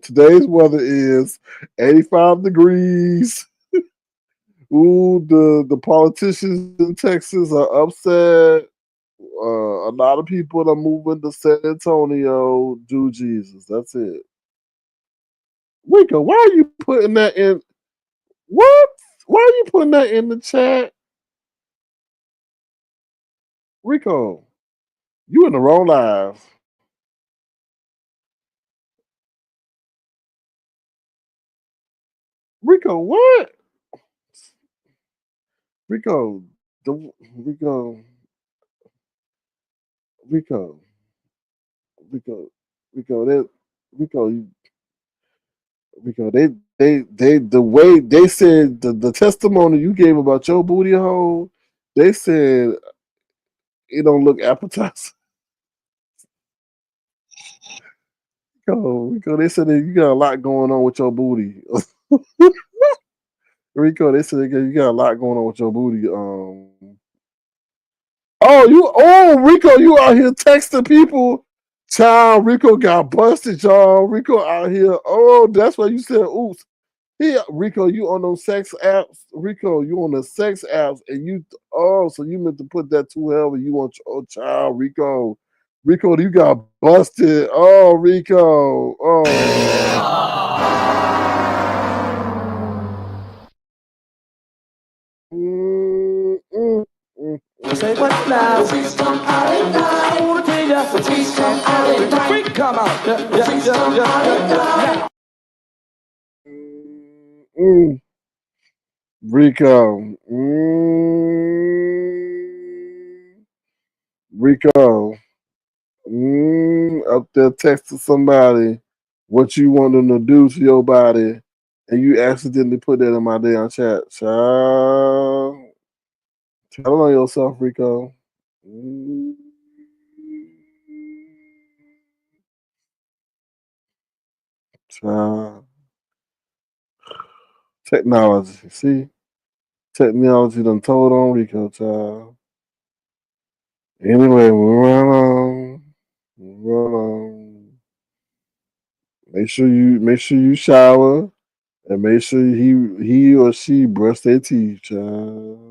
today's weather is 85 degrees. Ooh, the politicians in Texas are upset. A lot of people are moving to San Antonio. Do Jesus. That's it. Rico, why are you putting that in? What? Why are you putting that in the chat? Rico, you in the wrong live. Rico, what? Rico, Rico, Rico, Rico, Rico, that Rico, Rico, they the way they said the testimony you gave about your booty hole, they said it don't look appetizing. Rico, they said that you got a lot going on with your booty. Rico, they said you got a lot going on with your booty. Rico, you out here texting people. Child, Rico got busted, y'all. Rico out here. Oh, that's why you said, oops. Here, Rico, you on those sex apps. Rico, you on the sex apps, and so you meant to put that too heavy. You want your child, Rico. Rico, you got busted. Oh, Rico. Mm, mm, mm. Say what now? I wanna tell you the tweets from Ireland. The freak come out. Yeah. Rico. Rico. Up there texting somebody what you want them to do to your body, and you accidentally put that in my damn chat. Child. Tell on yourself, Rico. Mm. Child. Technology. See? Technology done told on Rico, child. Anyway, move on. Move on. Make sure you shower and make sure he or she brush their teeth, child.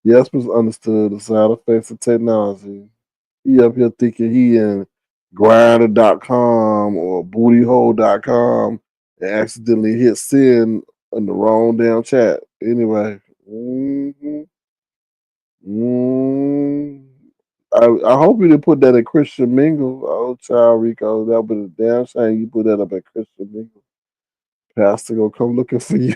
Yes, misunderstood the side effects of technology. He up here thinking he in grinder.com or bootyhole.com and accidentally hit send in the wrong damn chat. Anyway. I hope you didn't put that in Christian Mingle. Oh, child Rico, that would be a damn shame you put that up at Christian Mingle. Pastor gonna come looking for you.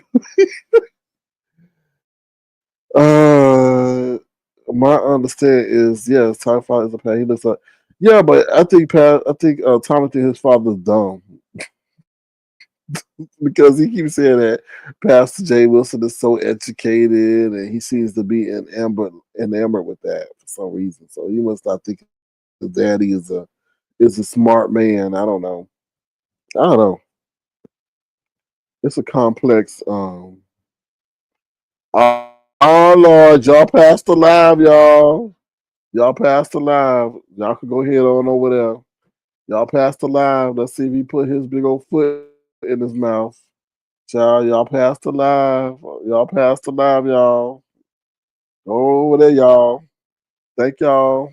My understanding is yes, Ty Father is a past. He looks like but I think Tommy think his father's dumb because he keeps saying that Pastor Jay Wilson is so educated and he seems to be enamored with that for some reason. So he must not think his daddy is a smart man. I don't know. It's a complex. Oh Lord, y'all passed the live, y'all. Y'all passed the live. Y'all can go ahead on over there. Y'all passed the live. Let's see if he put his big old foot in his mouth. Child, y'all passed the live. Y'all passed the live, y'all. Go over there, y'all. Thank y'all.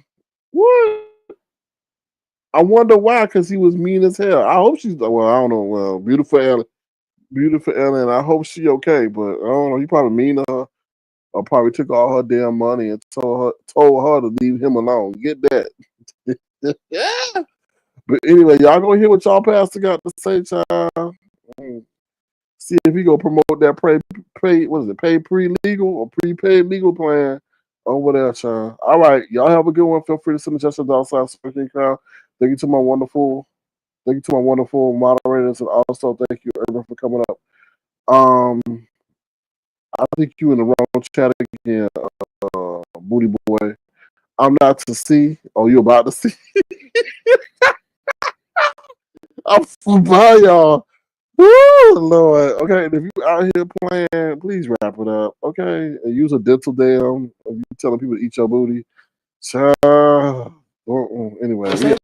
What? I wonder why, because he was mean as hell. I hope she's, well, I don't know. Well, beautiful Ellie. beautiful Ellen. I hope she okay, but I don't know. He probably mean to her, or probably took all her damn money and told her to leave him alone. Get that? Yeah. But anyway, y'all gonna hear what y'all pastor got to say, child. See if he gonna promote that what is it, pay pre-legal or prepaid legal plan over there, child. All right, y'all have a good one. Feel free to send the just outside speaking crowd. Thank you to my wonderful moderators, and also thank you everyone for coming up. I think you in the wrong chat again, booty boy. I'm not to see. Oh, you about to see? I'm by y'all. Woo, Lord. Okay, and if you out here playing, please wrap it up. Okay, and use a dental dam. If you telling people to eat your booty, child. Anyway, we